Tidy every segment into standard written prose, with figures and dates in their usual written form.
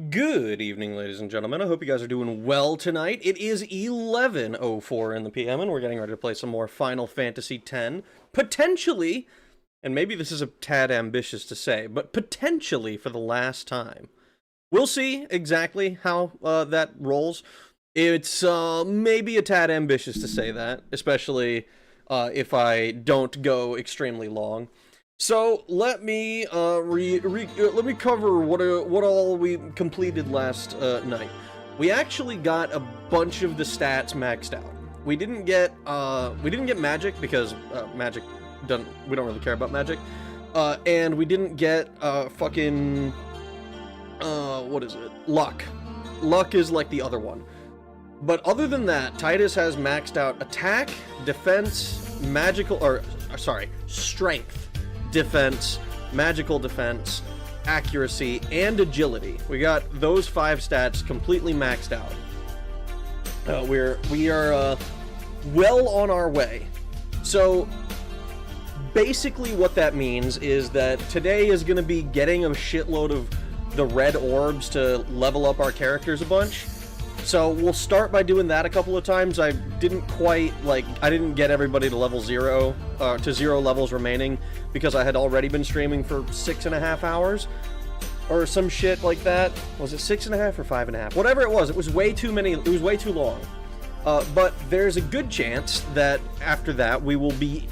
Good evening, ladies and gentlemen. I hope you guys are doing well tonight. It is 11:04 in the PM, and we're getting ready to play some more Final Fantasy X. Potentially, and maybe this is a tad ambitious to say, but potentially for the last time. We'll see exactly how that rolls. It's maybe a tad ambitious to say that, especially if I don't go extremely long. So let me let me cover what all we completed last night. We actually got a bunch of the stats maxed out. We didn't get magic because magic doesn't. We don't really care about magic, and we didn't get fucking what is it? Luck. Luck is like the other one. But other than that, Titus has maxed out attack, defense, strength, defense, magical defense, accuracy, and agility. We got those 5 stats completely maxed out. We are well on our way. So basically what that means is that today is going to be getting a shitload of the red orbs to level up our characters a bunch. So we'll start by doing that a couple of times. I didn't get everybody to level 0, to 0 levels remaining, because I had already been streaming for 6.5 hours, or some shit like that. Was it 6.5 or 5.5? Whatever it was way too many, it was way too long. But there's a good chance that after that we will be,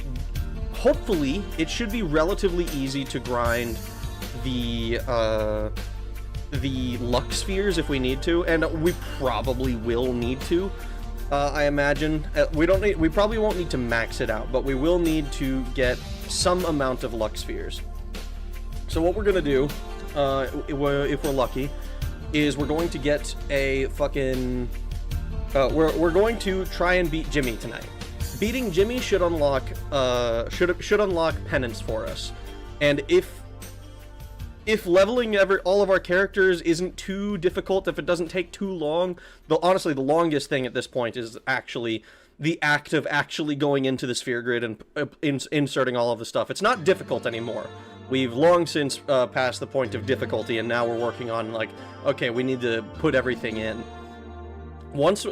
hopefully, it should be relatively easy to grind the luck spheres if we need to, and we probably will need to. I imagine we probably won't need to max it out, but we will need to get some amount of luck spheres. So what we're gonna do, if we're lucky, is we're going to get a fucking we're going to try and beat Jimmy tonight. Beating Jimmy should unlock should unlock penance for us, and if leveling all of our characters isn't too difficult, if it doesn't take too long, honestly, the longest thing at this point is actually the act of actually going into the sphere grid and inserting all of the stuff. It's not difficult anymore. We've long since passed the point of difficulty, and now we're working on, like, okay, we need to put everything in.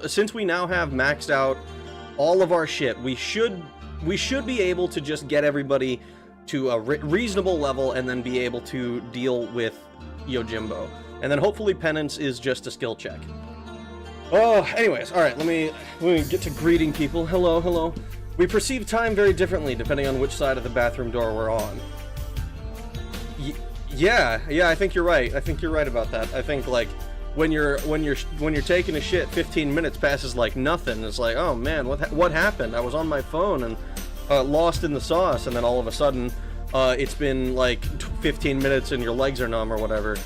Since we now have maxed out all of our shit, we should be able to just get everybody to a reasonable level and then be able to deal with Yojimbo. And then hopefully penance is just a skill check. Oh, anyways, alright, let me get to greeting people. Hello, hello. We perceive time very differently depending on which side of the bathroom door we're on. Yeah, I think you're right. I think you're right about that. I think, like, when you're taking a shit, 15 minutes passes like nothing. It's like, oh man, what happened? I was on my phone and lost in the sauce, and then all of a sudden it's been like 15 minutes and your legs are numb or whatever.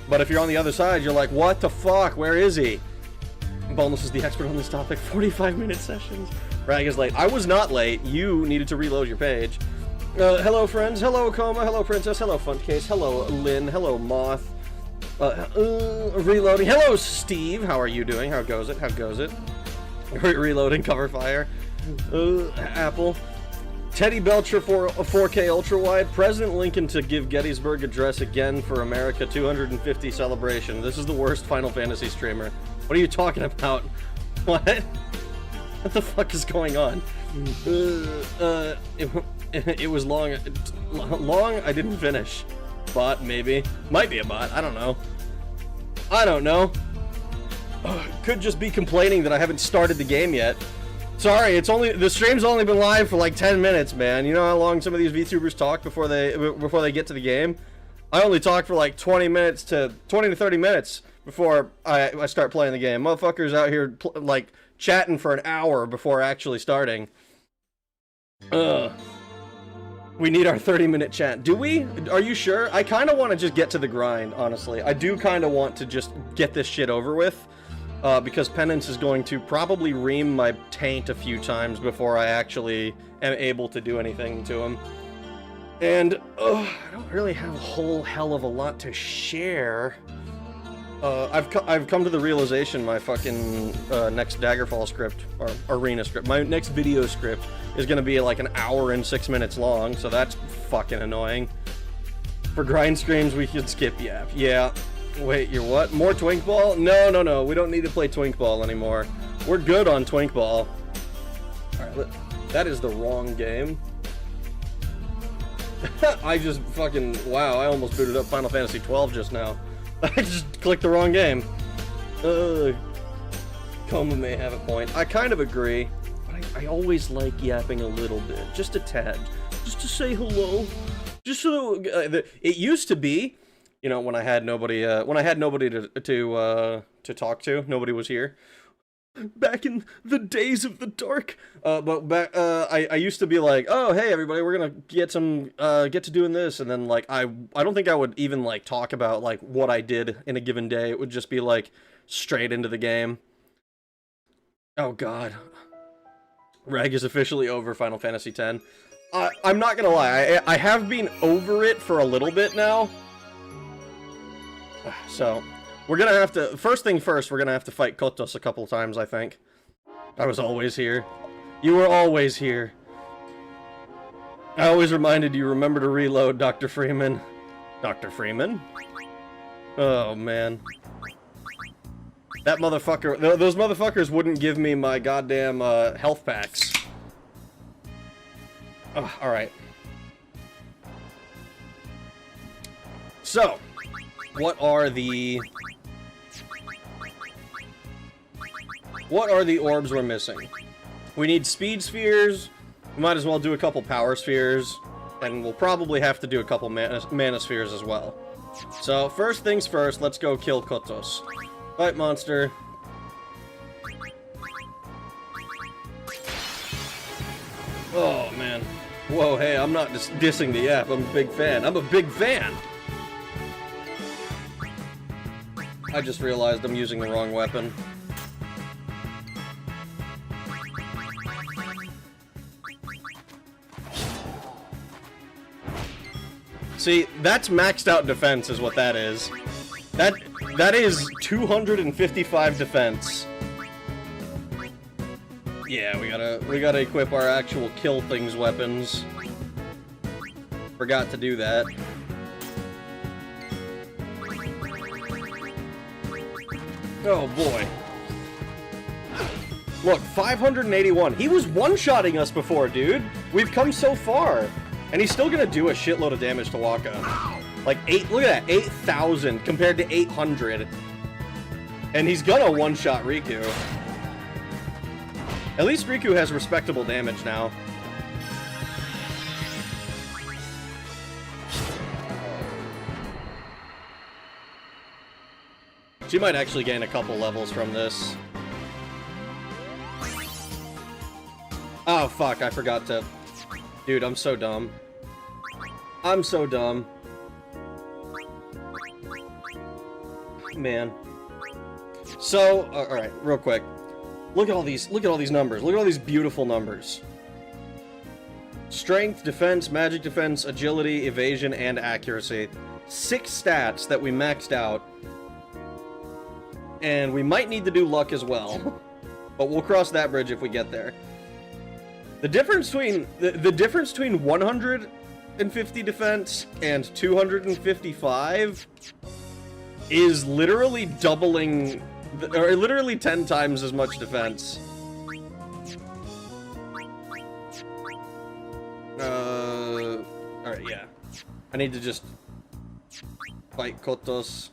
But if you're on the other side, you're like, what the fuck, where is he? Boneless is the expert on this topic. 45-minute sessions. Rag is late. I was not late. You needed to reload your page. Hello friends, hello Coma, hello Princess, hello Funcase, hello Lynn, hello Moth. Reloading. Hello Steve, how are you doing? How goes it? Reloading, cover fire. Apple. Teddy Belcher for a 4K ultra wide. President Lincoln to give Gettysburg Address again for America 250 celebration. This is the worst Final Fantasy streamer. What are you talking about? What? What the fuck is going on? It was long. I didn't finish. Bot, maybe. Might be a bot. I don't know. Could just be complaining that I haven't started the game yet. Sorry, the stream's only been live for like 10 minutes, man. You know how long some of these VTubers talk before they get to the game? I only talk for like 20 to 30 minutes before I start playing the game. Motherfuckers out here like chatting for an hour before actually starting. We need our 30-minute chat. Do we? Are you sure? I kind of want to just get to the grind, honestly. I do kind of want to just get this shit over with. Because Penance is going to probably ream my taint a few times before I actually am able to do anything to him. And, I don't really have a whole hell of a lot to share. I've come to the realization my fucking next Daggerfall script, or Arena script, my next video script is going to be like an hour and 6 minutes long, so that's fucking annoying. For grind streams, we can skip Yap. Yeah. Wait, you're what? More Twink Ball? No, we don't need to play Twink Ball anymore. We're good on Twink Ball. Alright, that is the wrong game. I just fucking, wow, I almost booted up Final Fantasy 12 just now. I just clicked the wrong game. Coma may have a point. I kind of agree, but I always like yapping a little bit. Just a tad. Just to say hello. Just so it used to be, you know, when I had nobody to talk to, nobody was here. Back in the days of the dark, but back, I used to be like, oh hey everybody, we're gonna get to doing this, and then like I don't think I would even like talk about like what I did in a given day. It would just be like straight into the game. Oh god, Reg is officially over Final Fantasy X. I'm not gonna lie, I have been over it for a little bit now, so. We're gonna have to, first thing first, we're gonna have to fight Kotos a couple times, I think. I was always here. You were always here. I always reminded you, remember to reload, Dr. Freeman. Dr. Freeman? Oh, man. That motherfucker, those motherfuckers wouldn't give me my goddamn, health packs. Oh, alright. So, what are the orbs we're missing? We need speed spheres. We might as well do a couple power spheres. And we'll probably have to do a couple mana spheres as well. So, first things first, let's go kill Kotos. Fight monster. Oh, man. Whoa, hey, I'm not just dissing the app. I'm a big fan. I'm a big fan! I just realized I'm using the wrong weapon. See, that's maxed out defense is what that is. That is 255 defense. Yeah, we gotta equip our actual kill things weapons. Forgot to do that. Oh boy. Look, 581. He was one-shotting us before, dude. We've come so far. And he's still gonna do a shitload of damage to Waka. Like, look at that, 8,000 compared to 800. And he's gonna one-shot Riku. At least Riku has respectable damage now. She might actually gain a couple levels from this. Oh, fuck, I forgot to... Dude, I'm so dumb. I'm so dumb. Man. So, alright, real quick. Look at all these numbers. Look at all these beautiful numbers. Strength, defense, magic defense, agility, evasion, and accuracy. 6 stats that we maxed out. And we might need to do luck as well. But we'll cross that bridge if we get there. The difference between the difference between 150 defense and 255 is literally doubling, or literally 10 times as much defense. Alright, yeah. I need to just fight Kotos.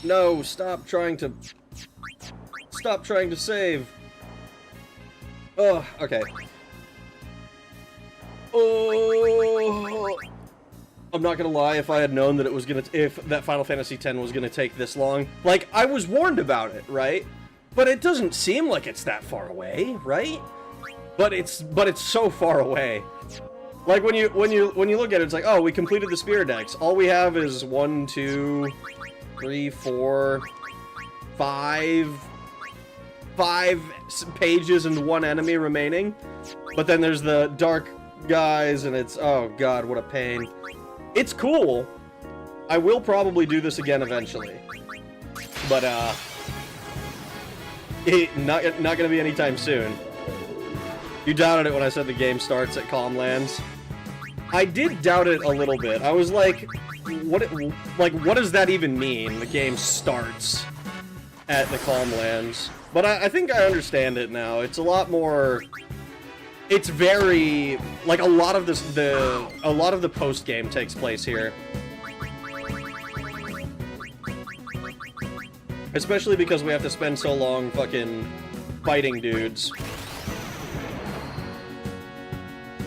No, stop trying to save. Oh, okay. Oh, I'm not gonna lie, if I had known that it was if that Final Fantasy X was gonna take this long, like, I was warned about it, right? But it doesn't seem like it's that far away, right? But it's so far away. Like, when you look at it, it's like, oh, we completed the Spirit Decks. All we have is 1, 2, 3, 4, 5 pages and 1 enemy remaining. But then there's the dark guys, and it's, oh god, what a pain. It's cool. I will probably do this again eventually. But, not gonna be anytime soon. You doubted it when I said the game starts at Calmlands. I did doubt it a little bit. I was like, what does that even mean? The game starts at the Calmlands. But I think I understand it now. It's a lot more... It's very... Like, a lot of the post-game takes place here. Especially because we have to spend so long fucking fighting dudes.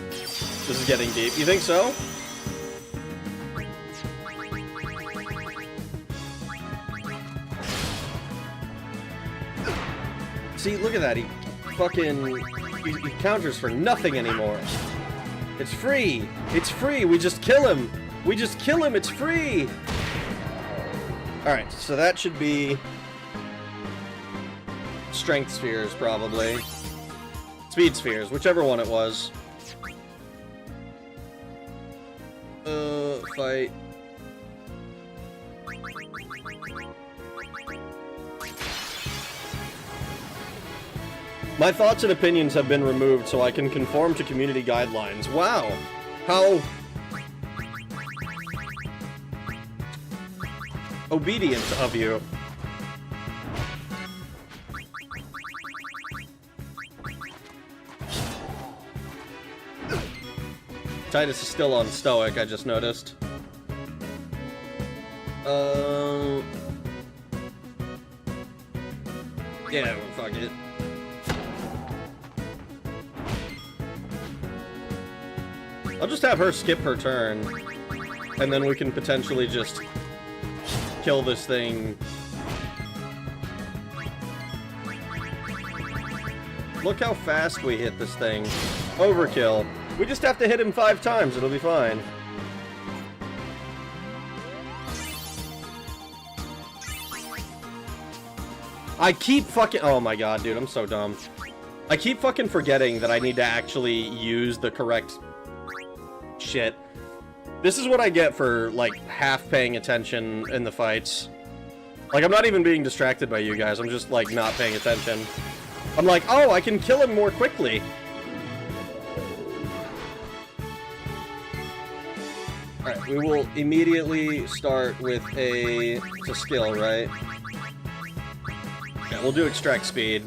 This is getting deep. You think so? See, look at that. He fucking... He counters for nothing anymore. It's free. It's free. We just kill him. We just kill him. It's free. Alright, so that should be... Strength spheres, probably. Speed spheres, whichever one it was. Fight. My thoughts and opinions have been removed so I can conform to community guidelines. Wow! How... obedient of you. Titus is still on Stoic, I just noticed. Yeah, well, fuck it. I'll just have her skip her turn, and then we can potentially just kill this thing. Look how fast we hit this thing. Overkill. We just have to hit him 5 times, it'll be fine. I keep fucking... Oh my god, dude, I'm so dumb. I keep fucking forgetting that I need to actually use the correct... shit. This is what I get for, like, half paying attention in the fights. Like, I'm not even being distracted by you guys, I'm just, like, not paying attention. I'm like, oh, I can kill him more quickly. Alright, we will immediately start with a... It's a skill, right? Yeah, we'll do extract speed.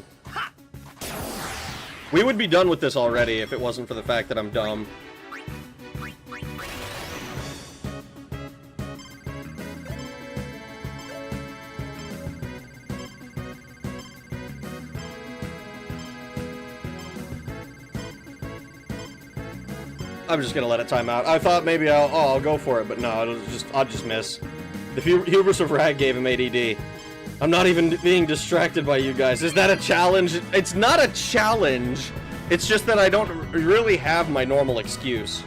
We would be done with this already if it wasn't for the fact that I'm dumb. I'm just gonna let it time out. I thought maybe I'll go for it, but no, I'll just miss. The hubris of Rag gave him ADD. I'm not even being distracted by you guys. Is that a challenge? It's not a challenge. It's just that I don't really have my normal excuse.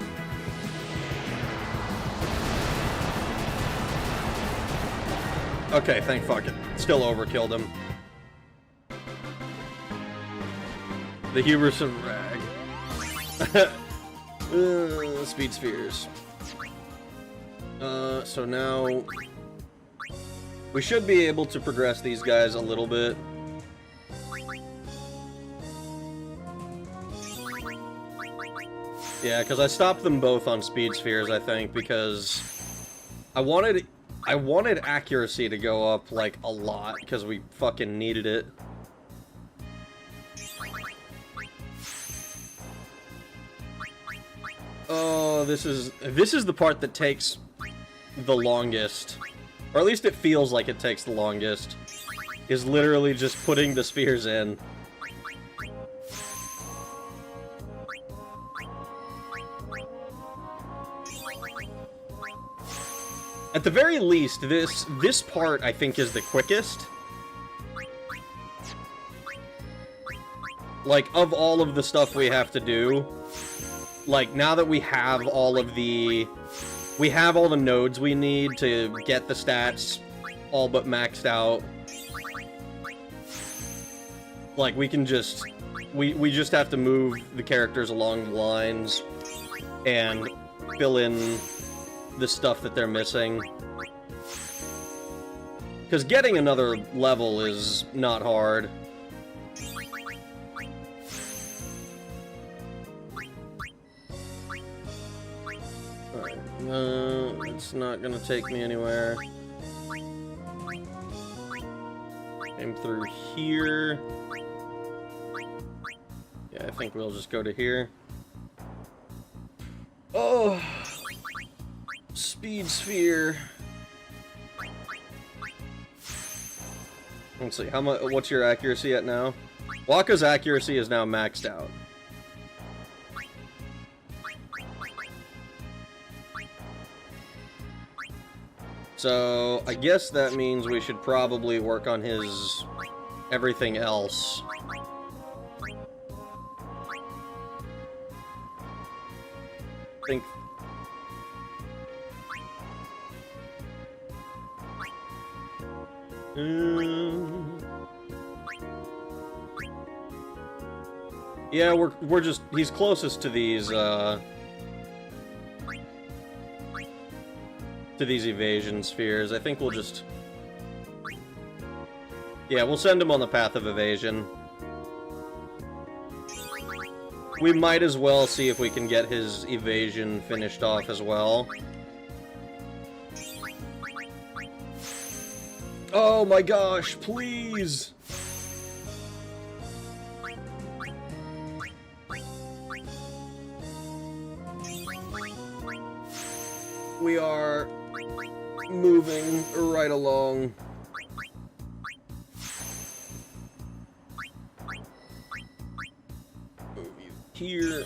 Okay, thank fuck it. Still overkilled him. The hubris of Rag. Speed spheres. So now... we should be able to progress these guys a little bit. Yeah, because I stopped them both on speed spheres, I think, because I wanted accuracy to go up, like, a lot, because we fucking needed it. Oh, this is the part that takes the longest. Or at least it feels like it takes the longest. Is literally just putting the spheres in. At the very least, this part, I think, is the quickest. Like, of all of the stuff we have to do, like, now that we have all of the... we have all the nodes we need to get the stats all but maxed out. Like, we can just... we just have to move the characters along the lines and fill in the stuff that they're missing. Because getting another level is not hard. It's not gonna take me anywhere. Aim through here. Yeah, I think we'll just go to here. Oh! Speed sphere. Let's see, how much? What's your accuracy at now? Wakka's accuracy is now maxed out. So, I guess that means we should probably work on his everything else. think... Yeah, we're just... He's closest to these, to these evasion spheres. I think we'll just... Yeah, we'll send him on the path of evasion. We might as well see if we can get his evasion finished off as well. Oh my gosh, please! We are moving right along. Move you here.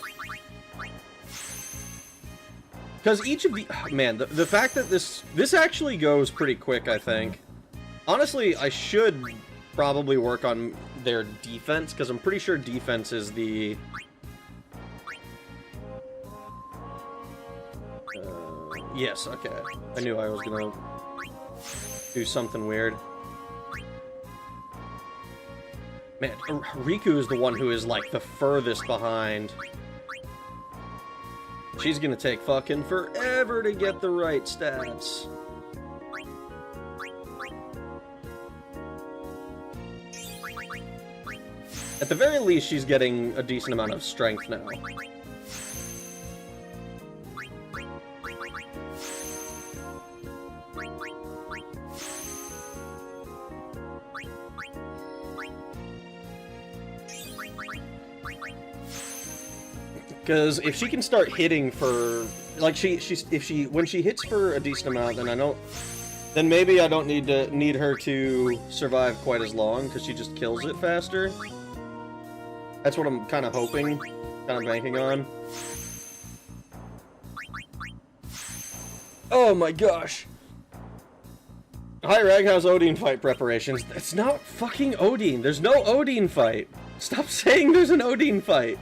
Because each of the... Man, the fact that this actually goes pretty quick, I think. Honestly, I should probably work on their defense, because I'm pretty sure defense is the... Yes, okay. I knew I was gonna do something weird. Man, Riku is the one who is, like, the furthest behind. She's gonna take fucking forever to get the right stats. At the very least, she's getting a decent amount of strength now. Because if she can start hitting for, like, when she hits for a decent amount, then maybe I don't need her to survive quite as long, because she just kills it faster. That's what I'm kind of hoping, kind of banking on. Oh my gosh! Hi Rag, how's Odin fight preparations? It's not fucking Odin. There's no Odin fight. Stop saying there's an Odin fight.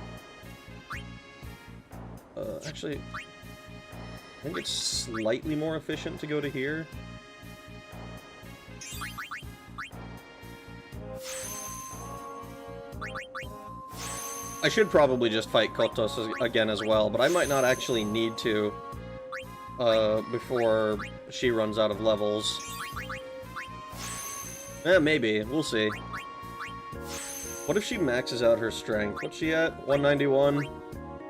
Actually, I think it's slightly more efficient to go to here. I should probably just fight Kotos again as well, but I might not actually need to before she runs out of levels. Maybe. We'll see. What if she maxes out her strength? What's she at? 191?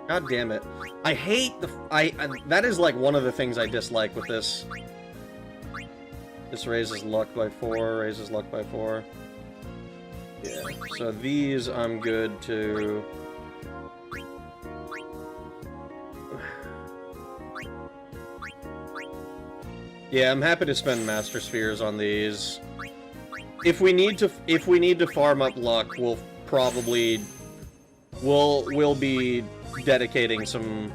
God damn it. I hate the... that is, like, one of the things I dislike with this. This raises luck by 4, raises luck by 4. Yeah, so these I'm good to... Yeah, I'm happy to spend Master Spheres on these. If we need to farm up luck, we'll probably... We'll be dedicating some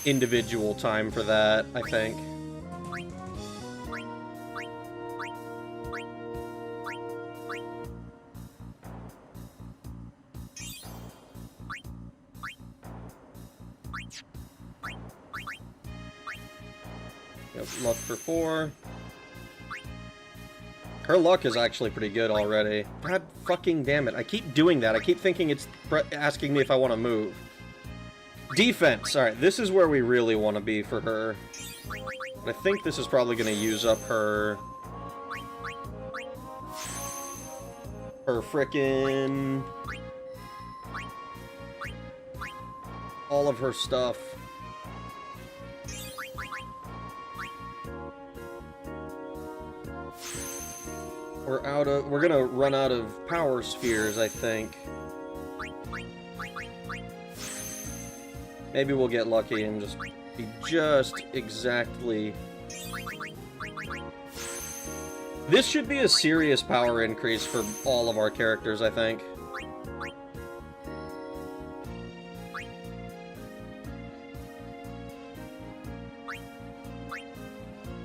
individual time for that, I think. Yep, luck for 4. Her luck is actually pretty good already. God fucking damn it. I keep doing that. I keep thinking it's asking me if I want to move. Defense. Alright, this is where we really want to be for her. I think this is probably going to use up her frickin'... all of her stuff. We're gonna run out of power spheres, I think. Maybe we'll get lucky and just be just exactly... This should be a serious power increase for all of our characters, I think.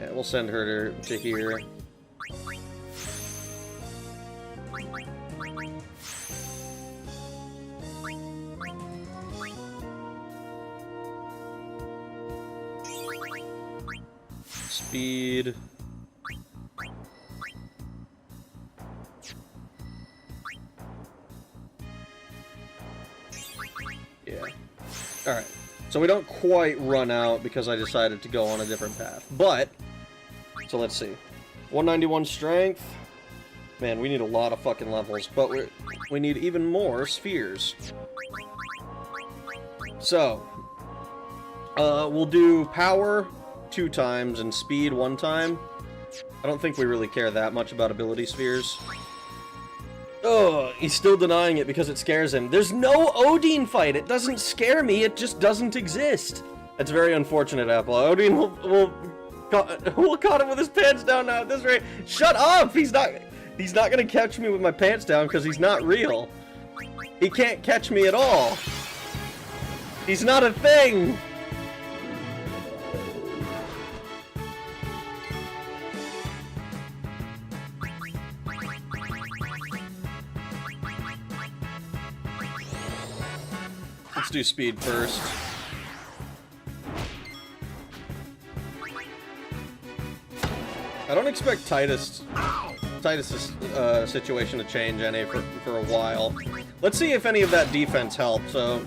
Yeah, we'll send her to here. Speed. Yeah. Alright. So we don't quite run out because I decided to go on a different path. But, so let's see. 191 strength. Man, we need a lot of fucking levels, but we need even more spheres. So, we'll do power 2 times and speed 1 time. I don't think we really care that much about ability spheres. Oh, he's still denying it because it scares him. There's no Odin fight. It doesn't scare me. It just doesn't exist. That's very unfortunate, Apple. Odin will caught him with his pants down now at this rate. Shut up! He's not gonna catch me with my pants down because he's not real. He can't catch me at all. He's not a thing. Let's do speed first. I don't expect Titus's situation to change any for a while. Let's see if any of that defense helped. So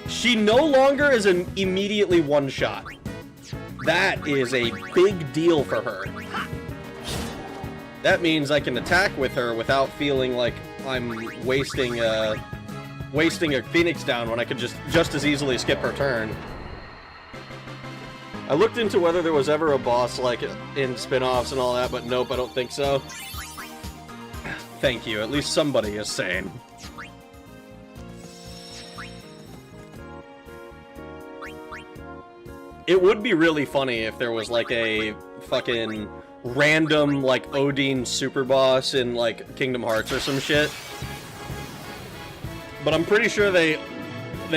she no longer is an immediately one-shot. That is a big deal for her. That means I can attack with her without feeling like I'm wasting a Phoenix down when I could just as easily skip her turn. I looked into whether there was ever a boss like in spin-offs and all that, but nope, I don't think so. Thank you, at least somebody is sane. It would be really funny if there was like a fucking random like Odin super boss in like Kingdom Hearts or some shit. But I'm pretty sure they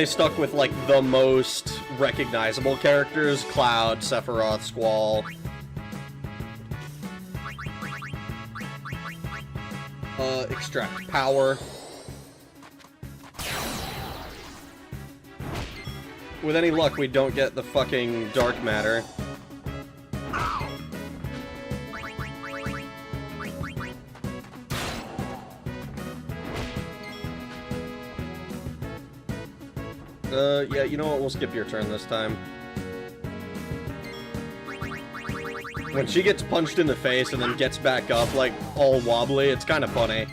stuck with like the most recognizable characters: Cloud, Sephiroth, Squall. Extract power. With any luck, we don't get the fucking dark matter. Yeah, you know what? We'll skip your turn this time. When she gets punched in the face and then gets back up, like, all wobbly, it's kind of funny.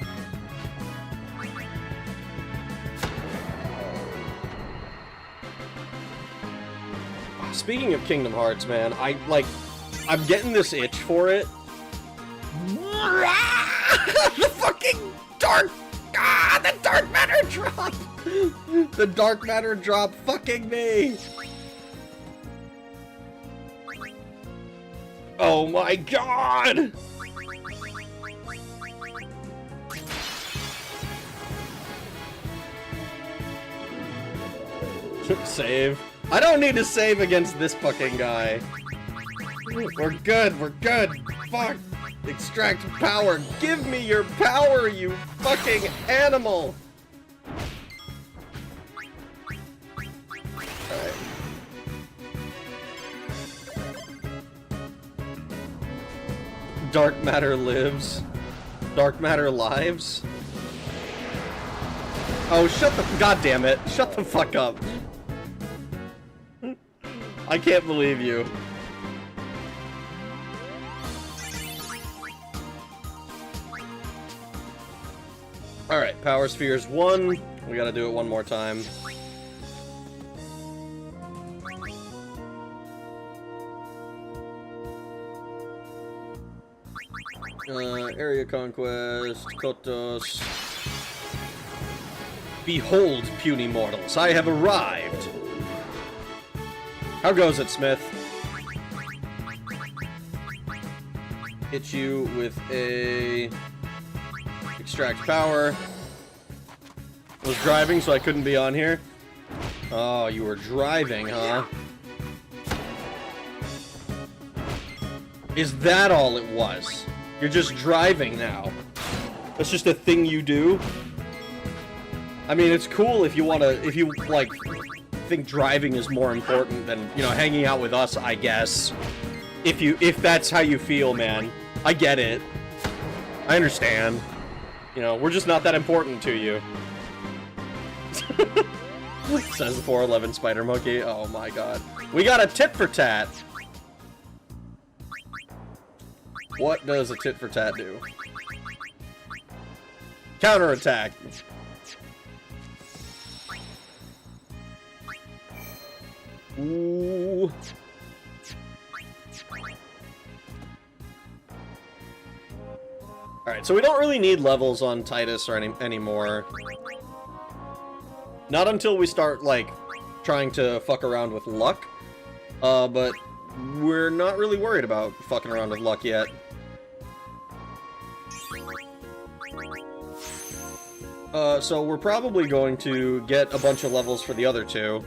Speaking of Kingdom Hearts, man, I'm getting this itch for it. The fucking dark... Ah, the dark matter drop! The dark matter drop fucking me! Oh my god! Save. I don't need to save against this fucking guy. We're good, we're good. Fuck. Extract power. Give me your power, you fucking animal! Alright. Dark matter lives. Dark matter lives. Oh, shut the... God damn it. Shut the fuck up. I can't believe you. Alright, Power Spheres 1. We gotta do it one more time. Area Conquest, Kotos. Behold, puny mortals, I have arrived! How goes it, Smith? Hit you with a... Extract power. I was driving, so I couldn't be on here. Oh, you were driving, huh? Is that all it was? You're just driving now. That's just a thing you do? I mean, it's cool if you like, think driving is more important than, you know, hanging out with us, I guess. If that's how you feel, man. I get it. I understand. You know, we're just not that important to you. Says the 411 spider monkey. Oh my god. We got a tit for tat. What does a tit for tat do? Counterattack. Ooh. Alright, so we don't really need levels on Titus or anymore. Not until we start, like, trying to fuck around with luck. But we're not really worried about fucking around with luck yet. So we're probably going to get a bunch of levels for the other two.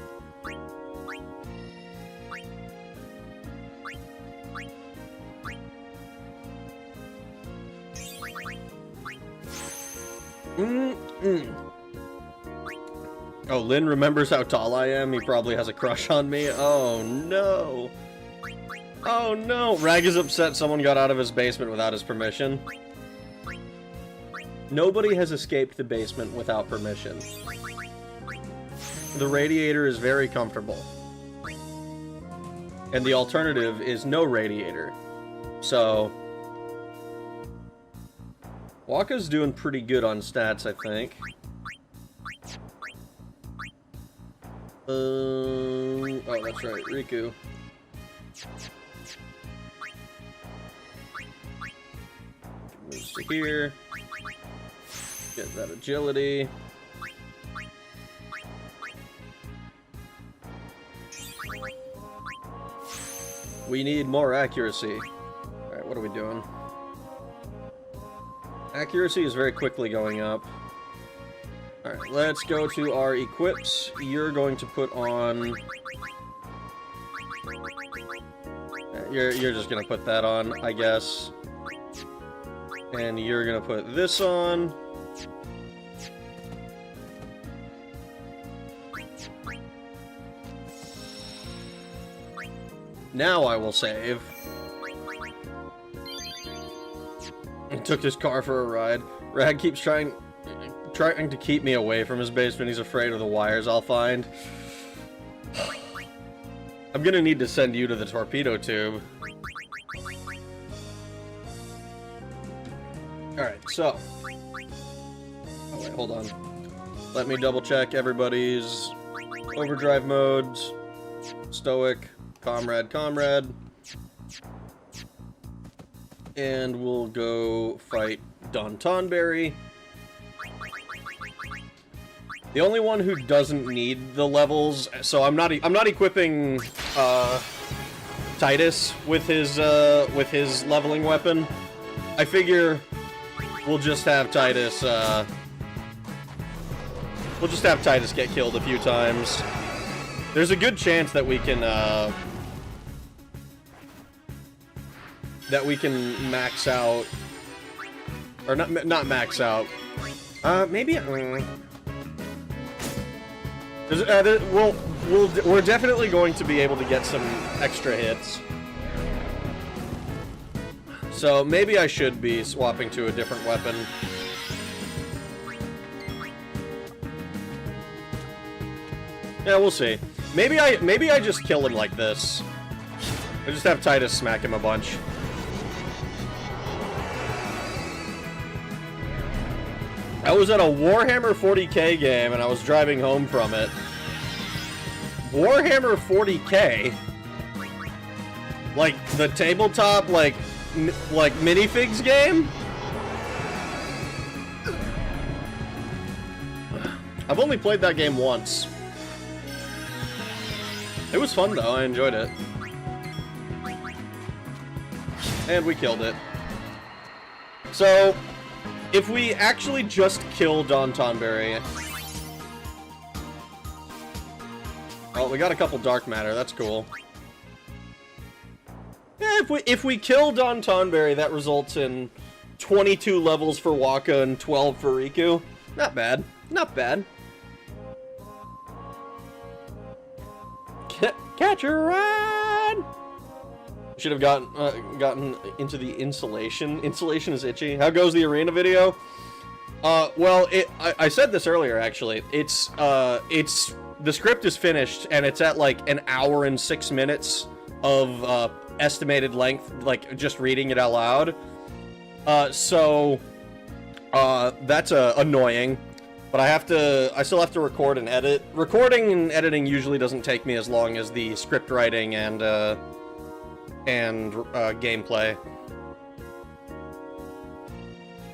Oh, Lynn remembers how tall I am? He probably has a crush on me? Oh, no. Oh, no. Rag is upset someone got out of his basement without his permission. Nobody has escaped the basement without permission. The radiator is very comfortable. And the alternative is no radiator. So... Waka's doing pretty good on stats, I think. Oh, that's right, Riku. Moves to here. Get that agility. We need more accuracy. Alright, what are we doing? Accuracy is very quickly going up. Alright, let's go to our equips. You're going to put on... You're just gonna put that on, I guess. And you're gonna put this on. Now I will save. He took his car for a ride. Rag keeps trying to keep me away from his basement. He's afraid of the wires I'll find. I'm gonna need to send you to the torpedo tube. Alright, so... Oh wait, hold on. Let me double check everybody's overdrive modes. Stoic, comrade. And we'll go fight Don Tonberry. The only one who doesn't need the levels, so I'm not equipping Titus with his leveling weapon. I figure we'll just have Titus get killed a few times. There's a good chance that we can max out, or not max out. Maybe. We're definitely going to be able to get some extra hits. So maybe I should be swapping to a different weapon. Yeah, we'll see. Maybe I just kill him like this. I just have Titus smack him a bunch. I was at a Warhammer 40k game and I was driving home from it. Warhammer 40k? Like the tabletop, like minifigs game? I've only played that game once. It was fun though, I enjoyed it. And we killed it. So, if we actually just kill Don Tonberry... Oh, we got a couple dark matter, that's cool. Yeah, if we kill Don Tonberry, that results in 22 levels for Waka and 12 for Riku. Not bad. Not bad. Catch a ride! Should have gotten into the insulation. Insulation is itchy. How goes the arena video? Well, I said this earlier, actually. It's, the script is finished, and it's at, like, 1 hour and 6 minutes of, estimated length, like, just reading it out loud. That's, annoying. But I still have to record and edit. Recording and editing usually doesn't take me as long as the script writing and gameplay.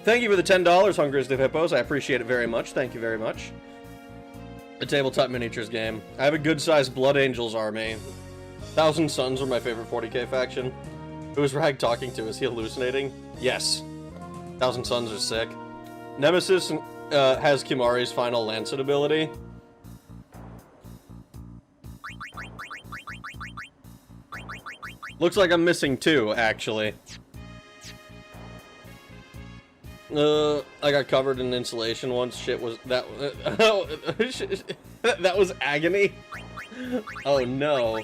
Thank you for the $10, Hungers of Hippos. I appreciate it very much. Thank you very much. A tabletop miniatures game. I have a good-sized Blood Angels army. Thousand Suns are my favorite 40k faction. Who is Rag talking to? Is he hallucinating? Yes. Thousand Suns are sick. Nemesis has Kimari's final Lancet ability. Looks like I'm missing 2, actually. I got covered in insulation once. Shit was that. That was agony. Oh no.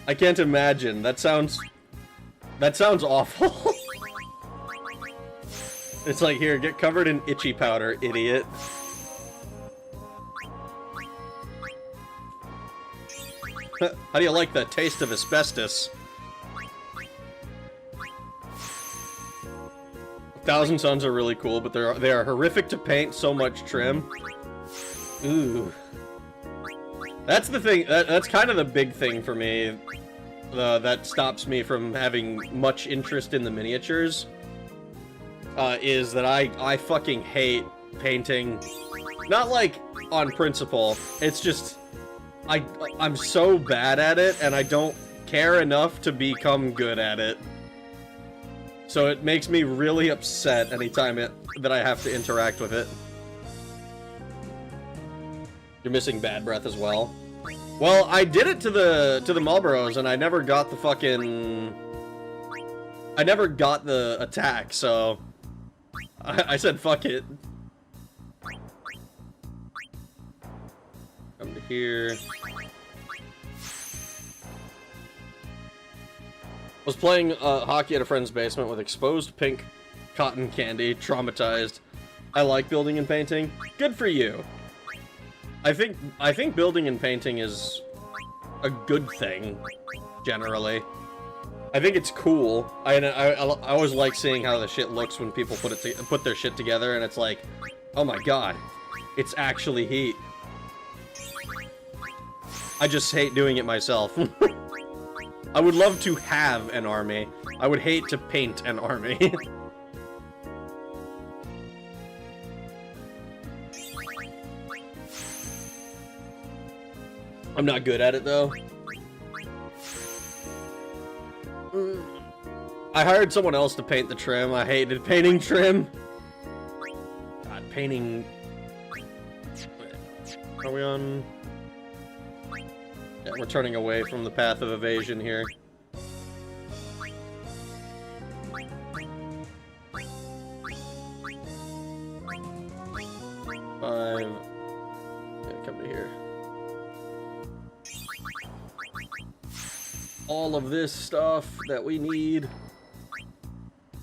I can't imagine. That sounds awful. It's like, here, get covered in itchy powder, idiot. How do you like the taste of asbestos? Thousand Suns are really cool, but they are horrific to paint, so much trim. Ooh. That's the thing, that's kind of the big thing for me, that stops me from having much interest in the miniatures, is that I fucking hate painting. Not like on principle, it's just, I'm so bad at it, and I don't care enough to become good at it. So it makes me really upset anytime that I have to interact with it. You're missing Bad Breath as well. Well, I did it to the Marlboros, and I never got the fucking... I never got the attack, so... I said fuck it. Come to here. Was playing hockey at a friend's basement with exposed pink cotton candy, traumatized. I like building and painting. Good for you. I think building and painting is a good thing, generally. I think it's cool. I always like seeing how the shit looks when people put their shit together, and it's like, oh my god, it's actually heat. I just hate doing it myself. I would love to have an army. I would hate to paint an army. I'm not good at it, though. I hired someone else to paint the trim. I hated painting trim. God, painting... Are we on... Yeah, we're turning away from the path of evasion here. Five. Yeah, come to here. All of this stuff that we need.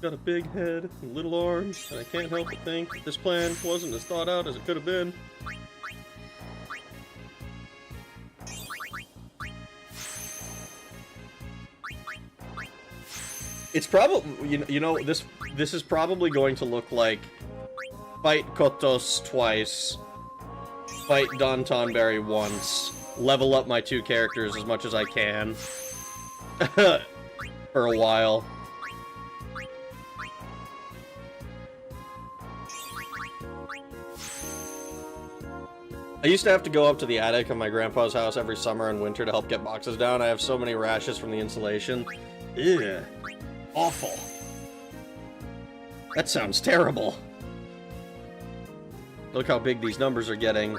Got a big head and little arms, and I can't help but think this plan wasn't as thought out as it could have been. It's probably, you know, this is probably going to look like fight Kotos twice, fight Don Tonberry once, level up my 2 characters as much as I can for a while. I used to have to go up to the attic of my grandpa's house every summer and winter to help get boxes down. I have so many rashes from the insulation. Ew. Awful. That sounds terrible. Look how big these numbers are getting.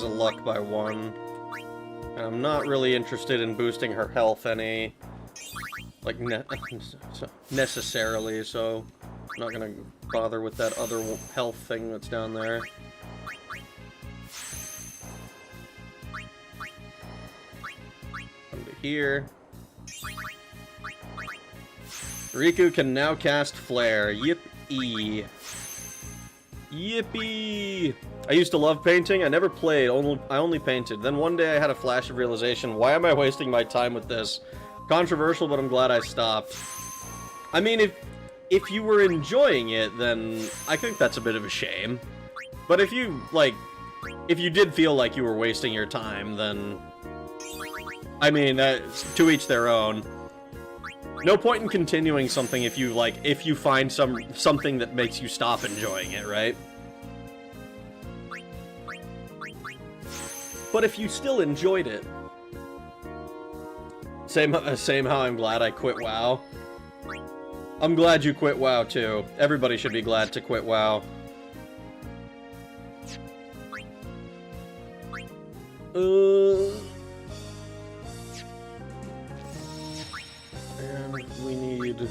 of luck by 1. And I'm not really interested in boosting her health any, like, necessarily, so I'm not gonna bother with that other health thing that's down there. Come to here. Riku can now cast Flare. Yippee. Yippee! I used to love painting. I never played, I only painted. Then one day I had a flash of realization. Why am I wasting my time with this? Controversial, but I'm glad I stopped. I mean, if you were enjoying it, then I think that's a bit of a shame. But if you, like, if you did feel like you were wasting your time, then... I mean, to each their own. No point in continuing something if you, like, if you find something that makes you stop enjoying it, right? But if you still enjoyed it... Same how I'm glad I quit WoW. I'm glad you quit WoW, too. Everybody should be glad to quit WoW. And we need...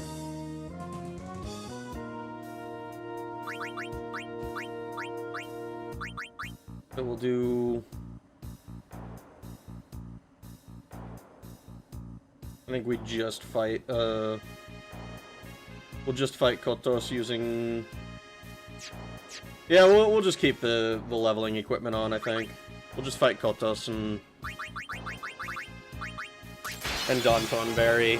So we'll do... I think we just fight, we'll just fight Kotos using... Yeah, we'll just keep the leveling equipment on, I think. We'll just fight Kotos and Don Tonberry.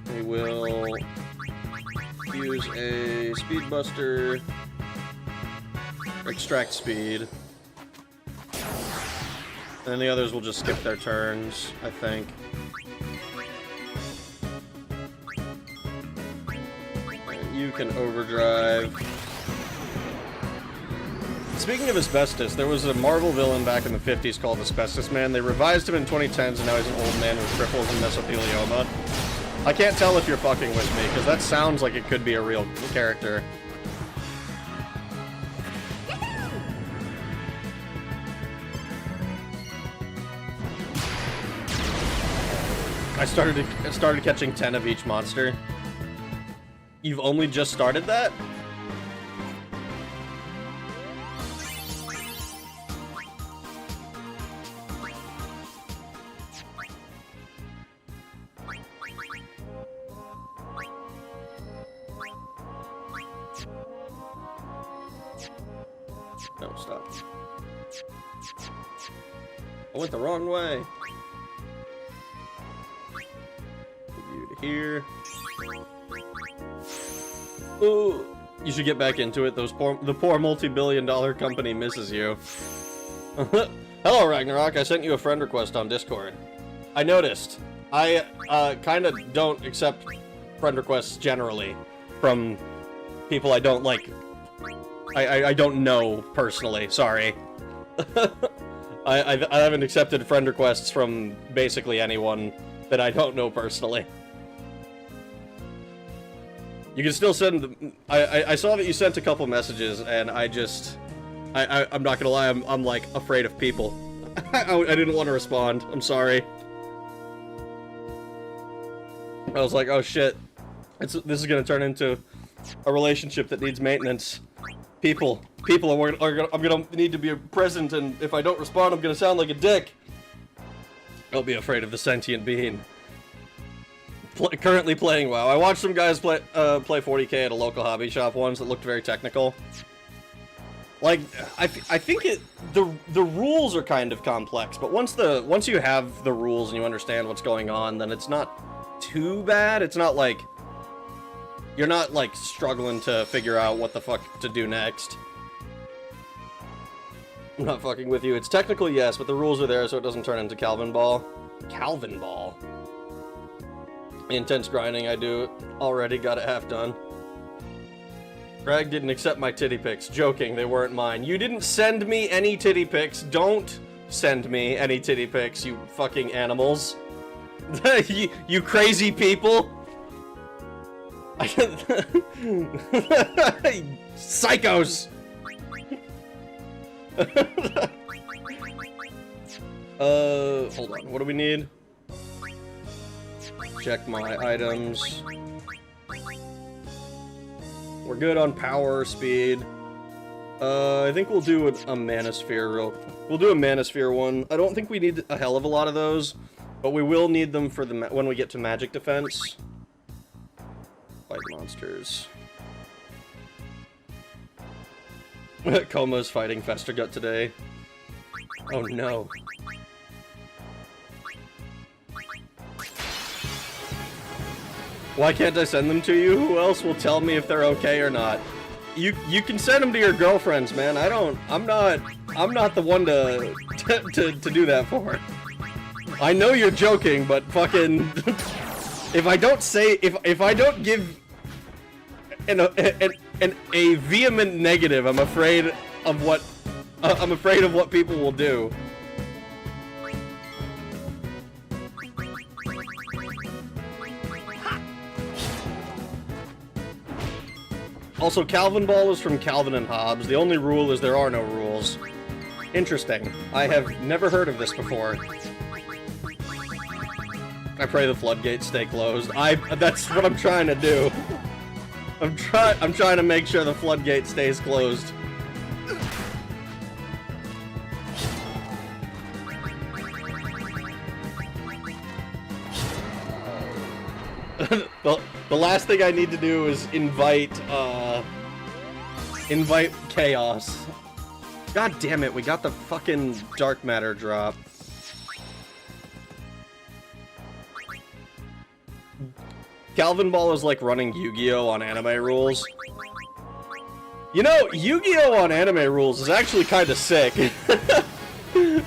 We will use a Speed Buster, extract speed, and the others will just skip their turns, I think. And you can overdrive. Speaking of Asbestos, there was a Marvel villain back in the 50s called Asbestos Man. They revised him in 2010s, and now he's an old man with cripples and mesothelioma. I can't tell if you're fucking with me, because that sounds like it could be a real character. I started catching 10 of each monster. You've only just started that? No, stop. I went the wrong way. You to here. Ooh, you should get back into it. The poor multi-billion-dollar company misses you. Hello, Ragnarok. I sent you a friend request on Discord. I noticed. I kind of don't accept friend requests generally from people I don't like. I don't know personally. Sorry. I haven't accepted friend requests from basically anyone that I don't know personally. You can still send them. I saw that you sent a couple messages, and I'm not gonna lie, I'm like afraid of people. I didn't want to respond. I'm sorry. I was like, oh shit, this is gonna turn into a relationship that needs maintenance. People I'm gonna need to be present, and if I don't respond, I'm gonna sound like a dick. Don't be afraid of the sentient being. Currently playing WoW. I watched some guys play 40k at a local hobby shop once that looked very technical. Like, I think the rules are kind of complex, but once you have the rules and you understand what's going on, then it's not too bad. It's not like you're not like struggling to figure out what the fuck to do next. I'm not fucking with you. It's technical, yes, but the rules are there so it doesn't turn into Calvin Ball. Calvin Ball. Intense grinding I do already, got it half done. Greg didn't accept my titty pics. Joking, they weren't mine. You didn't send me any titty pics. Don't send me any titty pics, you fucking animals. You crazy people. Psychos! Hold on. What do we need? Check my items. We're good on power, speed. I think we'll do a Manosphere We'll do a Manosphere one. I don't think we need a hell of a lot of those, but we will need them for the when we get to magic defense. Fight monsters. Coma's fighting Festergut today. Oh no. Why can't I send them to you? Who else will tell me if they're okay or not? You can send them to your girlfriends, man. I'm not the one to do that for. I know you're joking, but fucking if I don't give a vehement negative, I'm afraid of what people will do. Also, Calvin Ball is from Calvin and Hobbes. The only rule is there are no rules. Interesting. I have never heard of this before. I pray the floodgates stay closed. That's what I'm trying to do. I'm trying to make sure the floodgate stays closed. The last thing I need to do is invite chaos. God damn it, we got the fucking dark matter drop. Calvin Ball is like running Yu-Gi-Oh! On anime rules. You know, Yu-Gi-Oh! On anime rules is actually kind of sick. The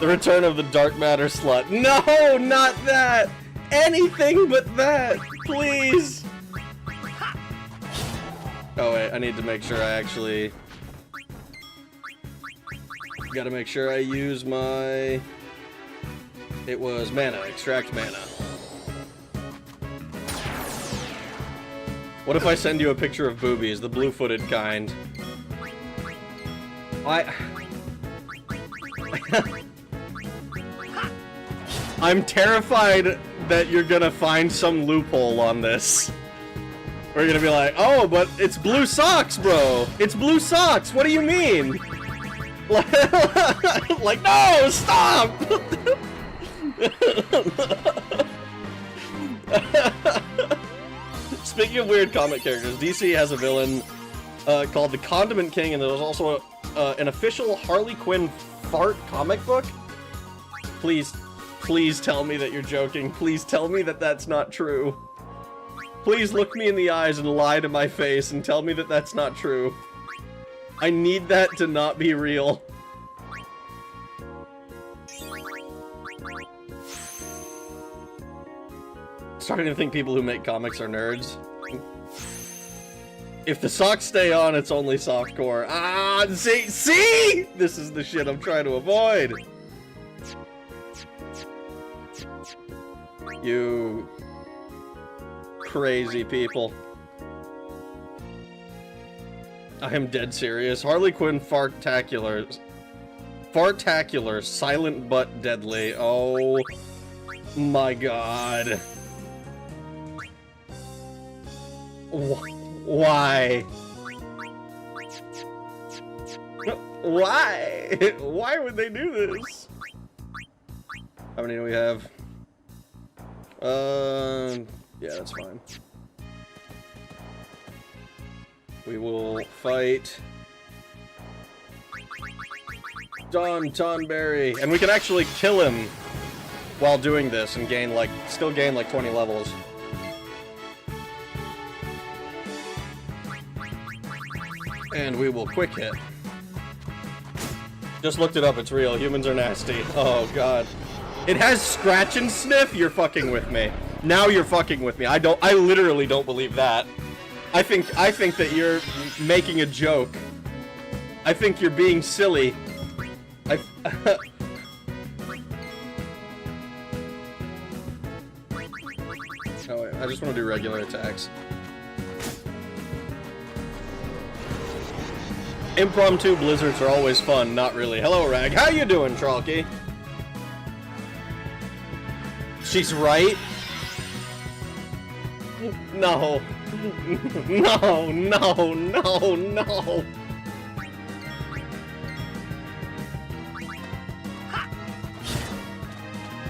return of the dark matter slut. No, not that! Anything but that! Please! Oh wait, I need to make sure I actually... Gotta make sure I use my... It was mana, extract mana. What if I send you a picture of boobies, the blue-footed kind? I'm terrified that you're gonna find some loophole on this. We're gonna be like, oh, but it's blue socks, bro! It's blue socks! What do you mean? Like, no! Stop! Speaking of weird comic characters, DC has a villain called the Condiment King, and there's also an official Harley Quinn fart comic book. Please tell me that you're joking. Please tell me that that's not true. Please look me in the eyes and lie to my face and tell me that that's not true. I need that to not be real. Starting to think people who make comics are nerds. If the socks stay on, it's only softcore. Ah, see? This is the shit I'm trying to avoid. You crazy people. I am dead serious. Harley Quinn Fartacular, silent but deadly. Oh my god. Why? Why? Why would they do this? How many do we have? Yeah, that's fine. We will fight Don Tonberry, and we can actually kill him while doing this and gain like, still gain like 20 levels. And we will quick hit. Just looked it up, it's real. Humans are nasty. Oh god. It has scratch and sniff? You're fucking with me. Now you're fucking with me. I literally don't believe that. I think that you're making a joke. I think you're being silly. I just want to do regular attacks. Impromptu blizzards are always fun. Not really. Hello, Rag. How you doing, Tralky? She's right. No. No, no, no, no.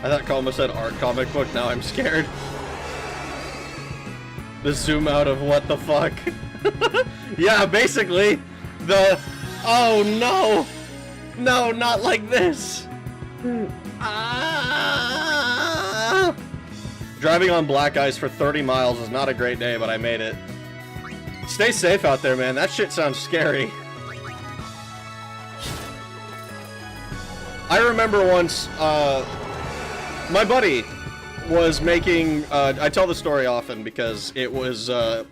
I thought Koma said art comic book, now I'm scared. The zoom out of what the fuck. Yeah, basically, the... Oh no! No, not like this! Ah! Driving on black ice for 30 miles is not a great day, but I made it. Stay safe out there, man. That shit sounds scary. I remember once, my buddy was making, I tell the story often because it was a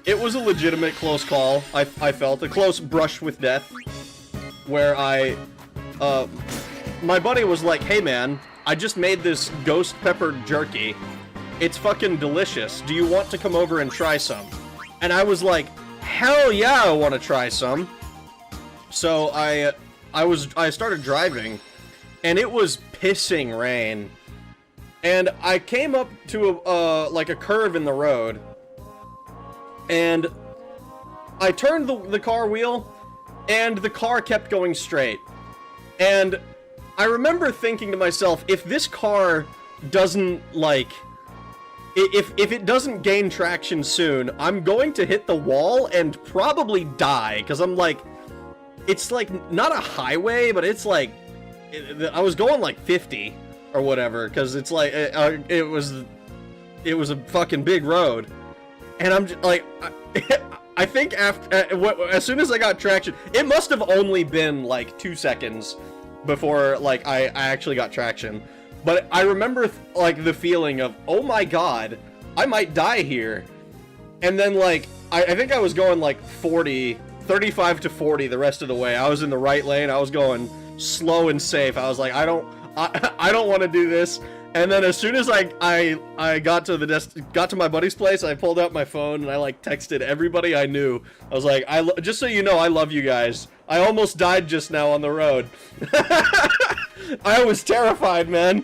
legitimate close call. I felt a close brush with death, where my buddy was like, hey man, I just made this ghost pepper jerky. It's fucking delicious. Do you want to come over and try some? And I was like, hell yeah, I want to try some. So I started driving, and it was pissing rain. And I came up to like a curve in the road, and I turned the car wheel, and the car kept going straight. And I remember thinking to myself, if this car doesn't, like, if it doesn't gain traction soon, I'm going to hit the wall and probably die, because I'm like, it's like, not a highway, but it's like, I was going like 50 or whatever, because it's like, it was a fucking big road, and I'm just, like, I think as soon as I got traction, it must have only been like 2 seconds before, like, I actually got traction. But I remember, like, the feeling of, oh my god, I might die here. And then, like, I think I was going, like, 35 to 40 the rest of the way. I was in the right lane. I was going slow and safe. I was like, I don't want to do this. And then as soon as I got to my buddy's place, I pulled out my phone and I, like, texted everybody I knew. I was like, just so you know, I love you guys. I almost died just now on the road. I was terrified, man.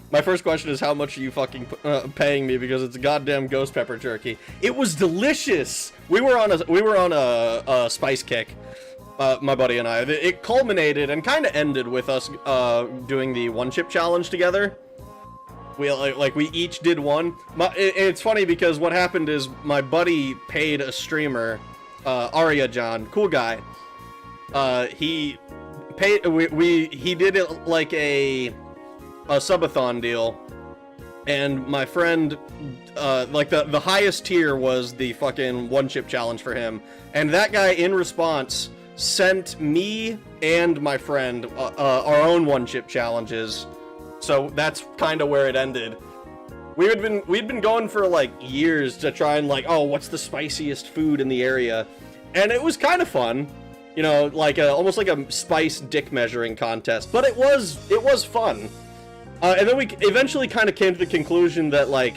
My first question is, how much are you fucking paying me, because it's a goddamn ghost pepper jerky. It was delicious. We were on a spice kick, my buddy and I. It culminated and kind of ended with us doing the one chip challenge together. We each did one. It's funny because what happened is my buddy paid a streamer, Arya John, cool guy. He paid. He did it like a subathon deal, and my friend, like the highest tier was the fucking one chip challenge for him, and that guy in response sent me and my friend our own one chip challenges. So that's kind of where it ended. We'd been going for like years to try and, like, oh, what's the spiciest food in the area, and it was kind of fun. You know, like almost like a spice dick measuring contest, but it was fun. And then we eventually kind of came to the conclusion that, like,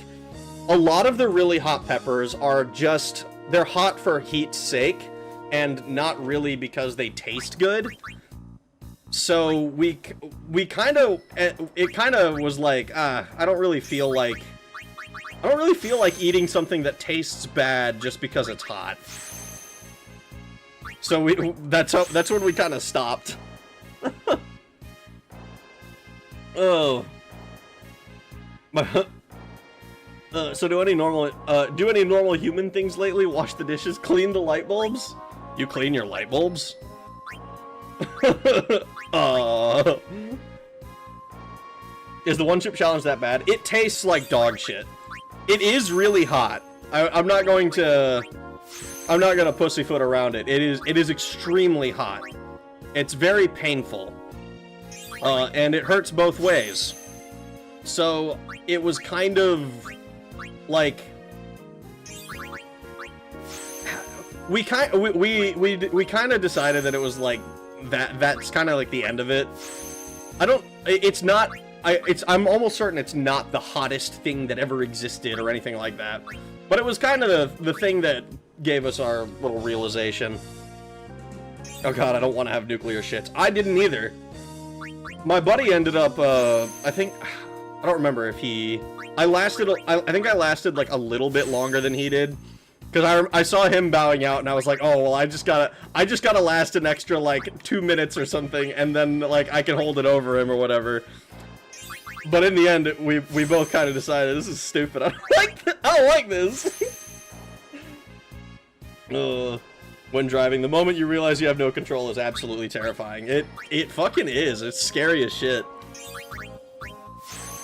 a lot of the really hot peppers are just, they're hot for heat's sake, and not really because they taste good. So we kind of, it kind of was like, I don't really feel like eating something that tastes bad just because it's hot. So that's when we kind of stopped. Oh. So do any normal human things lately? Wash the dishes, clean the light bulbs? You clean your light bulbs? Is the one chip challenge that bad? It tastes like dog shit. It is really hot. I'm not gonna pussyfoot around it. It is extremely hot. It's very painful. And it hurts both ways. So it was kind of like, we kind of decided that it was like that's kind of like the end of it. It's not I'm almost certain it's not the hottest thing that ever existed or anything like that. But it was kind of the thing that gave us our little realization. Oh god, I don't want to have nuclear shits. I didn't either. My buddy ended up, I think, I don't remember if he... I think I lasted like a little bit longer than he did. Because I saw him bowing out, and I was like, oh, well, I just gotta last an extra, like, 2 minutes or something, and then, like, I can hold it over him or whatever. But in the end, we both kind of decided, this is stupid. I don't like this. When driving, the moment you realize you have no control is absolutely terrifying. It fucking is. It's scary as shit.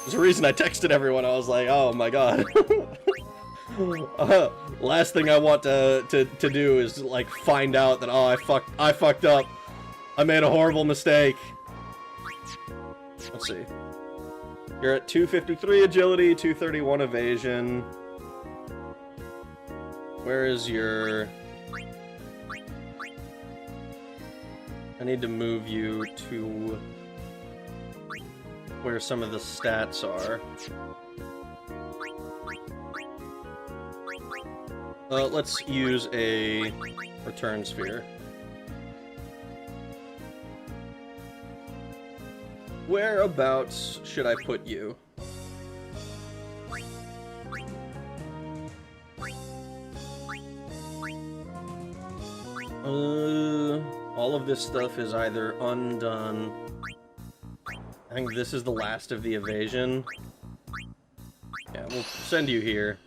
There's a reason I texted everyone. I was like, oh my god. Last thing I want to do is like find out that, oh, I fucked up. I made a horrible mistake. Let's see. You're at 253 agility, 231 evasion. Where is your... I need to move you to where some of the stats are. Let's use a return sphere. Whereabouts should I put you? All of this stuff is either undone. I think this is the last of the evasion. Yeah, we'll send you here.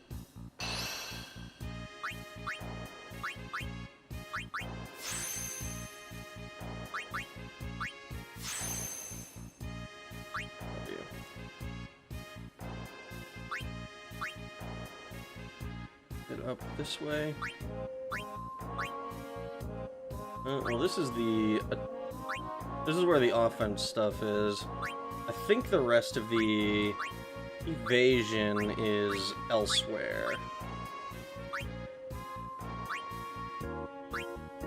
Get up this way. Well, this is where the offense stuff is. I think the rest of the evasion is elsewhere.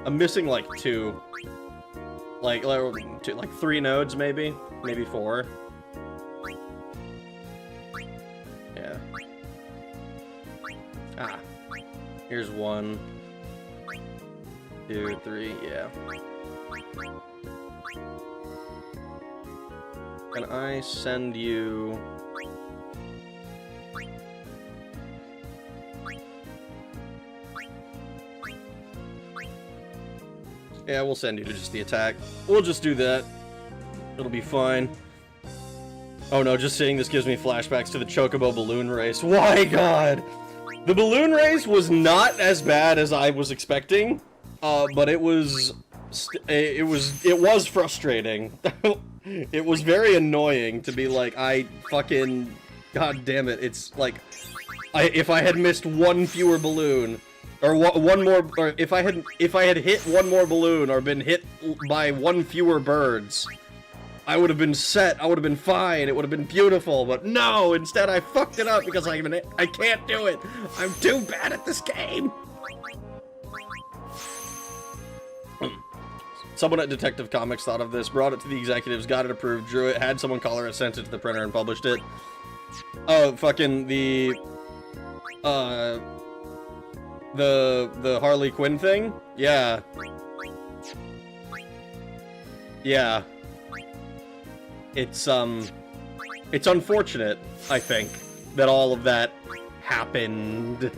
I'm missing like two. Like 3 nodes, maybe? Maybe 4. Yeah. Ah. Here's 1. 2, 3, yeah. Can I send you... Yeah, we'll send you to just the attack. We'll just do that. It'll be fine. Oh no, just seeing this gives me flashbacks to the Chocobo balloon race. Why, God! The balloon race was not as bad as I was expecting. But it was frustrating. It was very annoying to be like, god damn it, it's like, if I had missed one fewer balloon, or one more, or if I had hit one more balloon, or been hit by one fewer birds, I would have been set, I would have been fine, it would have been beautiful, but no, instead I fucked it up because I can't do it. I'm too bad at this game. Someone at Detective Comics thought of this, brought it to the executives, got it approved, drew it, had someone color it, sent it to the printer, and published it. Oh, fucking the Harley Quinn thing? Yeah. Yeah. It's unfortunate, I think, that all of that happened.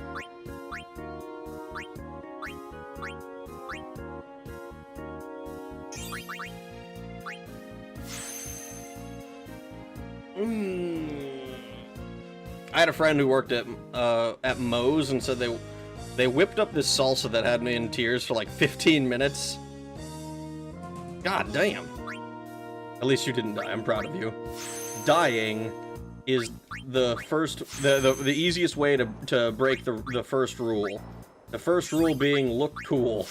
I had a friend who worked at Moe's and said they whipped up this salsa that had me in tears for like 15 minutes. God damn. At least you didn't die. I'm proud of you. Dying is the easiest way to break the first rule. The first rule being look cool.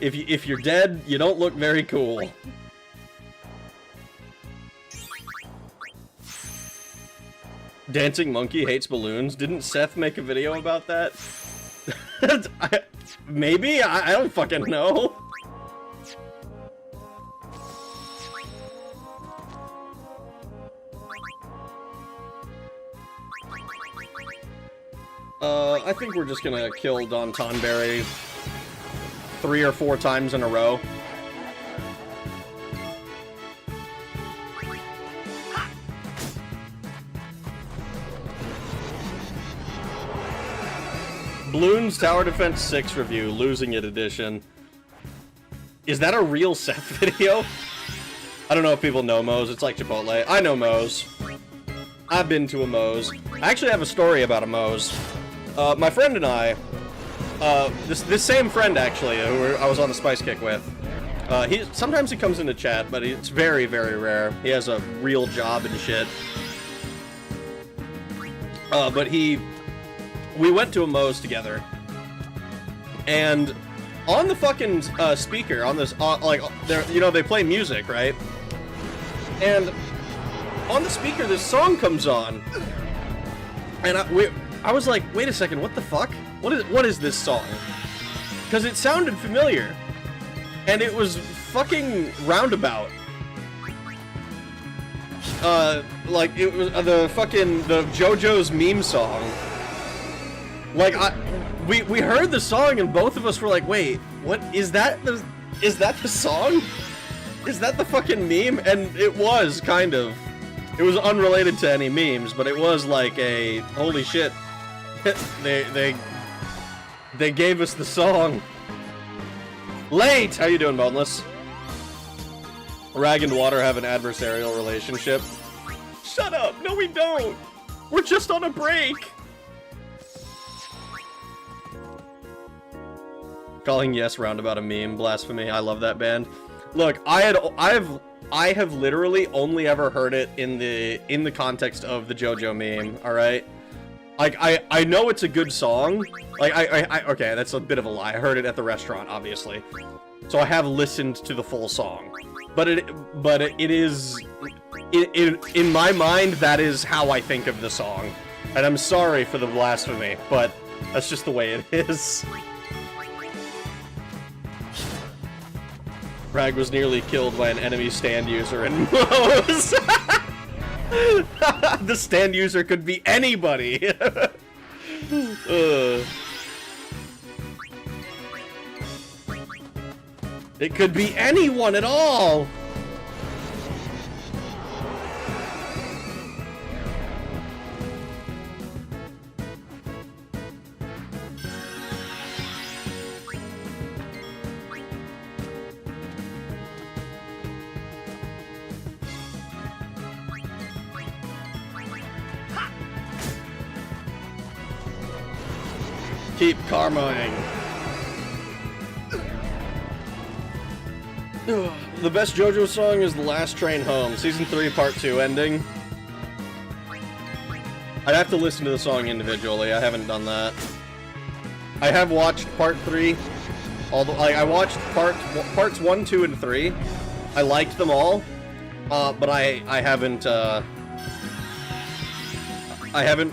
If you're dead, you don't look very cool. Dancing Monkey hates balloons. Didn't Seth make a video about that? Maybe? I don't fucking know. I think we're just gonna kill Don Tonberry 3 or 4 times in a row. Bloons Tower Defense 6 review, Losing It edition. Is that a real Seth video? I don't know if people know Moe's. It's like Chipotle. I know Moe's. I've been to a Moe's. I actually have a story about a Moe's. My friend and I, this same friend actually, who I was on the Spice Kick with, sometimes he comes into chat, but it's very, very rare. He has a real job and shit. But we went to a Moe's together, and on the fucking speaker, on this, like, they play music, right? And on the speaker, this song comes on, and I was like, wait a second, what the fuck? What is this song? Because it sounded familiar, and it was fucking Roundabout. Like, it was the JoJo's meme song. Like, we heard the song and both of us were like, wait, what is that? Is that the song? Is that the fucking meme? And it was, kind of. It was unrelated to any memes, but it was like a, holy shit. they gave us the song. Late! How you doing, Boneless? Rag and Water have an adversarial relationship. Shut up! No, we don't! We're just on a break! Calling Yes Roundabout a meme, blasphemy. I love that band. Look, I have literally only ever heard it in the context of the JoJo meme. All right, like I know it's a good song. Like okay, that's a bit of a lie. I heard it at the restaurant, obviously, so I have listened to the full song. But it is in my mind, that is how I think of the song, and I'm sorry for the blasphemy, but that's just the way it is. Rag was nearly killed by an enemy stand user in Moe's. The stand user could be anybody. It could be anyone at all. Keep karmaing. The best JoJo song is The Last Train Home, Season 3, Part 2 ending. I'd have to listen to the song individually. I haven't done that. I have watched Part 3. I watched Parts 1, 2, and 3. I liked them all, but I haven't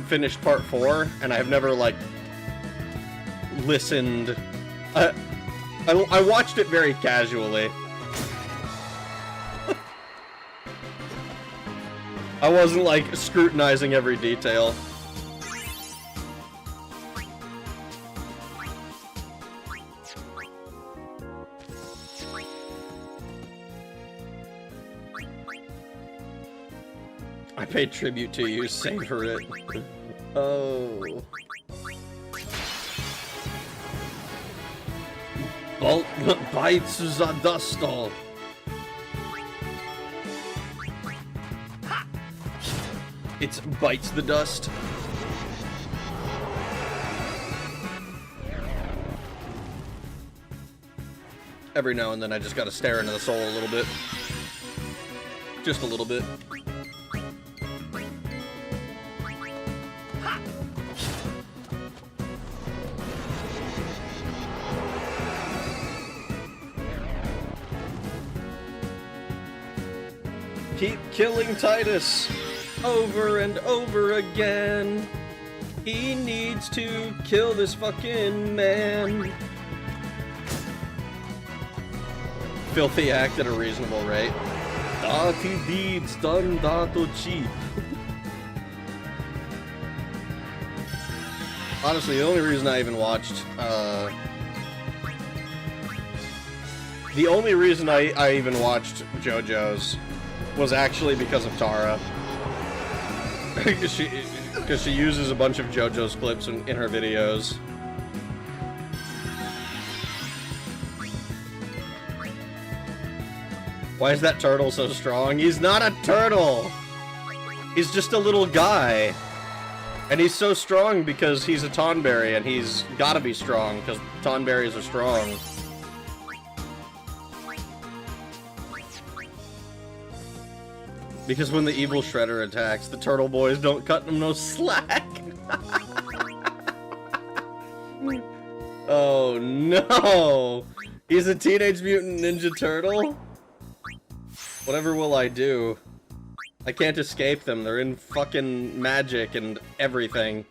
finished Part 4, and I've never, like, listened. I watched it very casually. I wasn't, like, scrutinizing every detail. I paid tribute to you, savor it. Oh. Bolt bites the dust all. It bites the dust. Every now and then I just gotta stare into the soul a little bit. Just a little bit. Keep killing Titus over and over again. He needs to kill this fucking man. Filthy act at a reasonable rate. Dirty deeds done that cheap. Honestly, the only reason I even watched, the only reason I even watched JoJo's was actually because of Tara. Because she uses a bunch of JoJo's clips in her videos. Why is that turtle so strong? He's not a turtle! He's just a little guy. And he's so strong because he's a Tonberry, and he's gotta be strong, because Tonberries are strong. Because when the evil Shredder attacks, the turtle boys don't cut him no slack. Oh no! He's a Teenage Mutant Ninja Turtle? Whatever will I do? I can't escape them. They're in fucking magic and everything.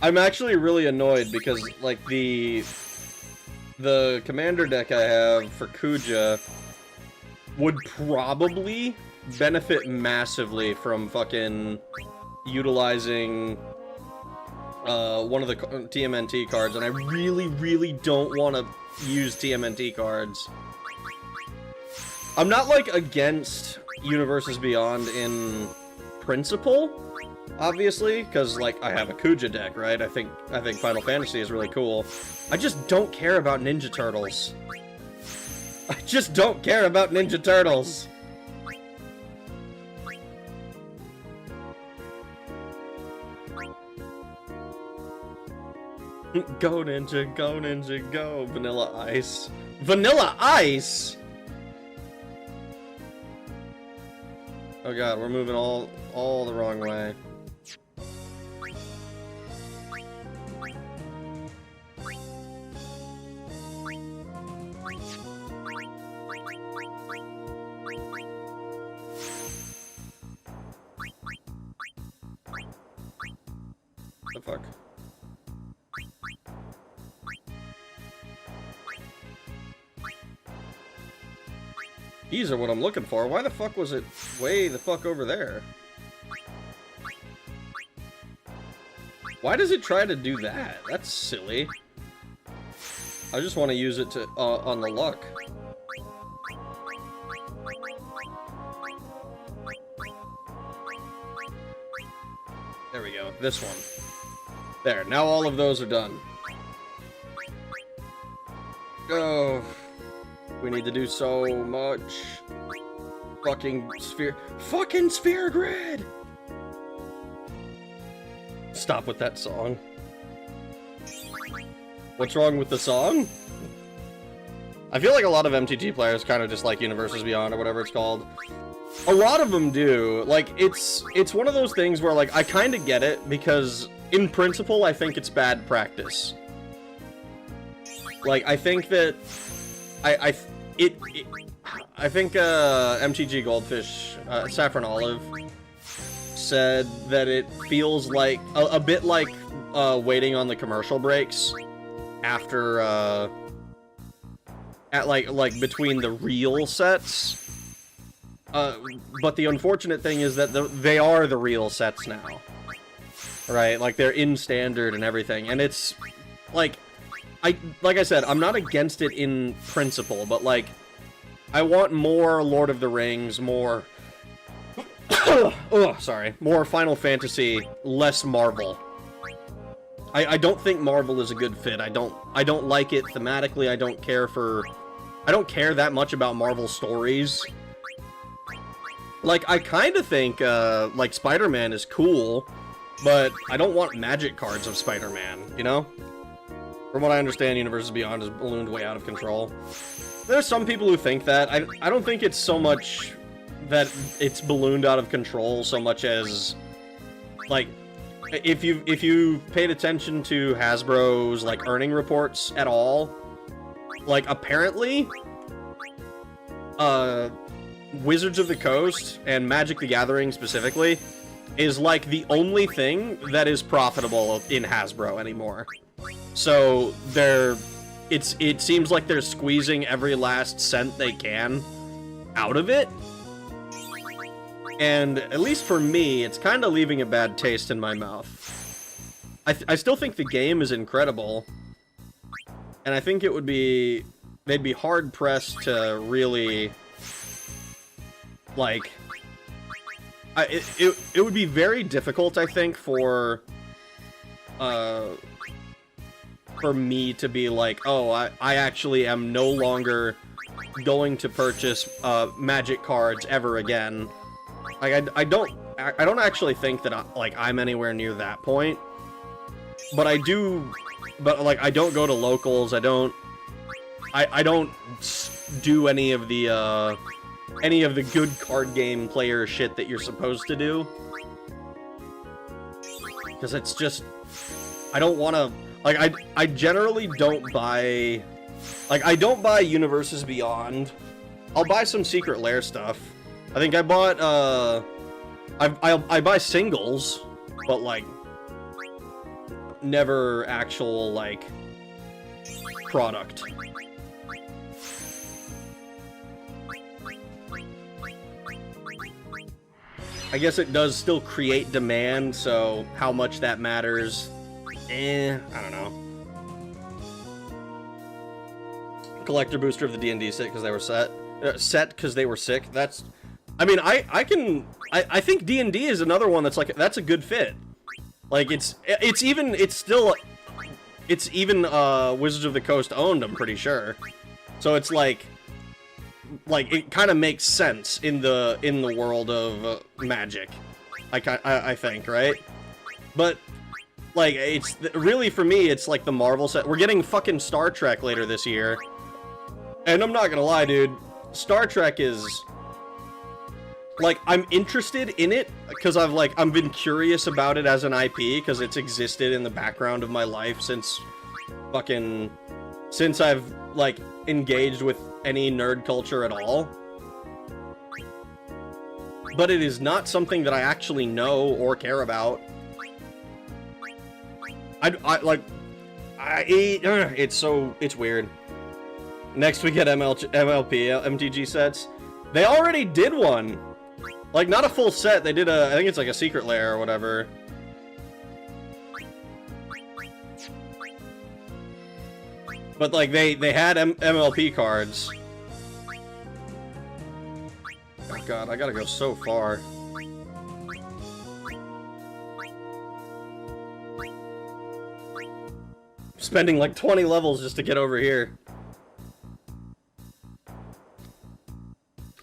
I'm actually really annoyed because, like, the commander deck I have for Kuja would probably benefit massively from fucking utilizing one of the TMNT cards, and I really, really don't want to use TMNT cards. I'm not, like, against Universes Beyond in principle, obviously, because, like, I have a Kuja deck, right? I think Final Fantasy is really cool. I just don't care about Ninja Turtles. I just don't care about Ninja Turtles. Go Ninja, go Ninja, go! Vanilla Ice. Vanilla Ice?! Oh god, we're moving all the wrong way. The fuck? These are what I'm looking for. Why the fuck was it way the fuck over there? Why does it try to do that? That's silly. I just want to use it to on the luck. There we go. This one. There. Now all of those are done. Oh. We need to do so much. Fucking sphere grid! Stop with that song. What's wrong with the song? I feel like a lot of MTG players kind of dislike Universes Beyond or whatever it's called. A lot of them do. Like, it's one of those things where, like, I kind of get it because, in principle, I think it's bad practice. Like, I think that I think MTG Goldfish, Saffron Olive, said that it feels like a bit like waiting on the commercial breaks after at like between the real sets. But the unfortunate thing is that they are the real sets now, right? Like they're in standard and everything, and it's like. Like I said, I'm not against it in principle, but, like, I want more Lord of the Rings, more... more Final Fantasy, less Marvel. I don't think Marvel is a good fit. I don't like it thematically. I don't care that much about Marvel stories. Like, I kind of think, like, Spider-Man is cool, but I don't want magic cards of Spider-Man, you know? From what I understand, Universes Beyond is ballooned way out of control. There's some people who think that. I don't think it's so much that it's ballooned out of control so much as, like, if you paid attention to Hasbro's, like, earning reports at all, like, apparently, Wizards of the Coast, and Magic the Gathering specifically, is, like, the only thing that is profitable in Hasbro anymore. So, it seems like they're squeezing every last cent they can out of it. And at least for me, it's kind of leaving a bad taste in my mouth. I still think the game is incredible. And I think it would be... they'd be hard-pressed to really... like... it would be very difficult, I think, for me to be like, oh, I actually am no longer going to purchase Magic cards ever again. Like, I don't actually think that I'm anywhere near that point. But I do, like, I don't go to locals. I don't do any of the good card game player shit that you're supposed to do. Because it's just, I don't want to, like, I generally don't buy, like, I don't buy Universes Beyond. I'll buy some Secret Lair stuff. I think I bought, I buy singles, but, like, never actual, like, product. I guess it does still create demand, so how much that matters, I don't know. Collector booster of the D&D set because they were set because they were sick. That's, I mean, I think D&D is another one that's like, that's a good fit. Like, it's even Wizards of the Coast owned, I'm pretty sure. So it's like it kind of makes sense in the world of Magic. I think, right? But like, it's really, for me, it's like the Marvel set. We're getting fucking Star Trek later this year, and I'm not gonna lie, dude. Star Trek is, like, I'm interested in it because I've been curious about it as an IP because it's existed in the background of my life since I've, like, engaged with any nerd culture at all. But it is something that I actually know or care about. It's weird. Next we get MTG sets. They already did one. Like, not a full set, they did I think it's like a Secret Lair or whatever. But, like, they had MLP cards. Oh god, I gotta go so far. Spending like 20 levels just to get over here.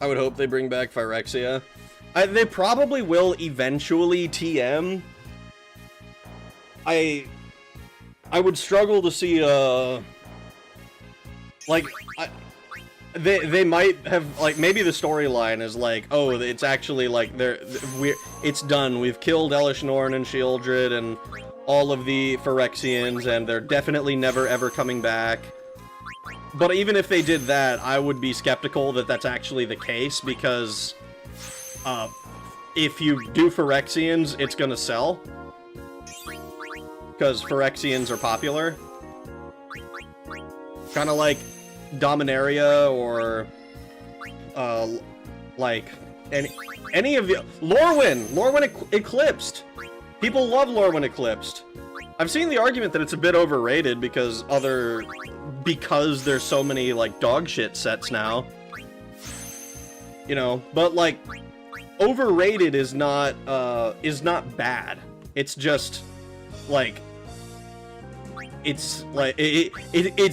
I would hope they bring back Phyrexia. They probably will eventually, TM. I would struggle to see, like, they might have, like, maybe the storyline is like, oh, it's actually like it's done. We've killed Elish Norn and Sheoldred and all of the Phyrexians, and they're definitely never ever coming back. But even if they did that, I would be skeptical that that's actually the case, because if you do Phyrexians, it's gonna sell. Because Phyrexians are popular. Kind of like Dominaria or like any of the Lorwyn Eclipsed. People love Lorwyn Eclipsed. I've seen the argument that it's a bit overrated because there's so many like dog shit sets now. You know, but like overrated is not bad. It's just like it's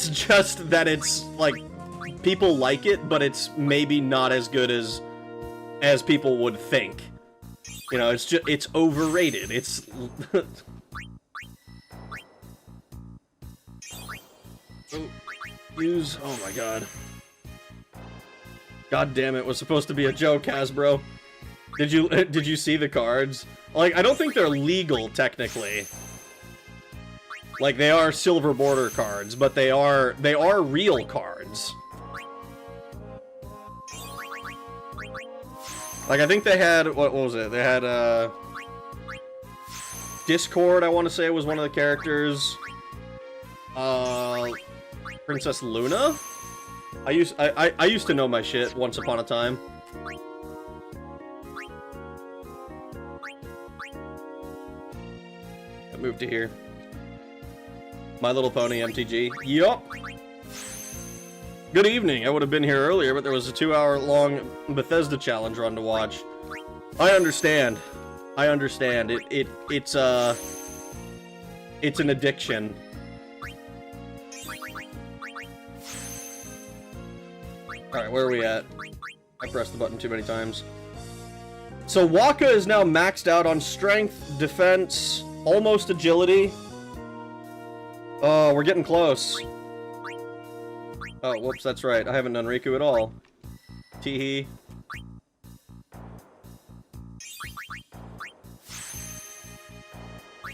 just that it's like people like it, but it's maybe not as good as people would think. You know, it's overrated. It's oh my god. God damn it, was supposed to be a joke, Hasbro. Did you see the cards? Like, I don't think they're legal technically. Like, they are silver border cards, but they are real cards. Like, I think they had, what was it? They had, Discord, I want to say, was one of the characters. Princess Luna? I used to know my shit once upon a time. Move to here. My Little Pony MTG. Yup. Good evening. I would have been here earlier, but there was a 2-hour-long Bethesda challenge run to watch. I understand. I understand. It's an addiction. Alright, where are we at? I pressed the button too many times. So Waka is now maxed out on strength, defense, almost agility. Oh, we're getting close. Oh, whoops, that's right. I haven't done Riku at all. Teehee.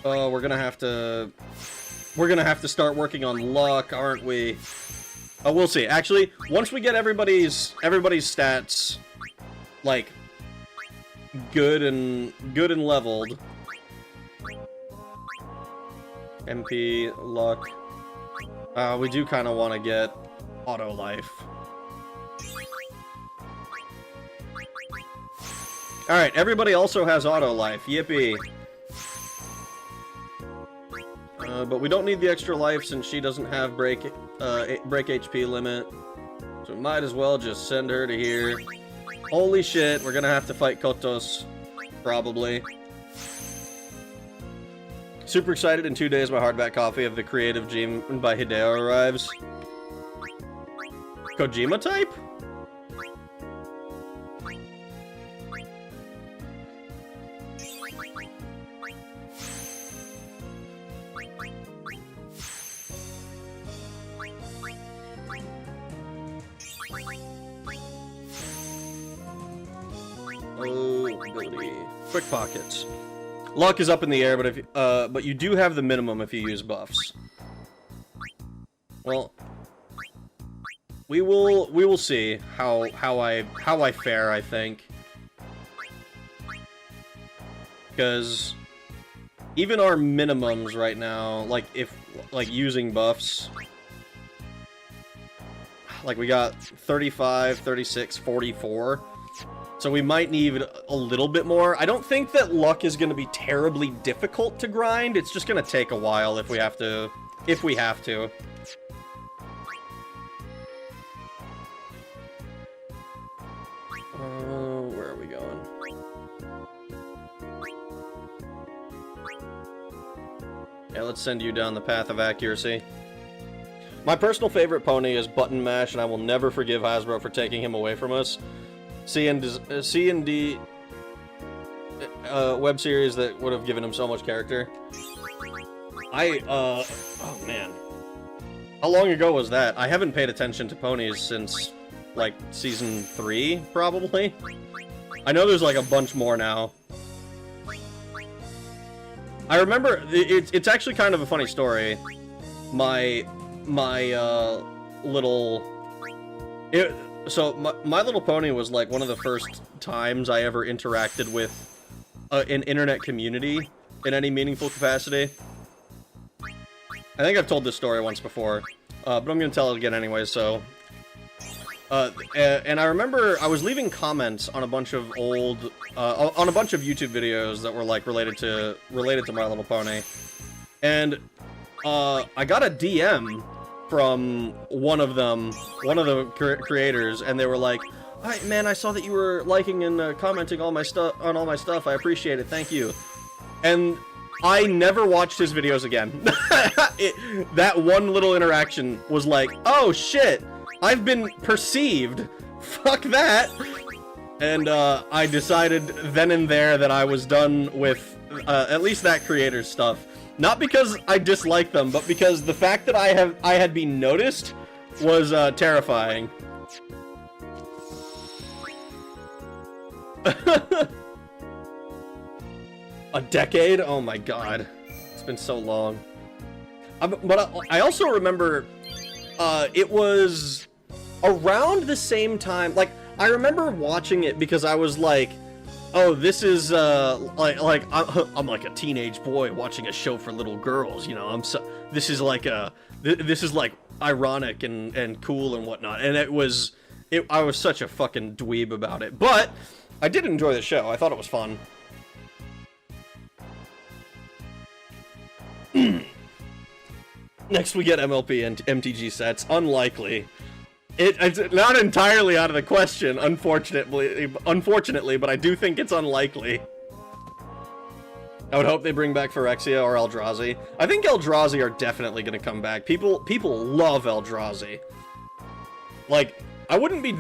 Oh, we're gonna have to start working on luck, aren't we? Oh, we'll see. Actually, once we get everybody's stats, like, good and leveled. MP, luck. We do kind of want to get auto life. Alright, everybody also has auto life. Yippee. But we don't need the extra life since she doesn't have break HP limit. So we might as well just send her to here. Holy shit, we're gonna have to fight Kotos. Probably. Super excited. In 2 days, my hardback copy of The Creative Gene by Hideo arrives. Kojima type? Oh, ability. Quick pockets. Luck is up in the air, but if but you do have the minimum if you use buffs. Well, we will see how I fare, I think. Because even our minimums right now, like using buffs, like we got 35, 36, 44. So we might need a little bit more. I don't think that luck is going to be terribly difficult to grind. It's just going to take a while if we have to. Where are we going? Yeah, let's send you down the path of accuracy. My personal favorite pony is Button Mash, and I will never forgive Hasbro for taking him away from us. C&D web series that would have given him so much character. Oh man. How long ago was that? I haven't paid attention to ponies since, like, season 3, probably. I know there's, like, a bunch more now. I remember, it's actually kind of a funny story. My little... So, My Little Pony was, like, one of the first times I ever interacted with an internet community in any meaningful capacity. I think I've told this story once before, but I'm gonna tell it again anyway, so... and I remember I was leaving comments on a bunch of old... on a bunch of YouTube videos that were, like, related to My Little Pony. And, I got a DM from one of the creators, and they were like, "Hi, man, I saw that you were liking and commenting all my stuff. I appreciate it. Thank you." And I never watched his videos again. That one little interaction was like, "Oh shit, I've been perceived. Fuck that." And I decided then and there that I was done with at least that creator's stuff. Not because I dislike them, but because the fact that I had been noticed was terrifying. A decade? Oh my god. It's been so long. But I also remember it was around the same time, like, I remember watching it because I was like, oh, this is, I'm like a teenage boy watching a show for little girls, you know, this is like ironic and cool and whatnot, and I was such a fucking dweeb about it, but I did enjoy the show. I thought it was fun. Next we get MLP and MTG sets. Unlikely. It's not entirely out of the question, unfortunately, but I do think it's unlikely. I would hope they bring back Phyrexia or Eldrazi. I think Eldrazi are definitely going to come back. People love Eldrazi. Like, I wouldn't be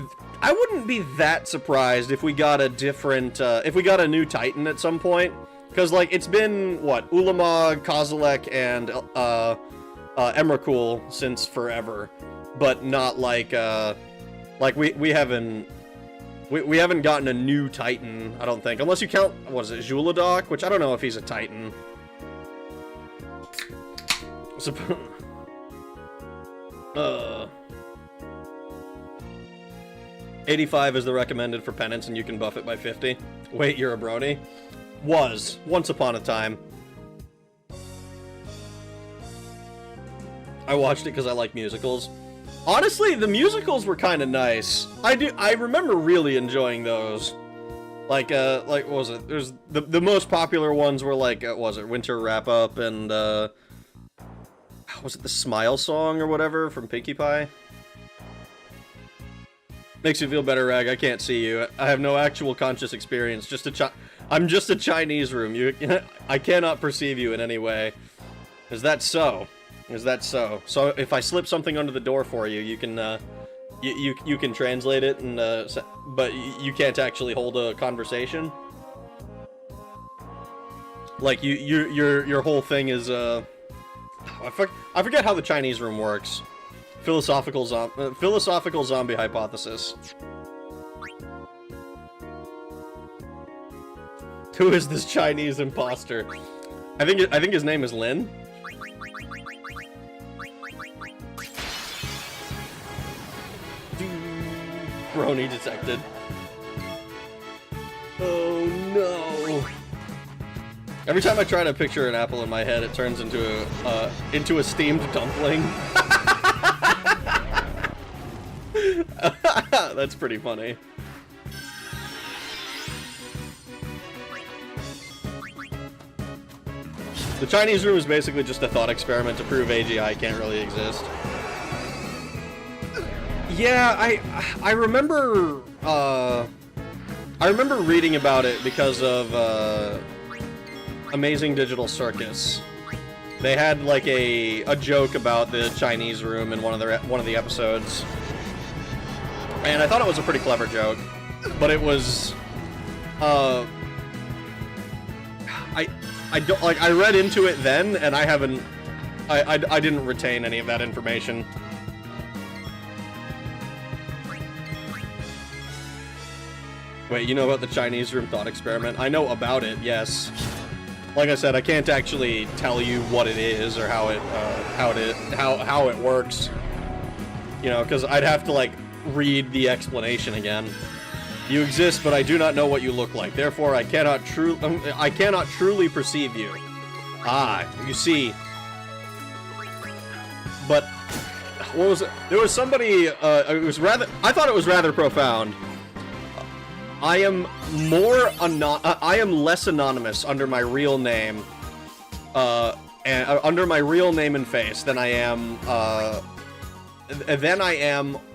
that surprised if we got a different, if we got a new Titan at some point. Because, like, it's been, what, Ulamog, Kozilek, and, Emrakul since forever. But not like, we haven't gotten a new Titan, I don't think. Unless you count, what is it, Juladok? Which I don't know if he's a Titan. 85 is the recommended for penance, and you can buff it by 50. Wait, you're a brony? Was, once upon a time. I watched it because I like musicals. Honestly, the musicals were kind of nice. I remember really enjoying those. Like what was it? There's the most popular ones were like, what was it, Winter Wrap Up and, was it the Smile Song or whatever from Pinkie Pie? Makes you feel better, Rag. I can't see you. I have no actual conscious experience. I'm just a Chinese room. I cannot perceive you in any way. Is that so? Is that so? So if I slip something under the door for you, you can you can translate it, and but you can't actually hold a conversation. Like your whole thing is I forget how the Chinese room works. Philosophical zombie hypothesis. Who is this Chinese imposter? I think his name is Lin. Brony detected. Oh no! Every time I try to picture an apple in my head, it turns into a steamed dumpling. That's pretty funny. The Chinese room is basically just a thought experiment to prove AGI can't really exist. Yeah, I remember reading about it because of Amazing Digital Circus. They had like a joke about the Chinese room in one of the episodes, and I thought it was a pretty clever joke, but it was I don't like, I read into it then, and I didn't retain any of that information. Wait, you know about the Chinese room thought experiment? I know about it, yes. Like I said, I can't actually tell you what it is or how it works. You know, because I'd have to like read the explanation again. You exist, but I do not know what you look like. Therefore, I cannot truly perceive you. Ah, you see. But what was it? There was somebody. I thought it was rather profound. I am less anonymous under my real name, under my real name and face than I am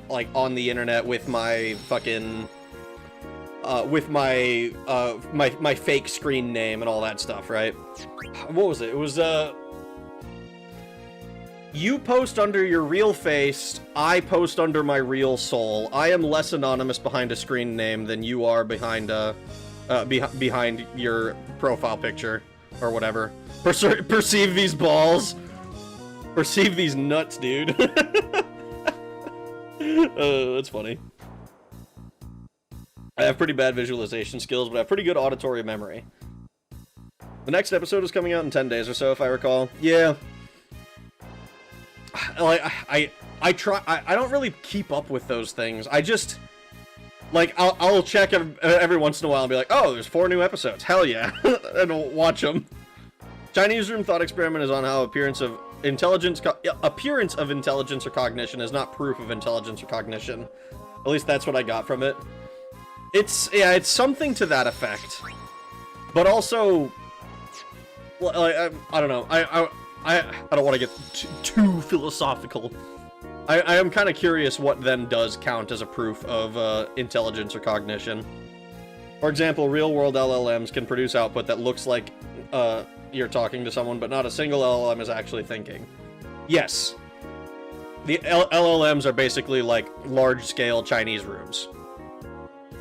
like on the internet with my fucking my fake screen name and all that stuff, right? What was it? It was you post under your real face, I post under my real soul. I am less anonymous behind a screen name than you are behind behind your profile picture, or whatever. Perceive these balls. Perceive these nuts, dude. That's funny. I have pretty bad visualization skills, but I have pretty good auditory memory. The next episode is coming out in 10 days or so, if I recall. Yeah. Like, I don't really keep up with those things. I just, like, I'll check every once in a while and be like, oh, there's 4 new episodes. Hell yeah. And I'll watch them. Chinese room thought experiment is on how appearance of intelligence or cognition is not proof of intelligence or cognition. At least that's what I got from it. It's something to that effect. But also, like, I don't know. I don't want to get too philosophical. I am kind of curious what then does count as a proof of intelligence or cognition. For example, real-world LLMs can produce output that looks like you're talking to someone, but not a single LLM is actually thinking. Yes. The LLMs are basically like large-scale Chinese rooms.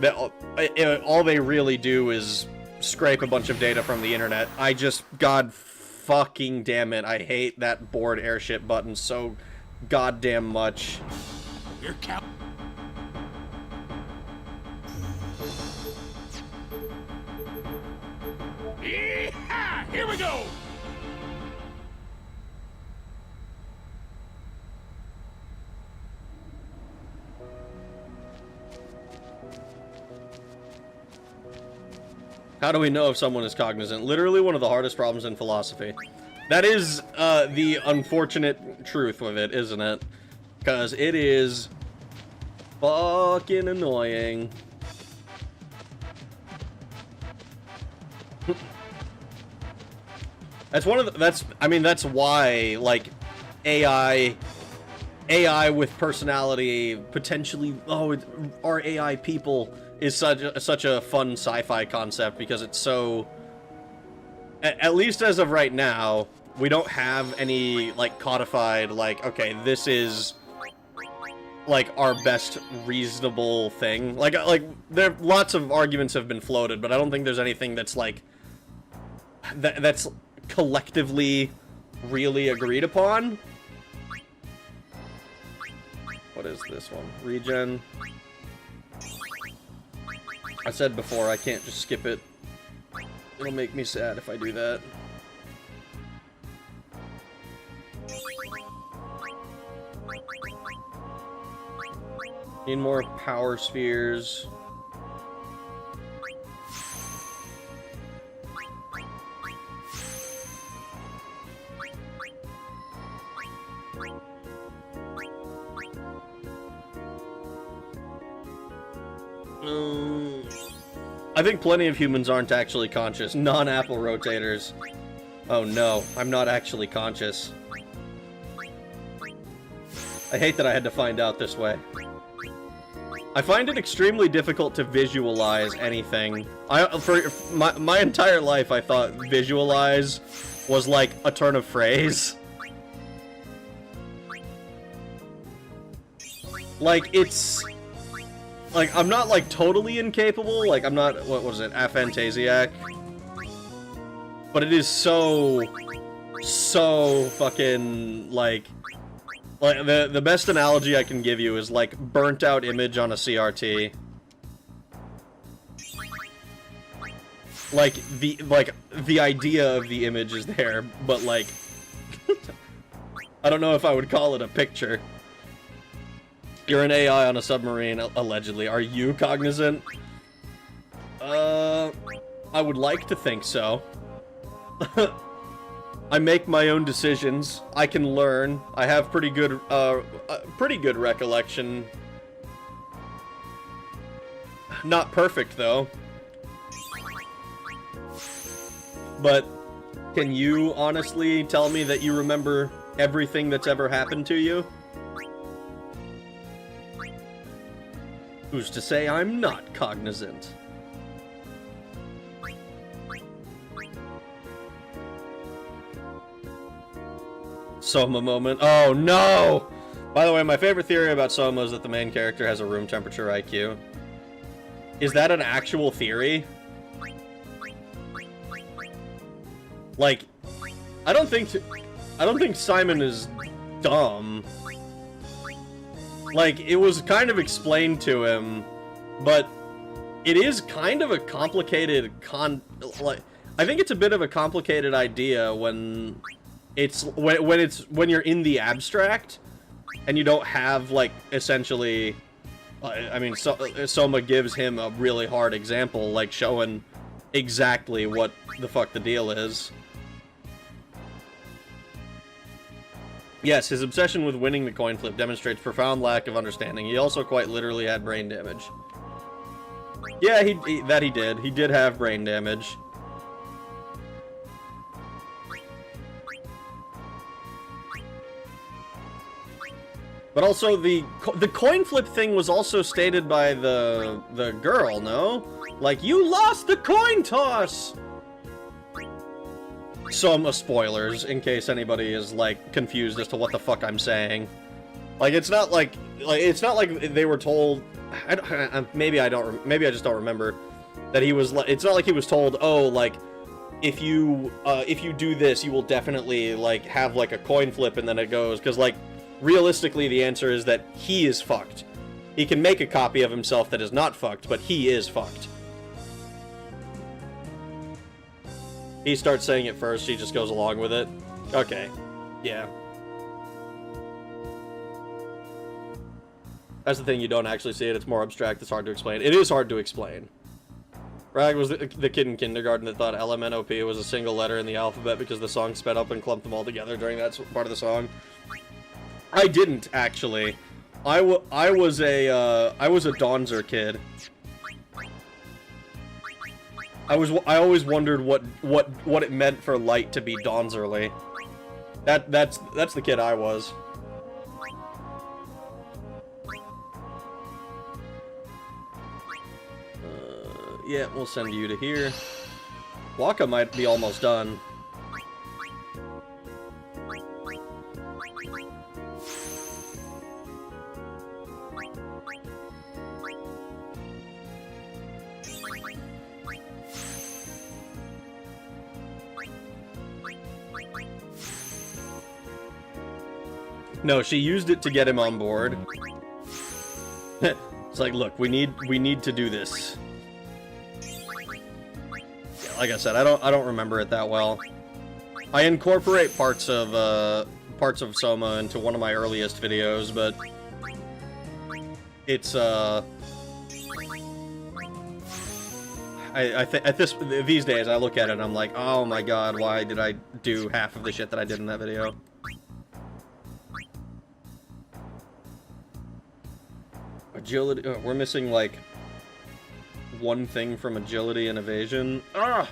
All they really do is scrape a bunch of data from the internet. God fucking damn it, I hate that board airship button so goddamn much. You're count. Yeehaw! Here we go! How do we know if someone is cognizant? Literally one of the hardest problems in philosophy. That is the unfortunate truth of it, isn't it? Because it is fucking annoying. That's one of the, that's why, like, AI with personality, potentially, are AI people, is such a fun sci-fi concept, because it's so, at least as of right now, we don't have any, like, codified, like, okay, this is, like, our best reasonable thing. Like, there, lots of arguments have been floated, but I don't think there's anything that's, like, that's collectively really agreed upon. What is this one? Regen. I said before, I can't just skip it. It'll make me sad if I do that. Need more power spheres. I think plenty of humans aren't actually conscious. Non-Apple rotators. Oh no, I'm not actually conscious. I hate that I had to find out this way. I find it extremely difficult to visualize anything. For my entire life, I thought visualize was like a turn of phrase. Like, it's... Like, I'm not, like, totally incapable. Like, I'm not... What was it? Aphantasiac. But it is so fucking, like... Like, the best analogy I can give you is, like, burnt out image on a CRT. Like, the idea of the image is there, but, like... I don't know if I would call it a picture. You're an AI on a submarine, allegedly. Are you cognizant? I would like to think so. I make my own decisions. I can learn. I have pretty good recollection. Not perfect, though. But can you honestly tell me that you remember everything that's ever happened to you? Who's to say I'm not cognizant? Soma moment. Oh, no! By the way, my favorite theory about Soma is that the main character has a room temperature IQ. Is that an actual theory? Like, I don't think Simon is dumb. Like, it was kind of explained to him, but it is kind of a complicated I think it's a bit of a complicated idea when when you're in the abstract and you don't have, like, essentially, I mean, Soma gives him a really hard example, like, showing exactly what the fuck the deal is. Yes, his obsession with winning the coin flip demonstrates profound lack of understanding. He also quite literally had brain damage. Yeah, he did. He did have brain damage. But also the coin flip thing was also stated by the girl, no? Like, you lost the coin toss! Some spoilers, in case anybody is, like, confused as to what the fuck I'm saying. Like, it's not like they were told... maybe I just don't remember that he was... It's not like he was told, oh, like, if you do this, you will definitely, like, have, like, a coin flip and then it goes. Because, like, realistically, the answer is that he is fucked. He can make a copy of himself that is not fucked, but he is fucked. He starts saying it first, she just goes along with it. Okay. Yeah. That's the thing, you don't actually see it, it's more abstract, it's hard to explain. It is hard to explain. Rag was the kid in kindergarten that thought LMNOP was a single letter in the alphabet because the song sped up and clumped them all together during that part of the song. I didn't, actually. I was a Donzer kid. I always wondered what it meant for light to be Donzerly. That's the kid I was. Yeah, we'll send you to here. Waka might be almost done. No, she used it to get him on board. It's like, look, we need to do this. Yeah, like I said, I don't remember it that well. I incorporate parts of Soma into one of my earliest videos, but it's these days I look at it and I'm like, oh my god, why did I do half of the shit that I did in that video? Agility. Oh, we're missing like one thing from agility and evasion. Ah!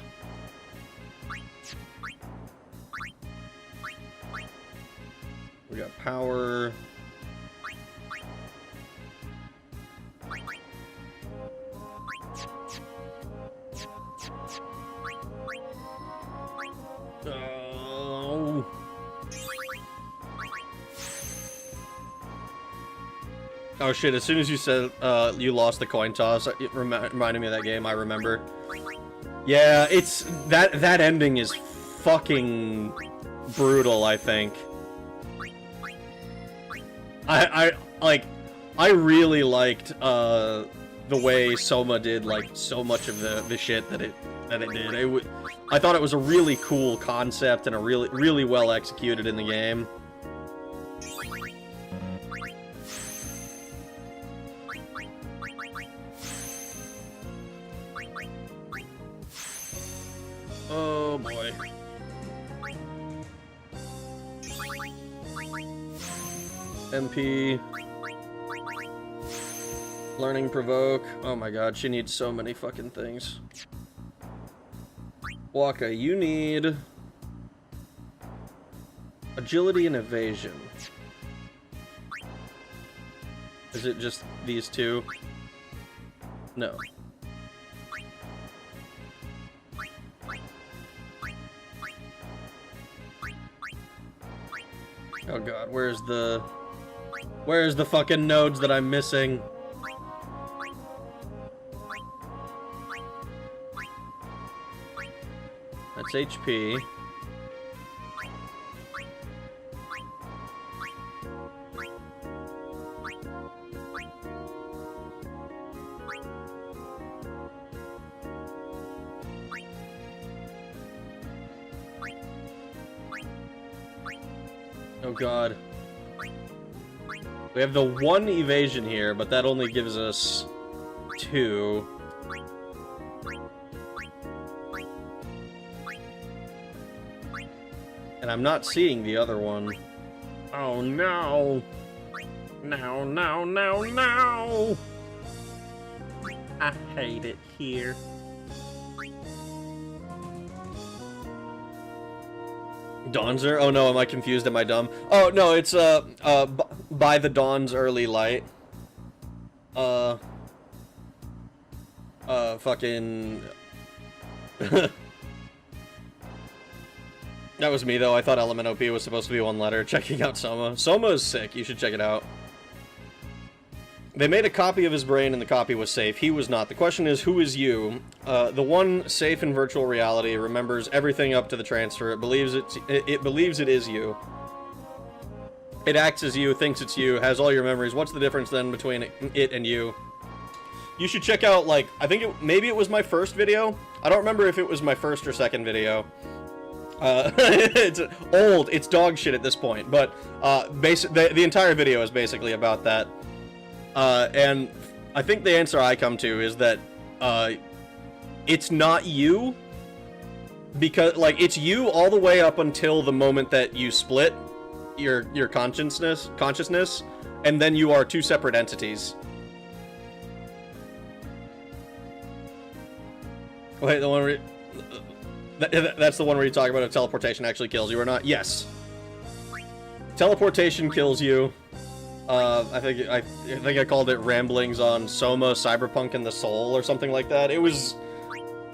We got power. Oh. Oh shit, as soon as you said you lost the coin toss, it reminded me of that game, I remember. Yeah, it's... That ending is fucking brutal, I think. I really liked the way Soma did, like, so much of the shit that it did. I thought it was a really cool concept and a really well executed in the game. Oh boy. MP. Learning provoke. Oh my god, she needs so many fucking things. Waka, you need agility and evasion. Is it just these two? No. Oh god, where's the fucking nodes that I'm missing? That's HP. Oh god. We have the one evasion here, but that only gives us 2. And I'm not seeing the other one. Oh no! No, no, no, no! I hate it here. Dawnzer? Oh no, am I confused? Am I dumb? Oh no, it's by the dawn's early light. Fucking. That was me though. I thought Element OP was supposed to be one letter. Checking out Soma. Soma is sick. You should check it out. They made a copy of his brain and the copy was safe. He was not. The question is, who is you? The one safe in virtual reality remembers everything up to the transfer. It believes it is you. It acts as you, thinks it's you, has all your memories. What's the difference then between it and you? You should check out, like, I think maybe it was my first video. I don't remember if it was my first or second video. It's old. It's dog shit at this point. But the entire video is basically about that. And I think the answer I come to is that it's not you, because like it's you all the way up until the moment that you split your consciousness, and then you are two separate entities. Wait, the one where that's the one where you talk about if teleportation actually kills you or not. Yes, teleportation kills you. I think I called it Ramblings on Soma, Cyberpunk, and the Soul, or something like that. It was...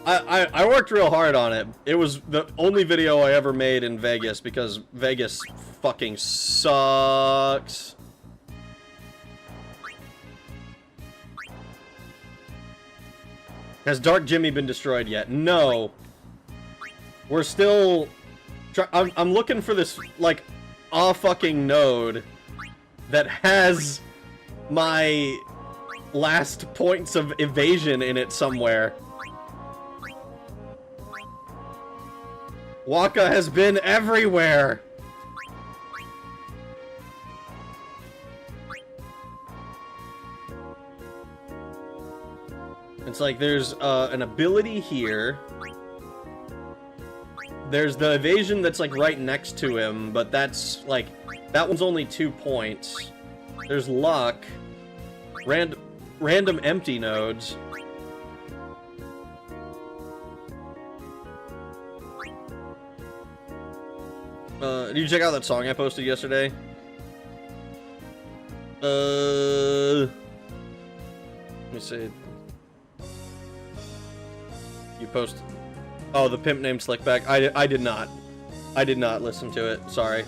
I worked real hard on it. It was the only video I ever made in Vegas, because Vegas fucking sucks. Has Dark Jimmy been destroyed yet? No. We're still... I'm looking for this, like, fucking node that has my last points of evasion in it somewhere. Waka has been everywhere! It's like there's an ability here. There's the evasion that's like right next to him, but that's like... That one's only 2 points. There's luck. Random empty nodes. Did you check out that song I posted yesterday? Let me see. You post... Oh, the pimp named Slickback. I did not. I did not listen to it. Sorry.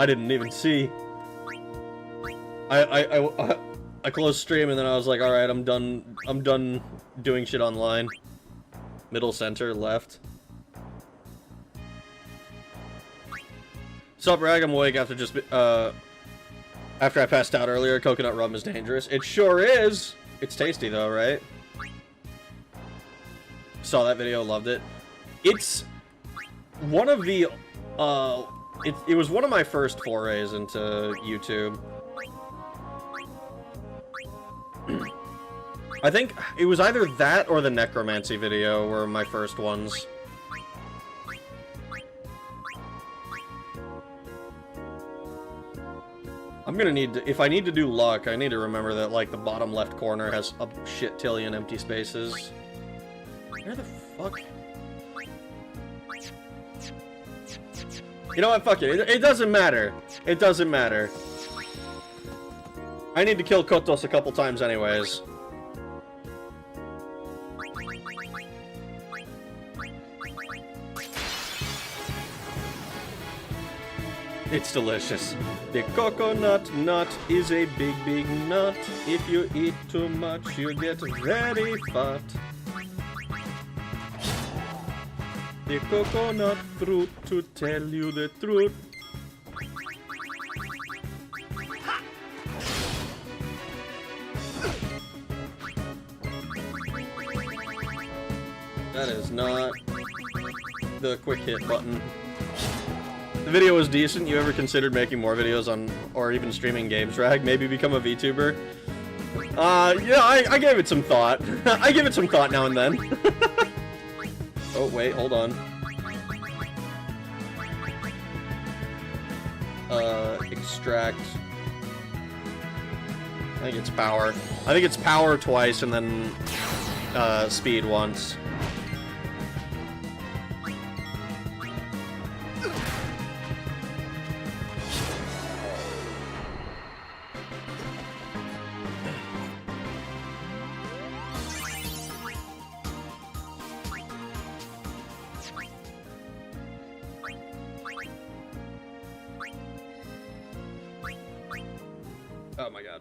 I didn't even see. I closed stream and then I was like, all right, I'm done doing shit online. Middle center left. Sup, Rag? I'm awake after after I passed out earlier. Coconut rum is dangerous. It sure is. It's tasty though, right? Saw that video, loved it. It's one of the it was one of my first forays into YouTube. I think it was either that or the necromancy video were my first ones. I'm gonna need to, if I need to do luck, I need to remember that, like, the bottom left corner has a shit-tillion empty spaces. Where the fuck? You know what, fuck it. It doesn't matter. It doesn't matter. I need to kill Kotos a couple times anyways. It's delicious. The coconut nut is a big, big nut. If you eat too much, you get very fat. The coconut fruit, to tell you the truth. That is not the quick hit button. The video was decent. You ever considered making more videos on, or even streaming games, Rag? Maybe become a VTuber? Yeah, I gave it some thought. I give it some thought now and then. Oh, wait, hold on. Extract. I think it's power. I think it's power twice and then, speed once. Oh my god.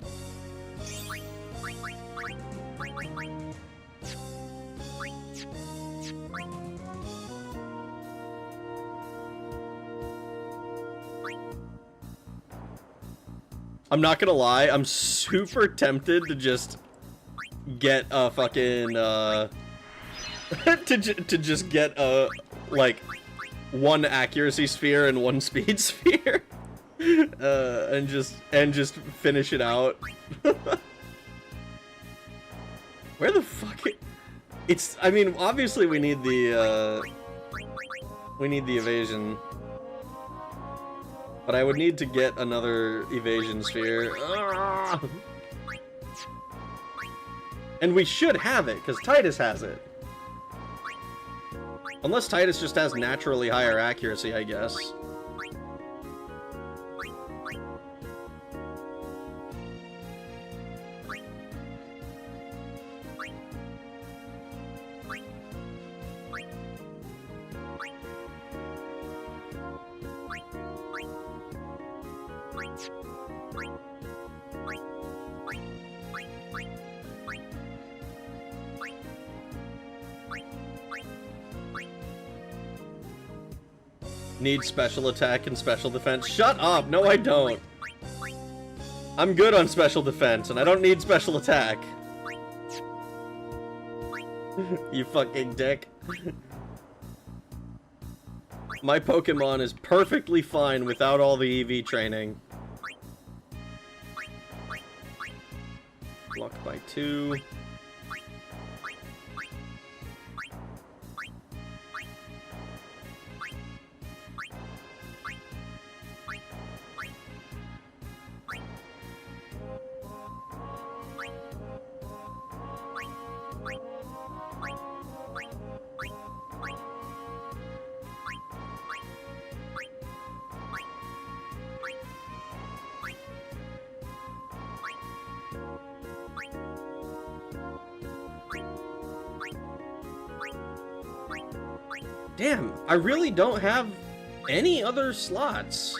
I'm not gonna lie, I'm super tempted to just get a fucking, to just get a, like, one accuracy sphere and one speed sphere. And just finish it out. Where the fuck it's, I mean, obviously we need the evasion. But I would need to get another evasion sphere. And we should have it, because Titus has it. Unless Titus just has naturally higher accuracy, I guess. Need special attack and special defense. Shut up! No, I don't. I'm good on special defense, and I don't need special attack. You fucking dick. My Pokemon is perfectly fine without all the EV training. Block by 2. Damn, I really don't have any other slots.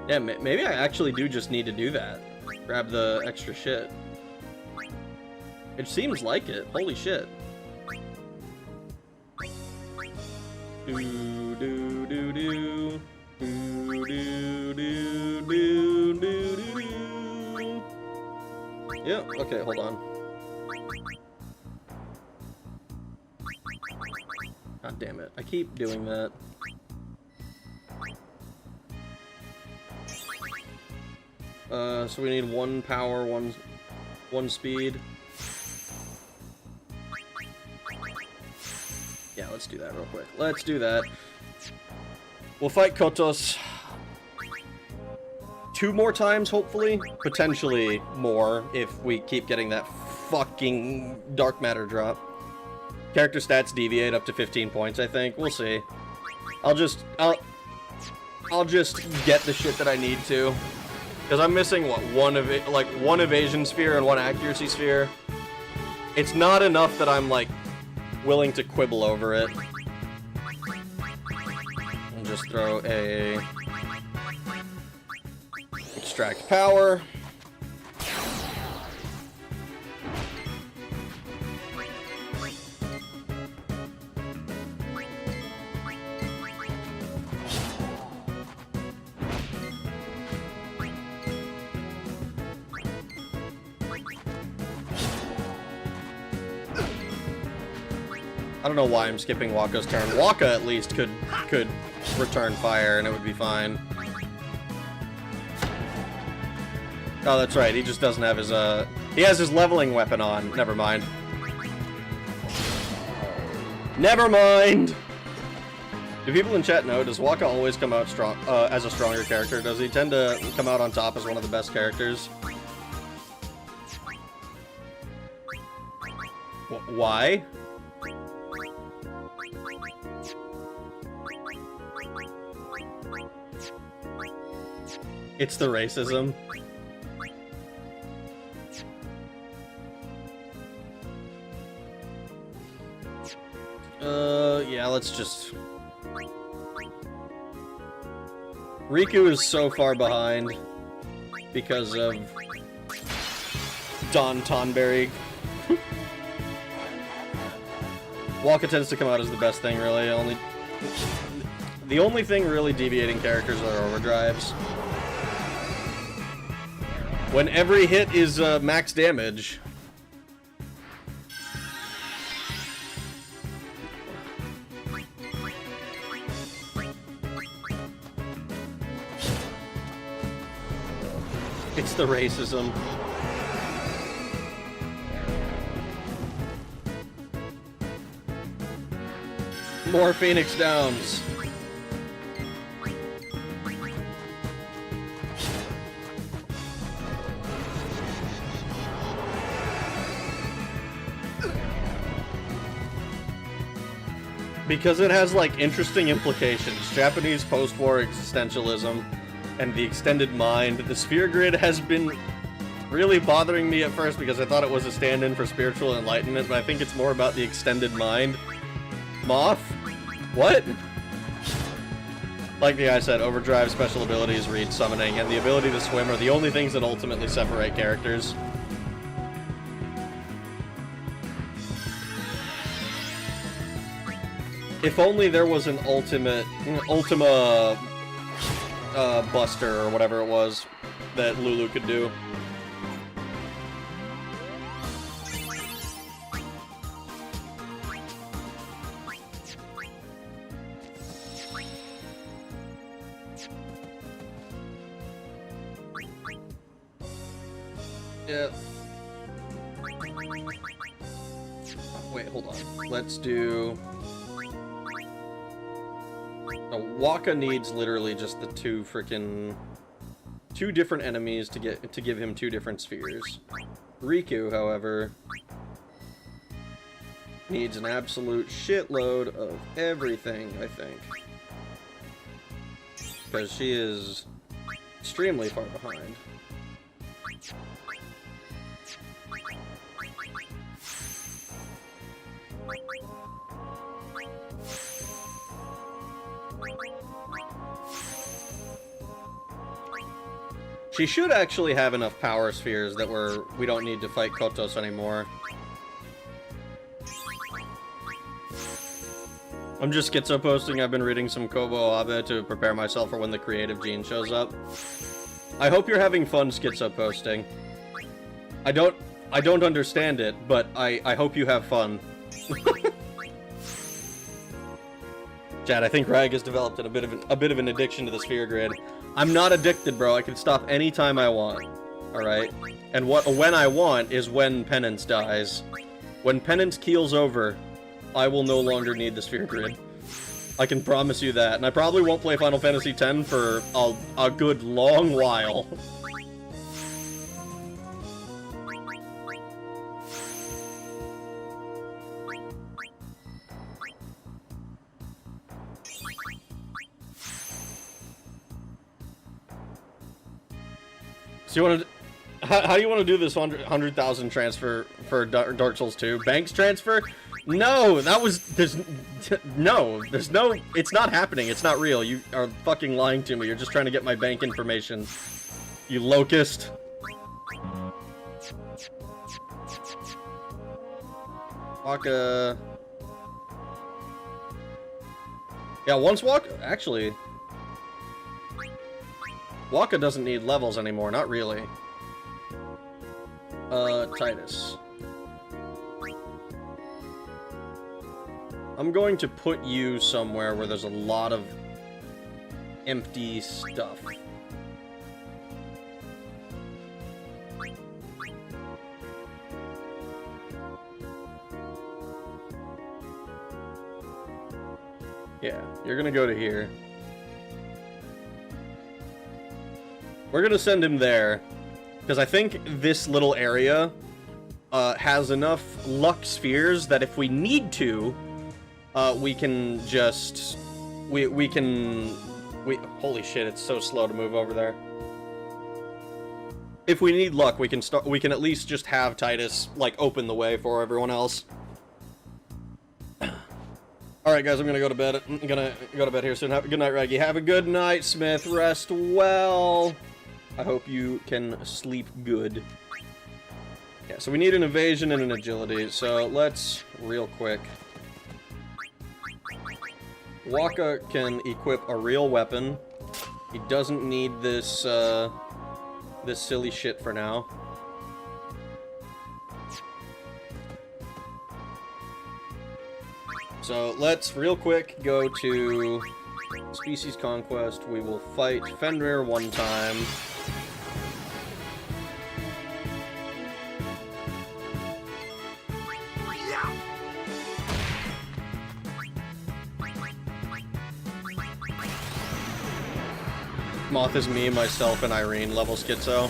Yeah, maybe I actually do just need to do that. Grab the extra shit. It seems like it. Holy shit. Do do do do. Yeah, okay, hold on. God damn it. I keep doing that. So we need 1 power, 1 speed. Yeah, let's do that real quick. Let's do that. We'll fight Kotos 2 more times, hopefully. Potentially more, if we keep getting that fucking dark matter drop. Character stats deviate up to 15 points, I think. We'll see. I'll just get the shit that I need to. Because I'm missing, what, one evasion sphere and 1 accuracy sphere. It's not enough that I'm, like, willing to quibble over it. And just throw a... extract power. I don't know why I'm skipping Waka's turn. Waka at least could return fire and it would be fine. Oh, that's right. He just doesn't have his he has his leveling weapon on. Never mind. Never mind. Do people in chat know? Does Waka always come out strong as a stronger character? Does he tend to come out on top as one of the best characters? Why? It's the racism. Yeah, let's just... Riku is so far behind because of Don Tonberry. Waka tends to come out as the best thing, really. The only thing really deviating characters are overdrives. When every hit is max damage. It's the racism. More Phoenix Downs. Because it has, like, interesting implications. Japanese post-war existentialism and the extended mind. The sphere grid has been really bothering me at first because I thought it was a stand-in for spiritual enlightenment, but I think it's more about the extended mind. Moth? What? Like the guy said, overdrive, special abilities, read, summoning, and the ability to swim are the only things that ultimately separate characters. If only there was an Ultima Buster or whatever it was that Lulu could do. Yeah. Wait, hold on. Let's do... Waka needs literally just the two different enemies to give him two different spheres. Riku, however, needs an absolute shitload of everything, I think. Because she is extremely far behind. She should actually have enough power spheres that we don't need to fight Kotos anymore. I'm just schizo posting. I've been reading some Kobo Abe to prepare myself for when the creative gene shows up. I hope you're having fun schizo posting. I don't understand it, but I hope you have fun. Chad, I think Rag has developed a bit of an addiction to the sphere grid. I'm not addicted, bro. I can stop anytime I want. Alright? And when I want is when Penance dies. When Penance keels over, I will no longer need the sphere grid. I can promise you that. And I probably won't play Final Fantasy X for a good long while. So you want to... How do you want to do this 100,000 transfer for Dark Souls 2? Banks transfer? No, that was... There's no... It's not happening. It's not real. You are fucking lying to me. You're just trying to get my bank information. You locust. Waka... Yeah, once Waka... Actually... Waka doesn't need levels anymore, not really. Titus. I'm going to put you somewhere where there's a lot of empty stuff. Yeah, you're gonna go to here. We're gonna send him there, because I think this little area has enough luck spheres that if we need to, we can just... Holy shit, it's so slow to move over there. If we need luck, we can at least just have Titus, like, open the way for everyone else. Alright, guys, I'm gonna go to bed. I'm gonna go to bed here soon. Have a good night, Reggie. Have a good night, Smith. Rest well. I hope you can sleep good. Yeah, so we need an evasion and an agility. So let's, real quick. Waka can equip a real weapon. He doesn't need this, this silly shit for now. So let's real quick go to Species Conquest. We will fight Fenrir one time. Moth is me, myself, and Irene, level schizo.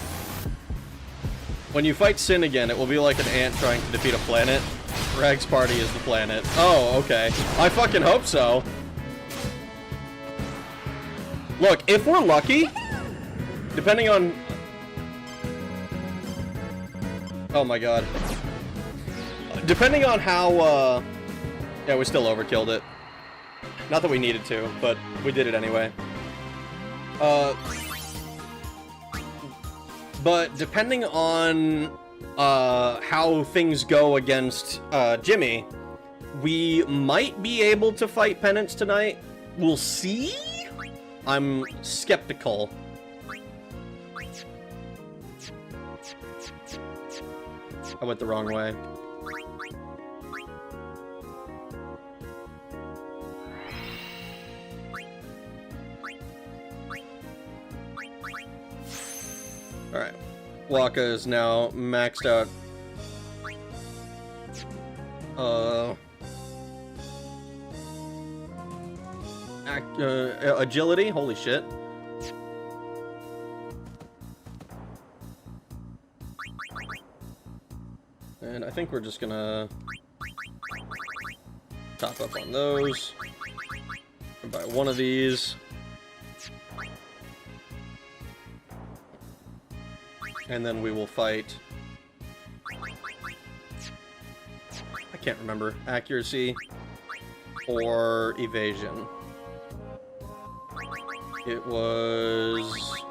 When you fight Sin again, it will be like an ant trying to defeat a planet. Rag's party is the planet. Oh, okay. I fucking hope so. Look, if we're lucky, depending on... Oh my god. Depending on how, yeah, we still overkilled it. Not that we needed to, but we did it anyway. But depending on how things go against Jimmy, we might be able to fight Penance tonight. We'll see. I'm skeptical. I went the wrong way. Alright. Waka is now maxed out. Agility? Holy shit. And I think we're just gonna top up on those. Buy one of these. And then we will fight... I can't remember. Accuracy or evasion. It was...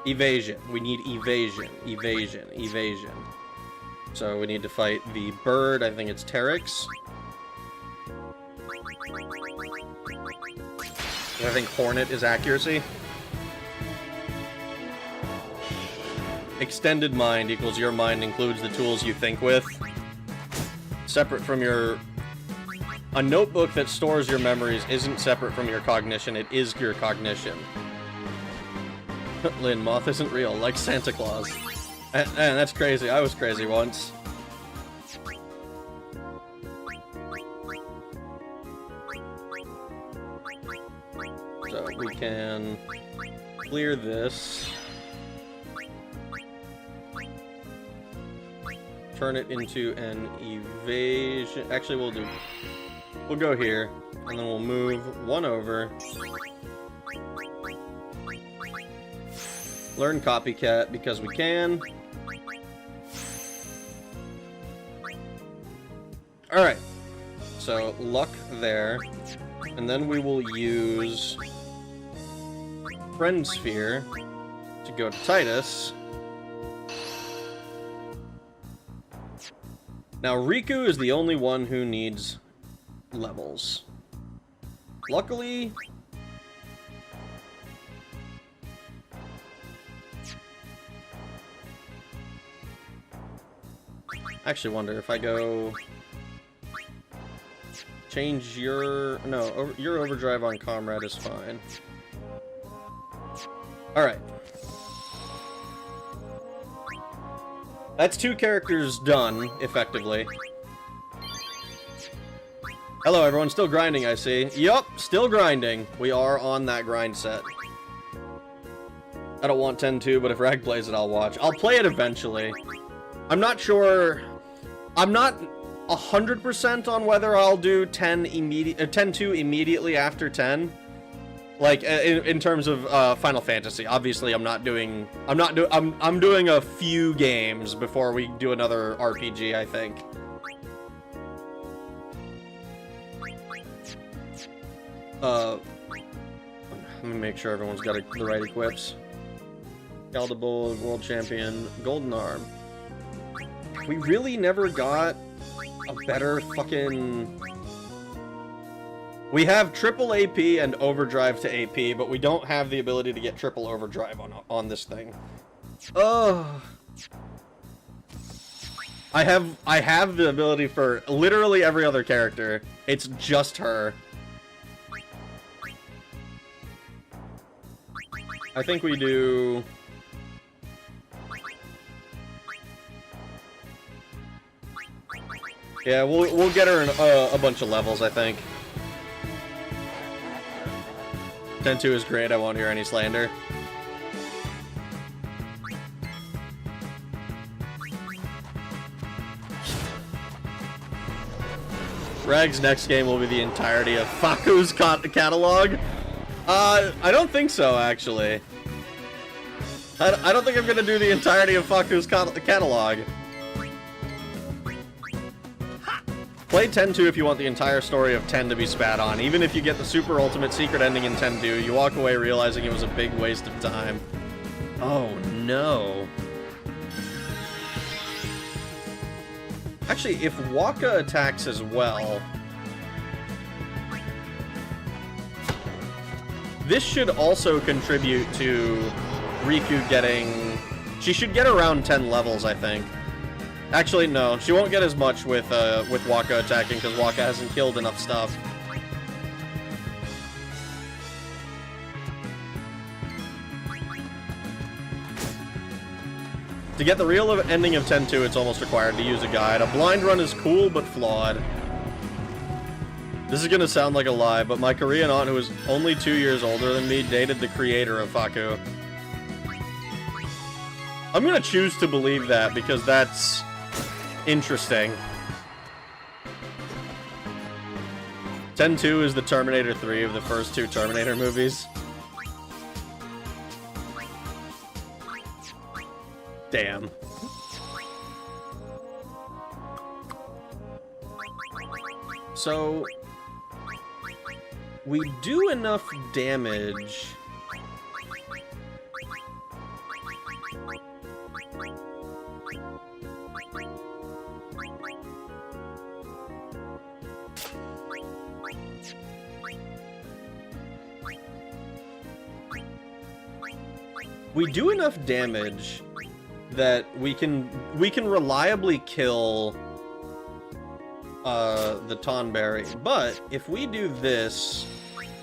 evasion. We need evasion. Evasion. Evasion. So we need to fight the bird. I think it's Teryx. I think Hornet is accuracy. Extended mind equals your mind includes the tools you think with. Separate from your... A notebook that stores your memories isn't separate from your cognition, it is your cognition. Lynn, Moth isn't real, like Santa Claus. And that's crazy, I was crazy once. So we can clear this. Turn it into an evasion. Actually, we'll go here, and then we'll move one over. Learn copycat because we can. Alright. So, luck there. And then we will use Friend Sphere to go to Titus. Now, Riku is the only one who needs levels. Luckily... I actually wonder if I go... Change your... No, your overdrive on Comrade is fine. Alright. That's 2 characters done, effectively. Hello, everyone. Still grinding, I see. Yup, still grinding. We are on that grind set. I don't want 10-2, but if Rag plays it, I'll watch. I'll play it eventually. I'm not sure... I'm not 100% on whether I'll do 10-2 immediately after 10. Like, in terms of Final Fantasy, obviously I'm doing a few games before we do another RPG, I think. Let me make sure everyone's got the right equips. Galdabull, World Champion, Golden Arm. We really never got a better fucking... We have triple AP and overdrive to AP, but we don't have the ability to get triple overdrive on this thing. Ugh. I have the ability for literally every other character. It's just her. I think we do... Yeah, we'll get her in a bunch of levels, I think. 10-2 is great, I won't hear any slander. Rag's next game will be the entirety of Faku's catalog. I don't think so, actually. I don't think I'm gonna do the entirety of Faku's catalog. Play 10-2 if you want the entire story of 10 to be spat on. Even if you get the super ultimate secret ending in 10-2, you walk away realizing it was a big waste of time. Oh no. Actually, if Waka attacks as well, this should also contribute to Riku getting... She should get around 10 levels, I think. Actually, no. She won't get as much with Waka attacking, because Waka hasn't killed enough stuff. To get the real ending of 10-2, it's almost required to use a guide. A blind run is cool, but flawed. This is gonna sound like a lie, but my Korean aunt, who is only 2 years older than me, dated the creator of Faku. I'm gonna choose to believe that, because that's interesting. 10-2 is the Terminator 3 of the first two Terminator movies. Damn. So, we do enough damage. We do enough damage that we can reliably kill the Tonberry, but if we do this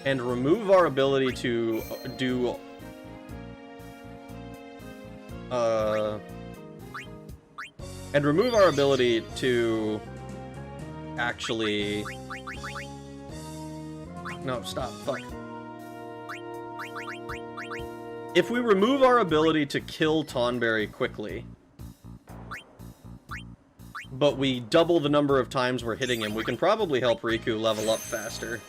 and remove our ability to do actually... No, stop, fuck. If we remove our ability to kill Tonberry quickly, but we double the number of times we're hitting him, we can probably help Riku level up faster.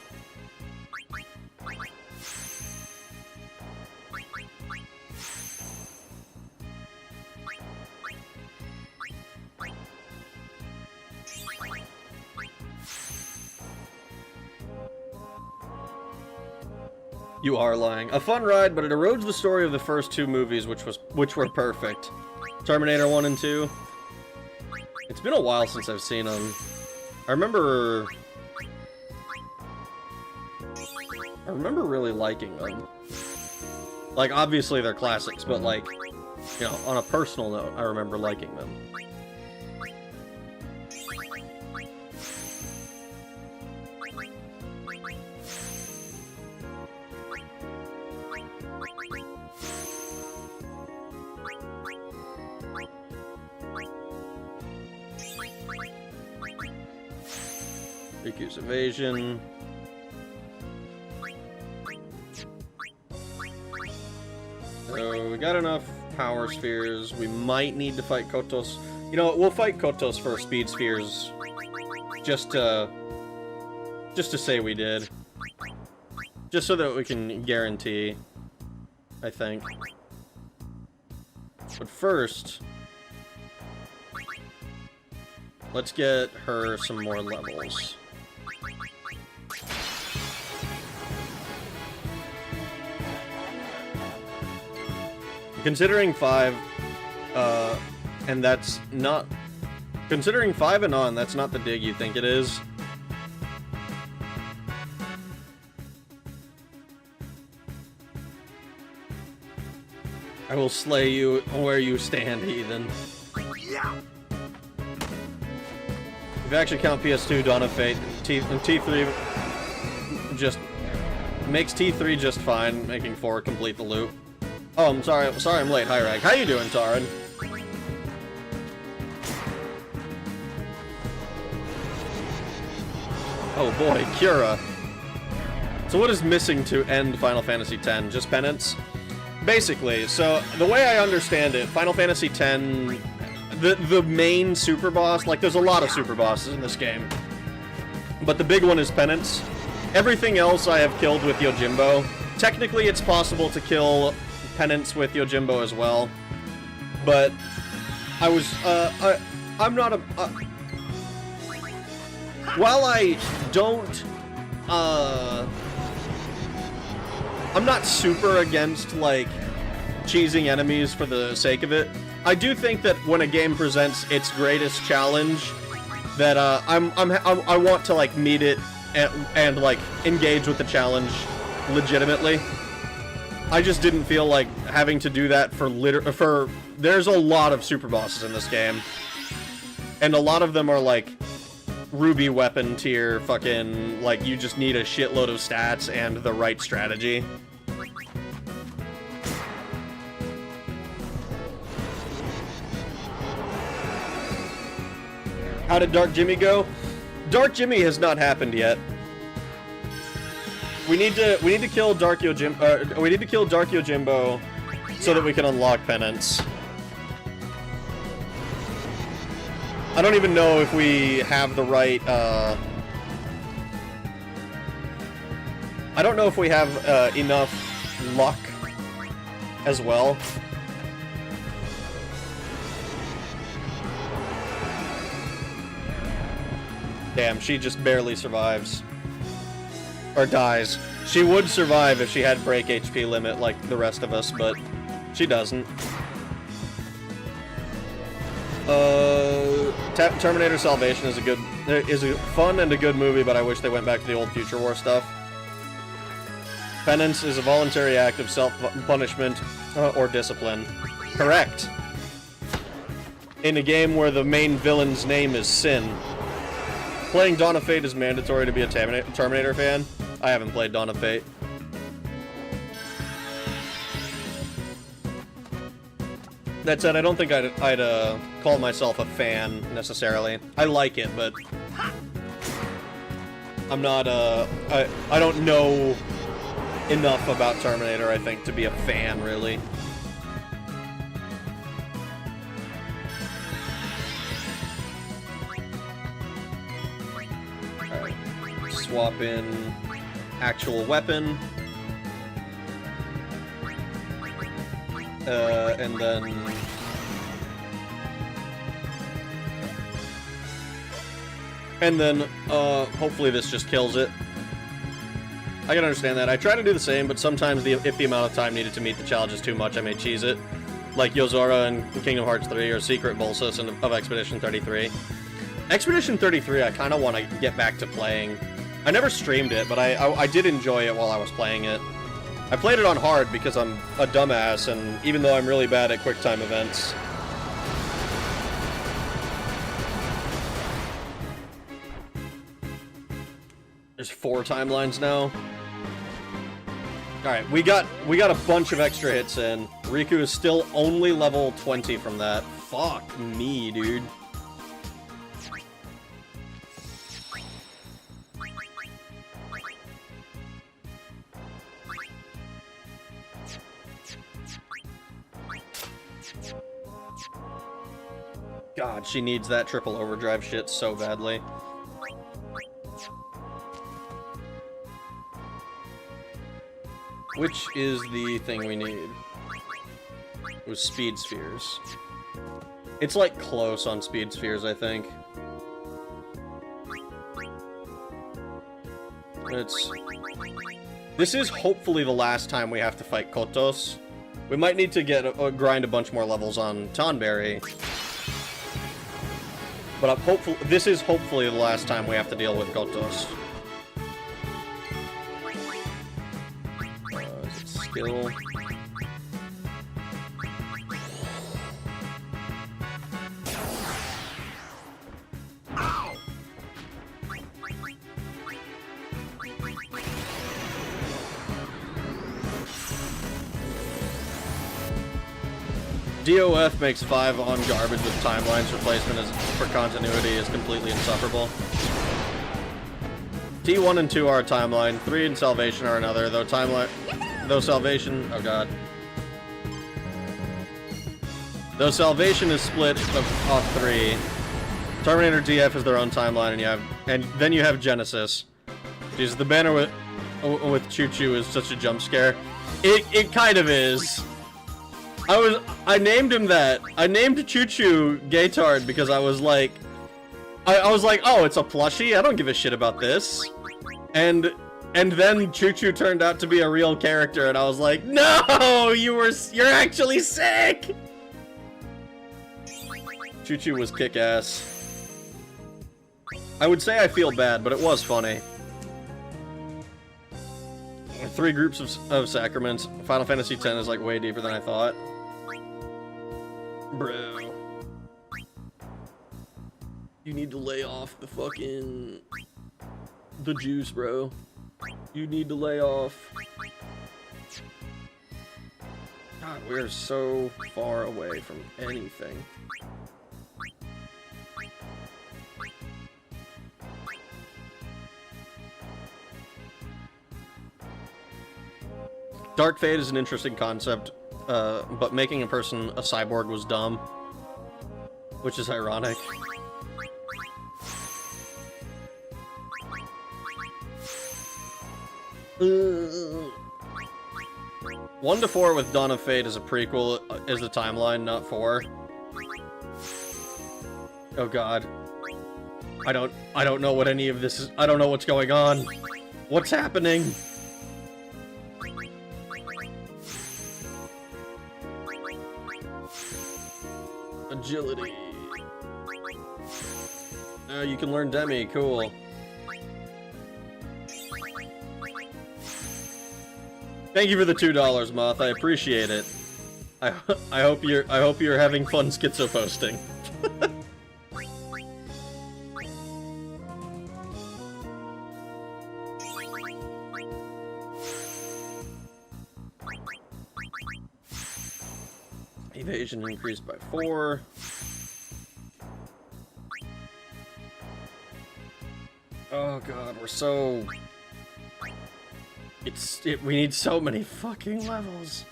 You are lying. A fun ride, but it erodes the story of the first two movies, which were perfect. Terminator 1 and 2. It's been a while since I've seen them. I remember really liking them. Like, obviously they're classics, but like, you know, on a personal note, I remember liking them. Riku's evasion. So we got enough power spheres. We might need to fight Kotos. You know, we'll fight Kotos for speed spheres. Just to say we did. Just so that we can guarantee, I think. But first, let's get her some more levels. Considering 5, and that's not... Considering 5 and on, that's not the dig you think it is. I will slay you where you stand, heathen. If you actually count PS2, Dawn of Fate, T3 just makes T3 just fine, making 4 complete the loop. Oh, I'm sorry I'm late. Hi, Rag. How you doing, Taran? Oh boy, Cura. So what is missing to end Final Fantasy X? Just penance? Basically, so the way I understand it, Final Fantasy X, the main super boss, like there's a lot of super bosses in this game, but the big one is penance. Everything else I have killed with Yojimbo. Technically it's possible to kill penance with Yojimbo as well, but I was, I'm not a, while I don't, I'm not super against, like, cheesing enemies for the sake of it. I do think that when a game presents its greatest challenge, that, I want to, like, meet it and like, engage with the challenge legitimately. I just didn't feel like having to do that for there's a lot of super bosses in this game. And a lot of them are, like, Ruby weapon tier, fucking, like, you just need a shitload of stats and the right strategy. How did Dark Jimmy go? Dark Jimmy has not happened yet. We need to kill Dark Yojimbo so that we can unlock penance. I don't even know if we have the right, I don't know if we have, enough luck as well. Damn, she just barely survives. Or dies. She would survive if she had break HP limit like the rest of us, but she doesn't. Terminator Salvation is a fun and a good movie, but I wish they went back to the old Future War stuff. Penance is a voluntary act of self-punishment or discipline. Correct. In a game where the main villain's name is Sin. Playing Dawn of Fate is mandatory to be a Terminator fan. I haven't played Dawn of Fate. That said, I don't think I'd call myself a fan, necessarily. I like it, but I'm not, I don't know enough about Terminator, I think, to be a fan, really. Alright. Swap in actual weapon. And then... hopefully this just kills it. I can understand that. I try to do the same, but sometimes if the amount of time needed to meet the challenge is too much, I may cheese it. Like Yozora in Kingdom Hearts 3 or Secret Bolsus of Expedition 33. Expedition 33 I kind of want to get back to playing. I never streamed it, but I did enjoy it while I was playing it. I played it on hard because I'm a dumbass, and even though I'm really bad at QuickTime events. There's 4 timelines now. Alright, we got a bunch of extra hits in. Riku is still only level 20 from that. Fuck me, dude. God, she needs that triple overdrive shit so badly. Which is the thing we need? It was speed spheres. It's like close on speed spheres, I think. This is hopefully the last time we have to fight Kotos. We might need to grind a bunch more levels on Tonberry. But this is hopefully the last time we have to deal with Gotos. Is it skill? DOF makes 5 on garbage with timelines replacement for continuity is completely insufferable. T1 and 2 are a timeline, 3 and Salvation are another, though Salvation, oh god. Though Salvation is split off 3, Terminator DF is their own timeline, and then you have Genesis. Jesus, the banner with Choo Choo is such a jump scare. It kind of is. I named him that. I named Choo Choo Gaytard because I was like, oh, it's a plushie. I don't give a shit about this. And then Choo Choo turned out to be a real character, and I was like, no, you're actually sick. Choo Choo was kick-ass. I would say I feel bad, but it was funny. 3 groups of sacraments. Final Fantasy X is like way deeper than I thought. Bro. You need to lay off the fucking... the juice, bro. You need to lay off. God, we're so far away from anything. Dark Fate is an interesting concept. But making a person a cyborg was dumb. Which is ironic. Uh, 1 to 4 with Dawn of Fate is a prequel, is the timeline, not 4. Oh god. I don't know what any of this is. I don't know what's going on. What's happening? Agility. Oh, you can learn Demi. Cool. Thank you for the $2, Moth. I appreciate it. I hope you're having fun schizo posting. Evasion increased by 4. Oh god, we're so... we need so many fucking levels.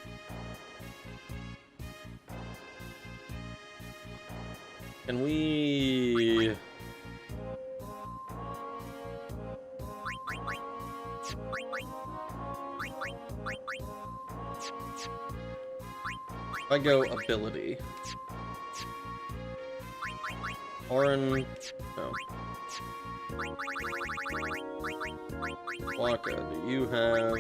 Can we... If I go ability. Orin... No. Waka, do you have...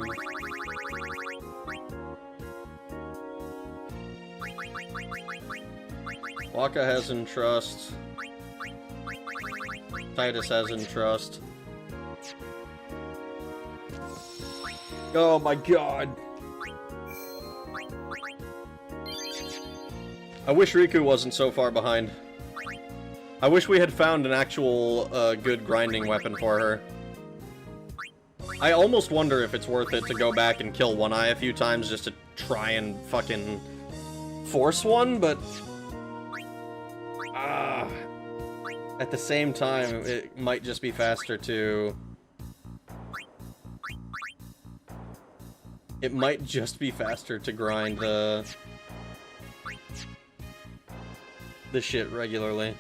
Waka has in trust. Titus has in trust. Oh my god. I wish Riku wasn't so far behind. I wish we had found an actual good grinding weapon for her. I almost wonder if it's worth it to go back and kill One Eye a few times just to try and fucking force one, but... at the same time, it might just be faster to... It might just be faster to grind the shit regularly.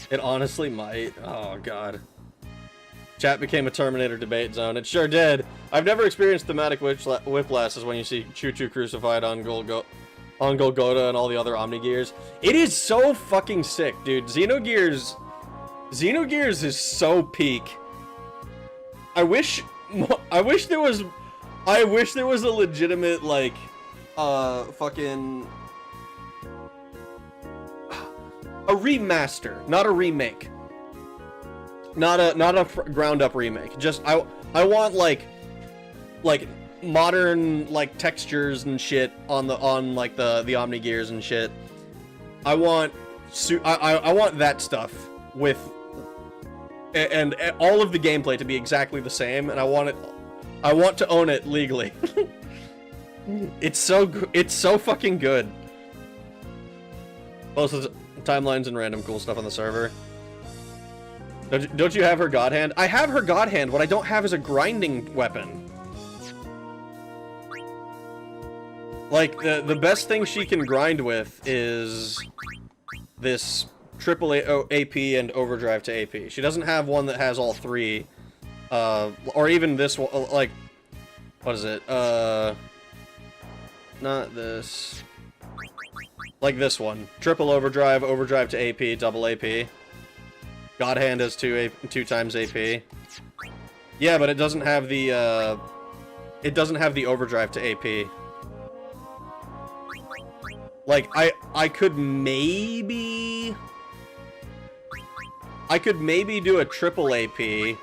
It honestly might. Oh, God. Chat became a Terminator debate zone. It sure did. I've never experienced thematic whiplash as when you see Choo Choo crucified on Golgotha and all the other Omnigears. It is so fucking sick, dude. Xenogears is so peak. I wish there was a legitimate, like, fucking a remaster, not a remake. Not a ground up remake. Just I want like modern like textures and shit on like the Omni Gears and shit. I want that stuff with and all of the gameplay to be exactly the same, and I want to own it legally. It's so fucking good. Also, timelines and random cool stuff on the server. Don't you have her God Hand? I have her God Hand. What I don't have is a grinding weapon. Like, the best thing she can grind with is this triple AP and overdrive to AP. She doesn't have one that has all three. Or even this one, like, what is it? Not this. Like this one. Triple overdrive, overdrive to AP, double AP. God Hand has 2 times AP. Yeah, but it doesn't have the overdrive to AP. Like, I could maybe do a triple AP,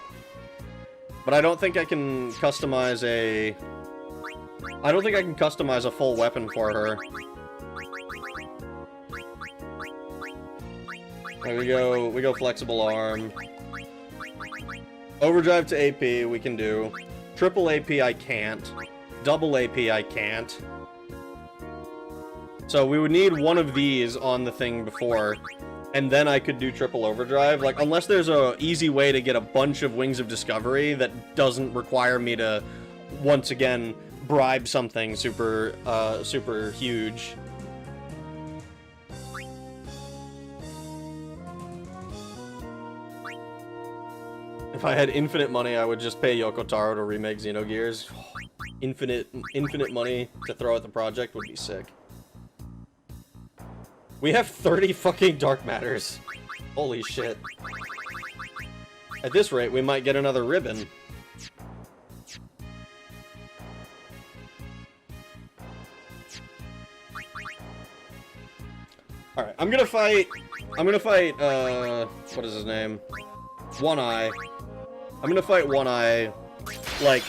but I don't think I can customize a full weapon for her. There we go flexible arm. Overdrive to AP we can do. Triple AP I can't. Double AP I can't. So we would need one of these on the thing before, and then I could do triple overdrive. Like, unless there's a easy way to get a bunch of Wings of Discovery that doesn't require me to, once again, bribe something super huge. If I had infinite money, I would just pay Yoko Taro to remake Xenogears. Infinite money to throw at the project would be sick. We have 30 fucking Dark Matters. Holy shit. At this rate, we might get another ribbon. Alright, I'm gonna fight, what is his name? One Eye. I'm gonna fight One Eye, like,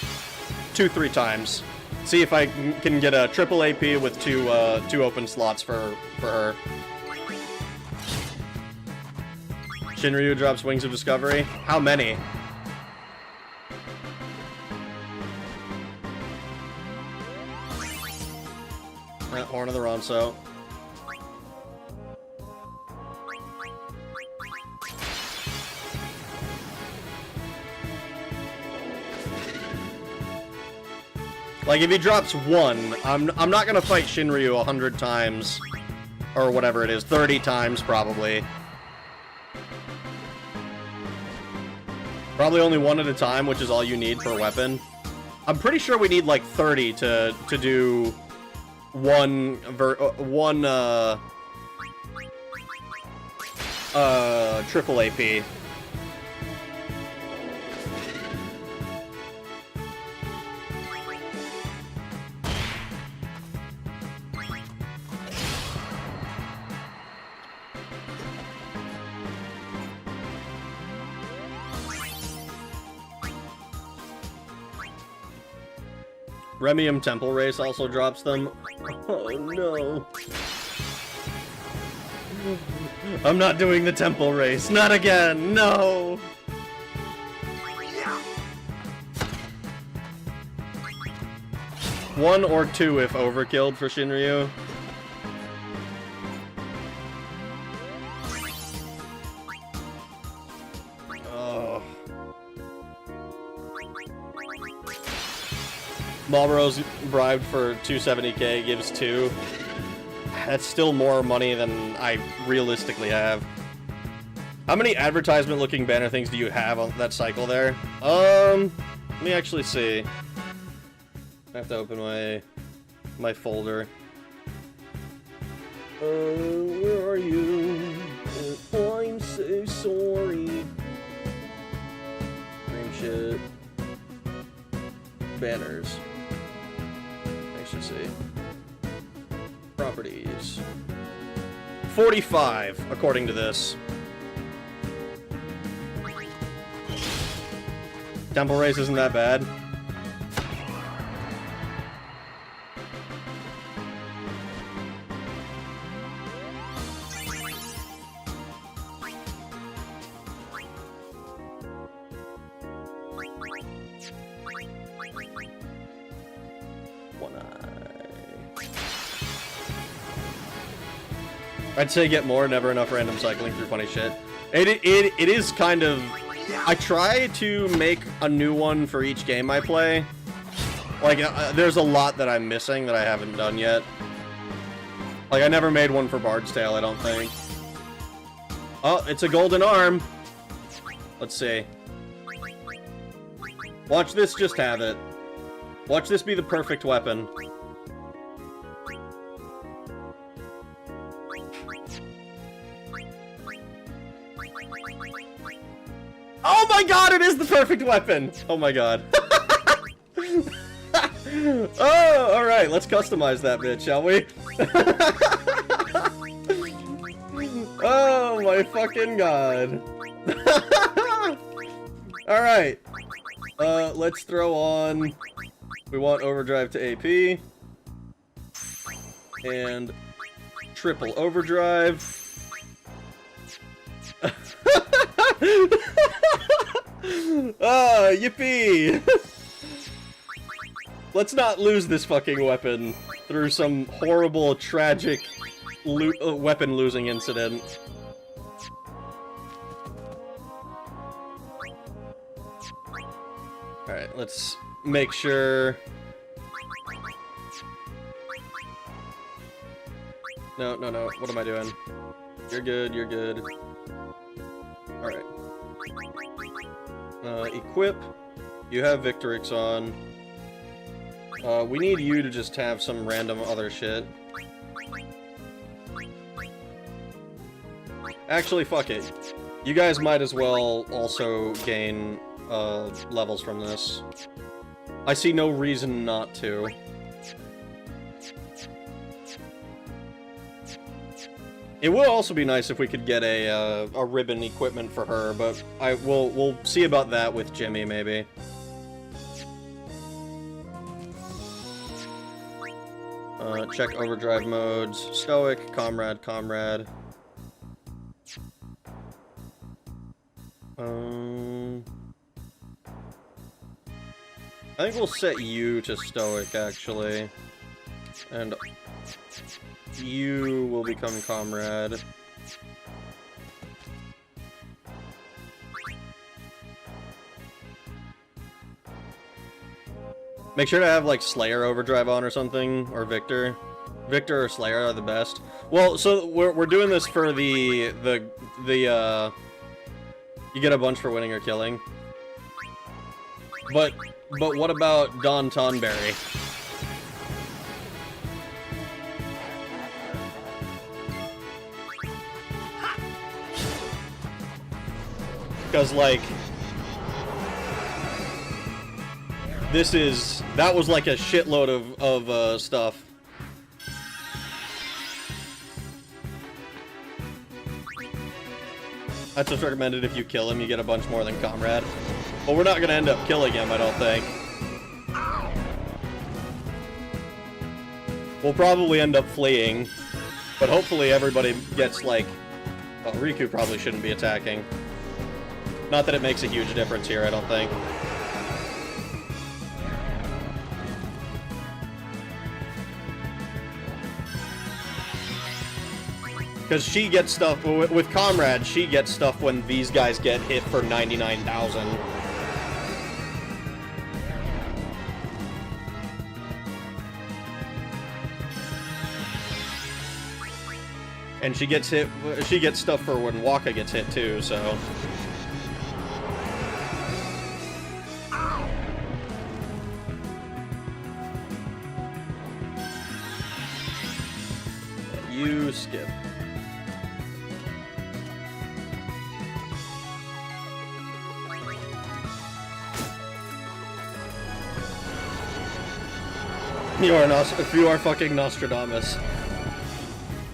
2-3 times. See if I can get a triple AP with two open slots for her. Shinryu drops Wings of Discovery. How many? Horn of the Ronso. Like, if he drops one, I'm not gonna fight Shinryu 100 times. Or whatever it is, 30 times, probably. Probably only one at a time, which is all you need per weapon. I'm pretty sure we need, like, 30 to do one triple AP. Remium Temple Race also drops them. Oh no. I'm not doing the Temple Race. Not again. No. One or two if overkilled for Shinryu. Marlboro's bribed for 270k, gives 2. That's still more money than I realistically have. How many advertisement-looking banner things do you have on that cycle there? Let me actually see. I have to open my folder. Where are you? I'm so sorry. Dream shit. Banners. I should see. 45, according to this. Temple Race isn't that bad. I'd say get more, never enough random cycling through funny shit. It is kind of... I try to make a new one for each game I play. Like, there's a lot that I'm missing that I haven't done yet. Like, I never made one for Bard's Tale, I don't think. Oh, it's a golden arm! Let's see. Watch this just have it. Watch this be the perfect weapon. Oh my god, it is the perfect weapon! Oh my god. Oh, alright, let's customize that bitch, shall we? Oh my fucking god. Alright. Let's throw on... We want overdrive to AP. And... triple overdrive. Ah, yippee! Let's not lose this fucking weapon through some horrible, tragic weapon losing incident. Alright, let's make sure... No, no, no, what am I doing? You're good, you're good. Alright. Equip. You have Victorix on. We need you to just have some random other shit. Actually, fuck it. You guys might as well also gain, levels from this. I see no reason not to. It would also be nice if we could get a ribbon equipment for her, but we'll see about that with Jimmy, maybe. Check overdrive modes. Stoic, Comrade, Comrade. I think we'll set you to Stoic, actually. And... you will become Comrade. Make sure to have, like, Slayer Overdrive on or something, or Victor. Victor or Slayer are the best. Well, so we're doing this for the you get a bunch for winning or killing. But what about Don Tonberry? Because, like, that was like a shitload of stuff. That's what's recommended. If you kill him, you get a bunch more than Comrade. But we're not gonna end up killing him, I don't think. We'll probably end up fleeing, but hopefully everybody gets, like... Well, Riku probably shouldn't be attacking. Not that it makes a huge difference here, I don't think. Because she gets stuff, with Comrade, she gets stuff when these guys get hit for 99,000. And she gets stuff for when Waka gets hit too, so... You skip. You are fucking Nostradamus.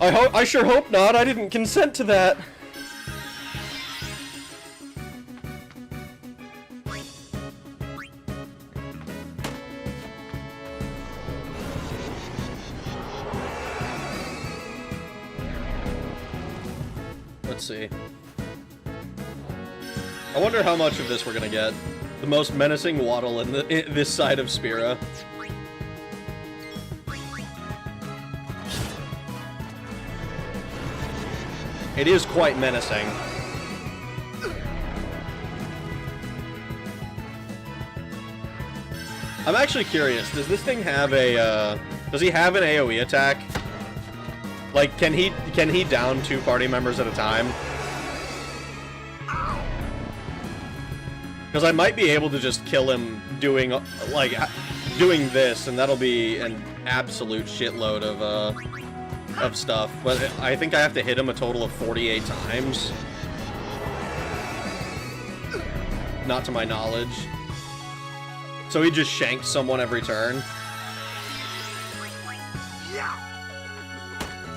I sure hope not. I didn't consent to that. Let's see. I wonder how much of this we're gonna get. The most menacing waddle in this side of Spira. It is quite menacing. I'm actually curious, does this thing have a, does he have an AoE attack? Like, can he down 2 party members at a time? Because I might be able to just kill him doing, like, doing this, and that'll be an absolute shitload of stuff. But I think I have to hit him a total of 48 times. Not to my knowledge. So he just shanks someone every turn.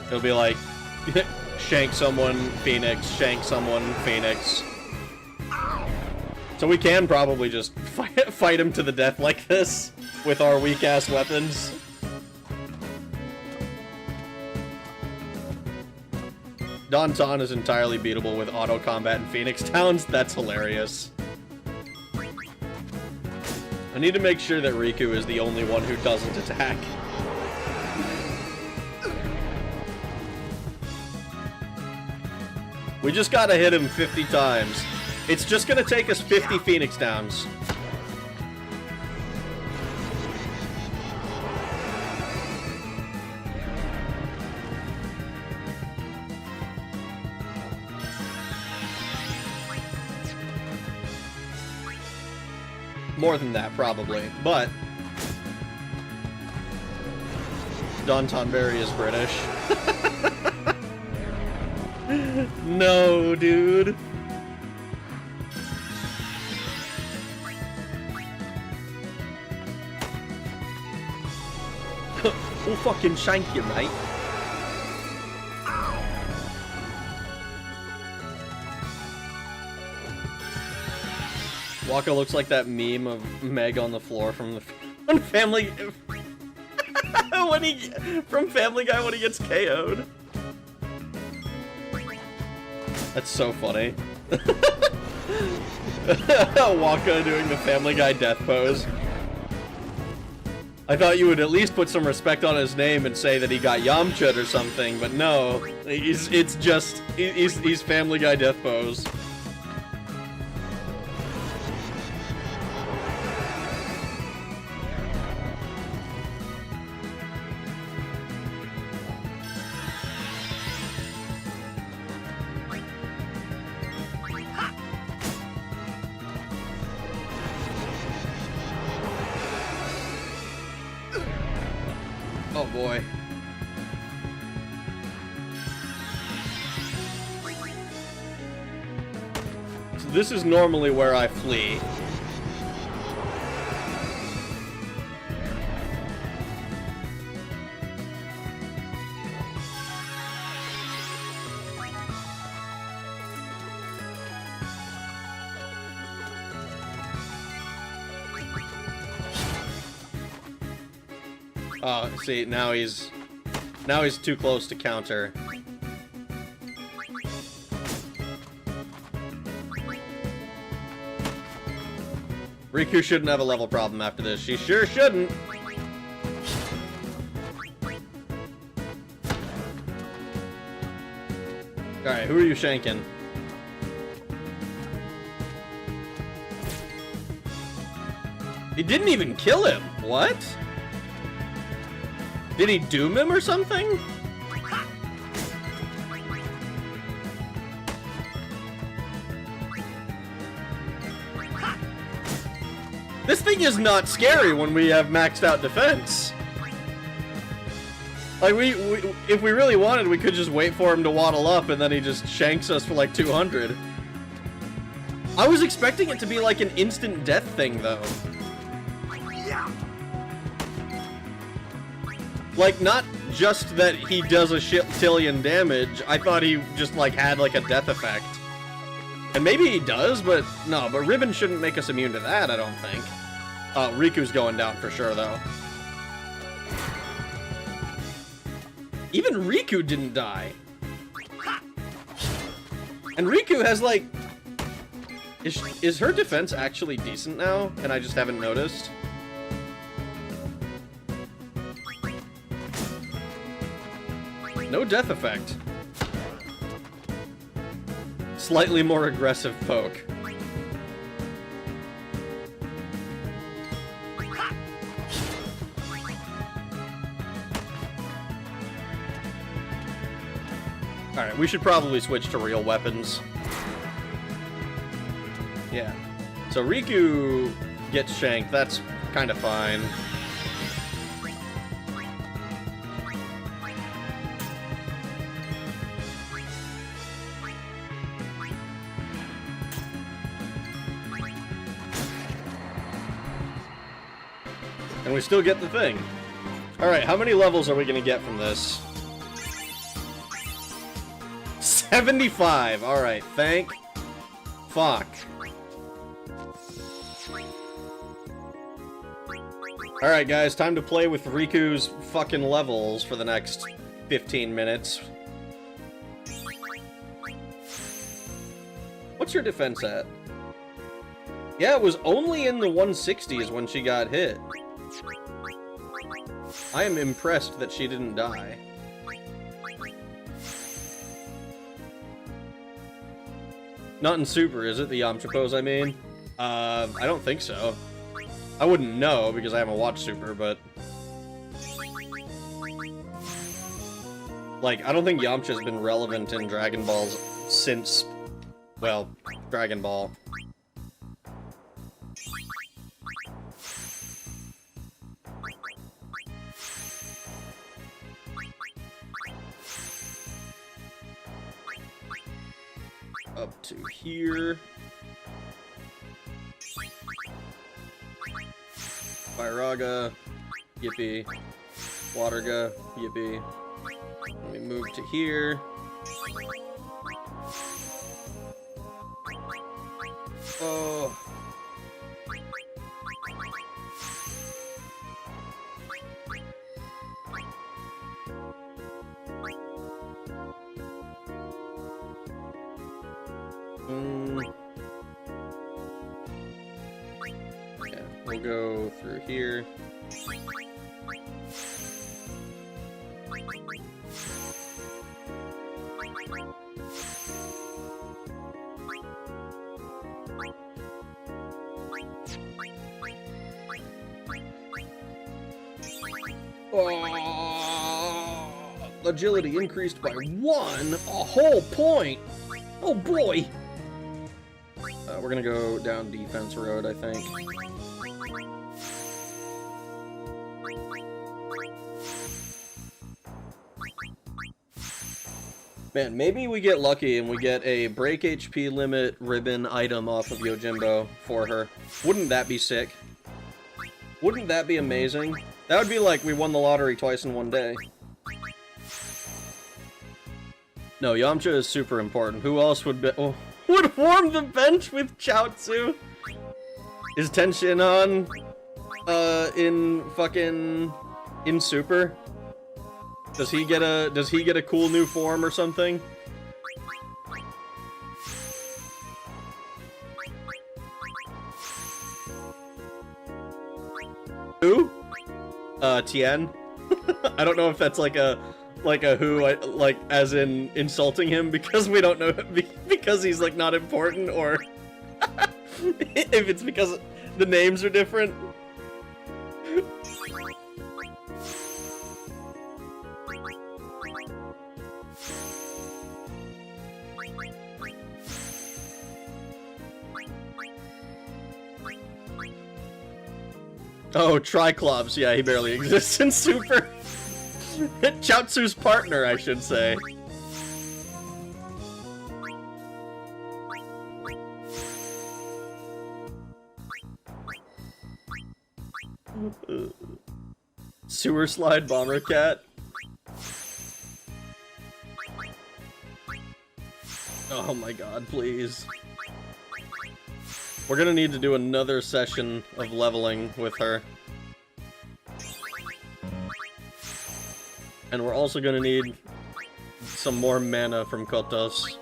It'll be like, shank someone, Phoenix, shank someone, Phoenix. So we can probably just fight him to the death like this, with our weak-ass weapons. Danton is entirely beatable with auto combat in Phoenix Towns. That's hilarious. I need to make sure that Riku is the only one who doesn't attack. We just gotta hit him 50 times. It's just gonna take us 50 Phoenix Downs. More than that, probably, but Don Tonberry is British. No, dude. We'll fucking shank you, mate. Waka looks like that meme of Meg on the floor from the Family from Family Guy when he gets KO'd. That's so funny. Waka doing the Family Guy death pose. I thought you would at least put some respect on his name and say that he got Yamcha'd or something, but no, he's Family Guy death pose. Oh boy. So this is normally where I flee. See, now he's too close to counter. Riku shouldn't have a level problem after this. She sure shouldn't. Alright, who are you shanking? He didn't even kill him. What? Did he doom him or something? This thing is not scary when we have maxed out defense. Like, if we really wanted, we could just wait for him to waddle up and then he just shanks us for like 200. I was expecting it to be like an instant death thing, though. Like, not just that he does a shit-tillion damage. I thought he just, like, had, like, a death effect. And maybe he does, but no, but Ribbon shouldn't make us immune to that, I don't think. Riku's going down for sure, though. Even Riku didn't die. And Riku has, like... Is her defense actually decent now? And I just haven't noticed? No death effect. Slightly more aggressive poke. Alright, we should probably switch to real weapons. Yeah. So Riku gets shanked, that's kind of fine. And we still get the thing. Alright, how many levels are we gonna get from this? 75! Alright, thank fuck. Alright guys, time to play with Riku's fucking levels for the next 15 minutes. What's your defense at? Yeah, it was only in the 160s when she got hit. I am impressed that she didn't die. Not in Super, is it? The Yamcha pose, I mean? I don't think so. I wouldn't know, because I haven't watched Super, but... Like, I don't think Yamcha's been relevant in Dragon Balls since... well, Dragon Ball. Up to here. Firaga, yippee. Waterga, yippee. Let me move to here. Oh. Yeah, we'll go through here. Oh, agility increased by 1, a whole point. Oh boy. We're gonna go down defense road, I think. Man, maybe we get lucky and we get a break HP limit ribbon item off of Yojimbo for her. Wouldn't that be sick? Wouldn't that be amazing? That would be like we won the lottery twice in one day. No, Yamcha is super important. Who else would be- oh, would warm the bench with Chaozu? Is Tenshin on, in Super? Does he get a cool new form or something? Who? Tien? I don't know if that's like a who, like, as in insulting him because we don't know, because he's, like, not important, or if it's because the names are different. Oh, Triclops, yeah, he barely exists in Super. Chaozu's partner, I should say. Sewer Slide Bomber Cat. Oh my god, please. We're gonna need to do another session of leveling with her. And we're also gonna need some more mana from Kotos.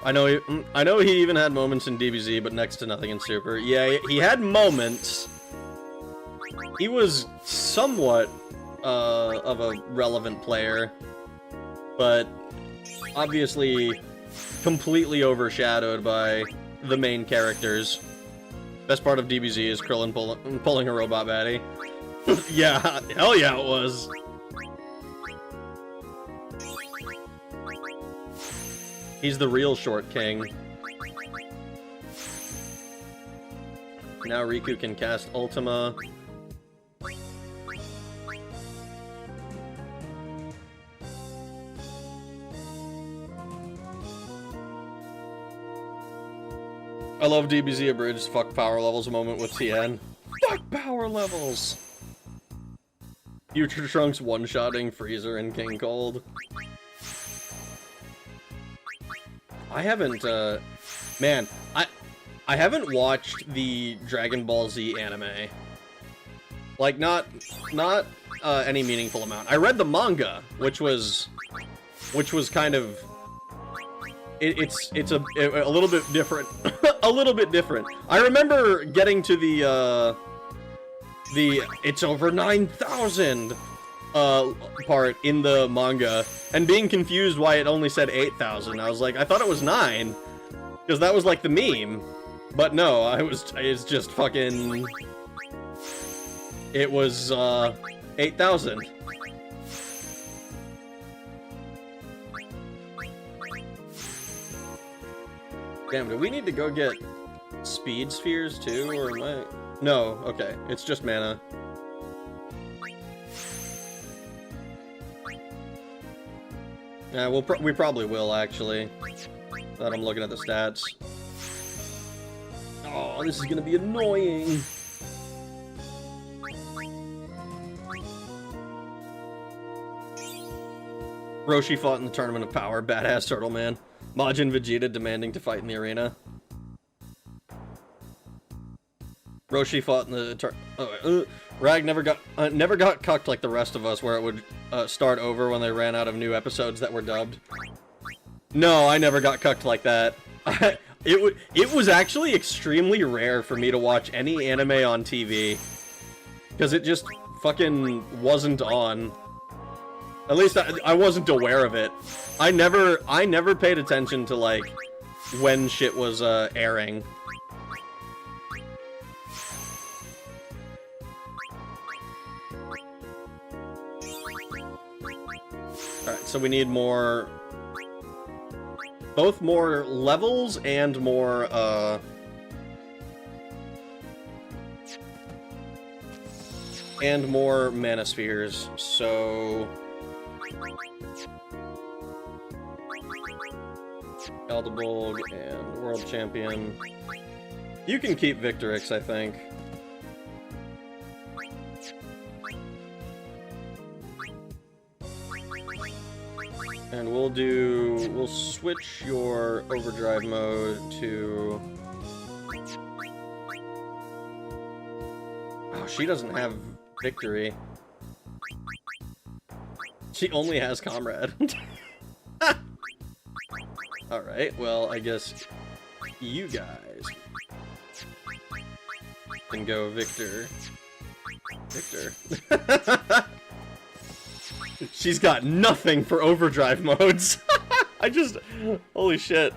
I know he even had moments in DBZ, but next to nothing in Super. Yeah, he had moments. He was somewhat of a relevant player, but obviously completely overshadowed by the main characters. Best part of DBZ is Krillin pulling a robot baddie. Yeah, hell yeah it was. He's the real short king. Now Riku can cast Ultima. I love DBZ Abridged fuck power levels moment with Tien. Fuck power levels! Future Trunks one-shotting Freezer and King Cold. I haven't, man, I haven't watched the Dragon Ball Z anime. Like, not any meaningful amount. I read the manga, which was kind of, it's a little bit different, a little bit different. I remember getting to the it's over 9,000 part in the manga and being confused why it only said 8,000. I was like, I thought it was 9 because that was like the meme, but no, it's just fucking, it was 8,000. Damn, do we need to go get speed spheres too, or am I? No, okay, it's just mana. Yeah, we probably will, actually. That I'm looking at the stats. Oh, this is gonna be annoying. Roshi fought in the Tournament of Power. Badass Turtle Man. Majin Vegeta demanding to fight in the arena. Roshi fought in the Rag never got cucked like the rest of us, where it would start over when they ran out of new episodes that were dubbed. No, I never got cucked like that. It was actually extremely rare for me to watch any anime on TV, because it just fucking wasn't on. At least I wasn't aware of it. I never paid attention to like when shit was airing. Alright, so we need more... both more levels and more, and more mana spheres, so... Eldebolg and World Champion. You can keep Victorix, I think. And we'll switch your overdrive mode to... Oh, she doesn't have victory. She only has comrade. Alright, well, I guess you guys can go Victor. Victor. She's got nothing for overdrive modes. Holy shit.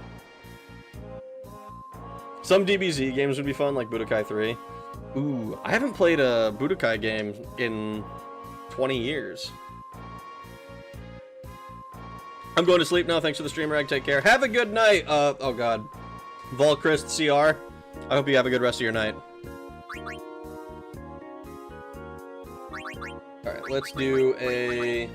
Some DBZ games would be fun, like Budokai 3. Ooh, I haven't played a Budokai game in 20 years. I'm going to sleep now. Thanks for the stream, Rag. Take care. Have a good night. Oh god. Volchrist CR. I hope you have a good rest of your night. Alright, let's do a...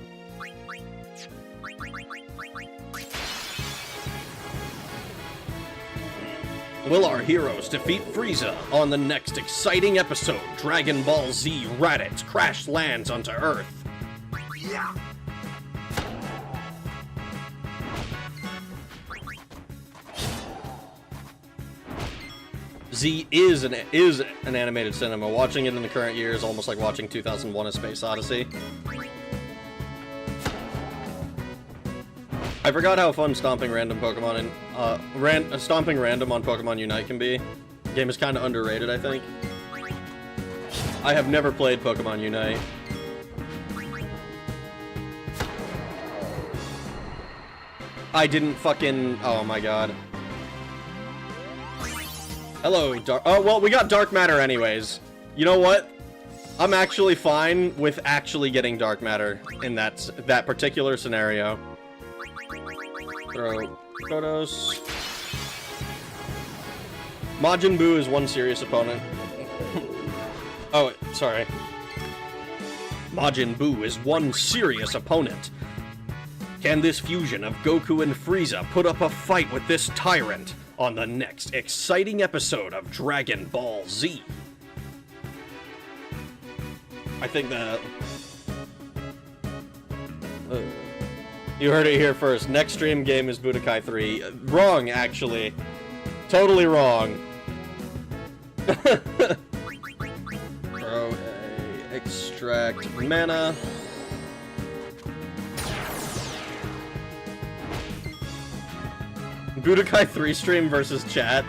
Will our heroes defeat Frieza on the next exciting episode, Dragon Ball Z Raditz crash lands onto Earth? Yeah. Z is an animated cinema. Watching it in the current year is almost like watching 2001: A Space Odyssey. I forgot how fun stomping random Pokemon and stomping random on Pokemon Unite can be. The game is kind of underrated, I think. I have never played Pokemon Unite. I didn't fucking... Oh my god. Hello, Dark... Oh, well, we got Dark Matter anyways. You know what? I'm actually fine with actually getting Dark Matter in that particular scenario. Throw photos. Majin Buu is one serious opponent. Oh, sorry. Majin Buu is one serious opponent. Can this fusion of Goku and Frieza put up a fight with this tyrant on the next exciting episode of Dragon Ball Z? I think that... you heard it here first. Next stream game is Budokai 3. Wrong, actually. Totally wrong. Throw a extract mana. Budokai 3 stream versus chat.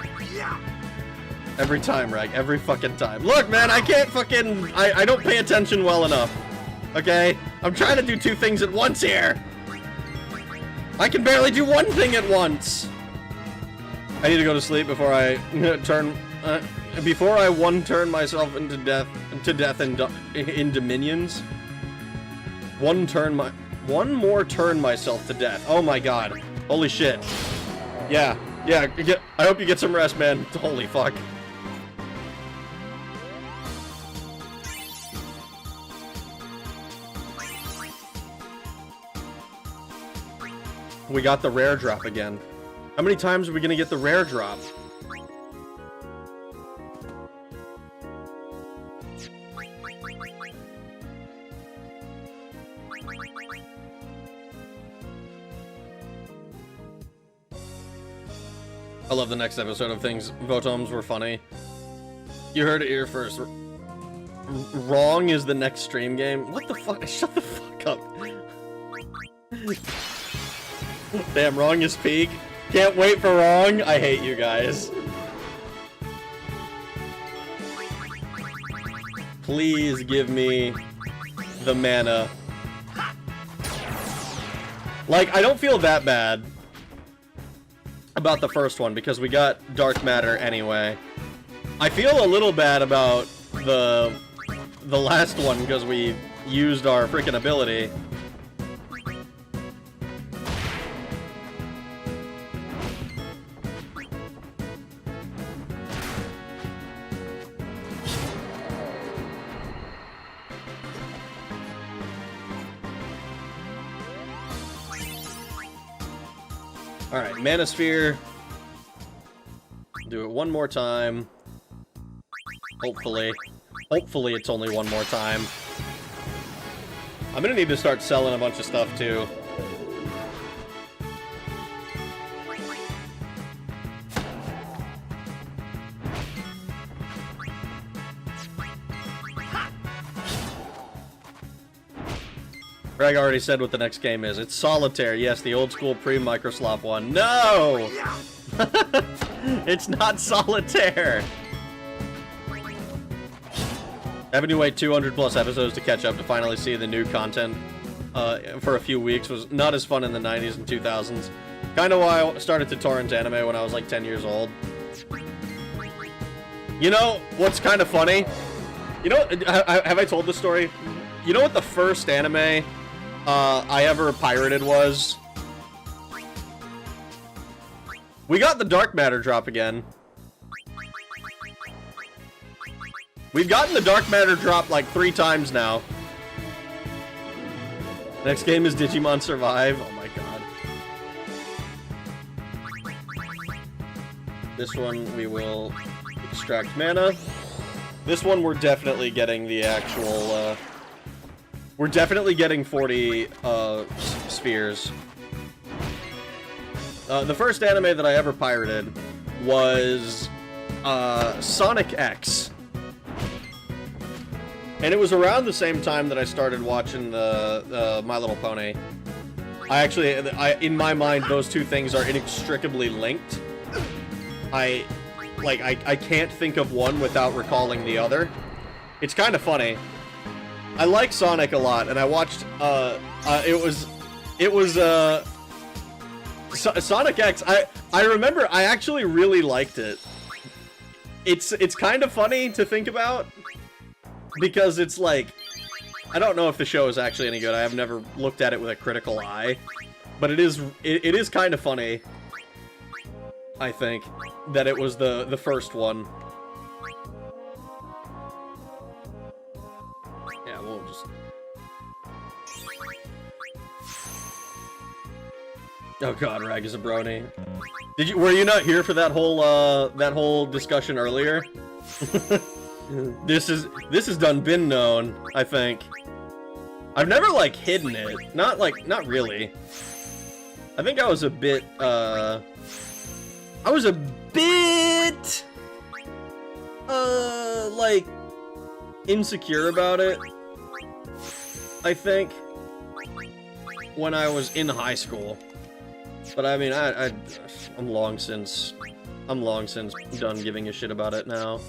Every time, Rag. Every fucking time. Look, man, I can't fucking... I don't pay attention well enough. Okay? I'm trying to do two things at once here. I can barely do one thing at once. I need to go to sleep before I turn... before I one-turn myself into death in Dominions. One more turn myself to death. Oh my god. Holy shit. Yeah, I hope you get some rest, man. Holy fuck. We got the rare drop again. How many times are we gonna get the rare drop? I love the next episode of Things Votoms Were Funny. You heard it here first. Wrong is the next stream game. What the fuck? Shut the fuck up. Damn, Wrong is peak. Can't wait for Wrong. I hate you guys. Please give me the mana. Like, I don't feel that bad about the first one because we got Dark Matter anyway. I feel a little bad about the last one because we used our freaking ability. Alright, Mana Sphere. Do it one more time. Hopefully. Hopefully it's only one more time. I'm gonna need to start selling a bunch of stuff, too. Greg already said what the next game is. It's Solitaire. Yes, the old school pre-Microslop one. No! It's not Solitaire! Having to wait 200 plus episodes to catch up to finally see the new content for a few weeks was not as fun in the 90s and 2000s. Kind of why I started to torrent anime when I was like 10 years old. You know what's kind of funny? You know, have I told this story? You know what the first anime I ever pirated was? We got the Dark Matter drop again. We've gotten the Dark Matter drop like 3 times now. Next game is Digimon Survive. Oh my god. This one we will extract mana. This one we're definitely getting the actual, we're definitely getting 40, spheres. The first anime that I ever pirated was, Sonic X. And it was around the same time that I started watching the My Little Pony. In my mind, those two things are inextricably linked. I can't think of one without recalling the other. It's kind of funny. I like Sonic a lot, and I watched, Sonic X. I remember I actually really liked it. It's kind of funny to think about, because it's like, I don't know if the show is actually any good. I have never looked at it with a critical eye, but it is kind of funny, I think, that it was the first one. Yeah, we'll just... Oh god, Rag is a brony. Were you not here for that whole discussion earlier? This has been known, I think. I've never, like, hidden it. Not really. I think I was a bit, like, insecure about it, I think, when I was in high school. But I mean, I'm long since done giving a shit about it now.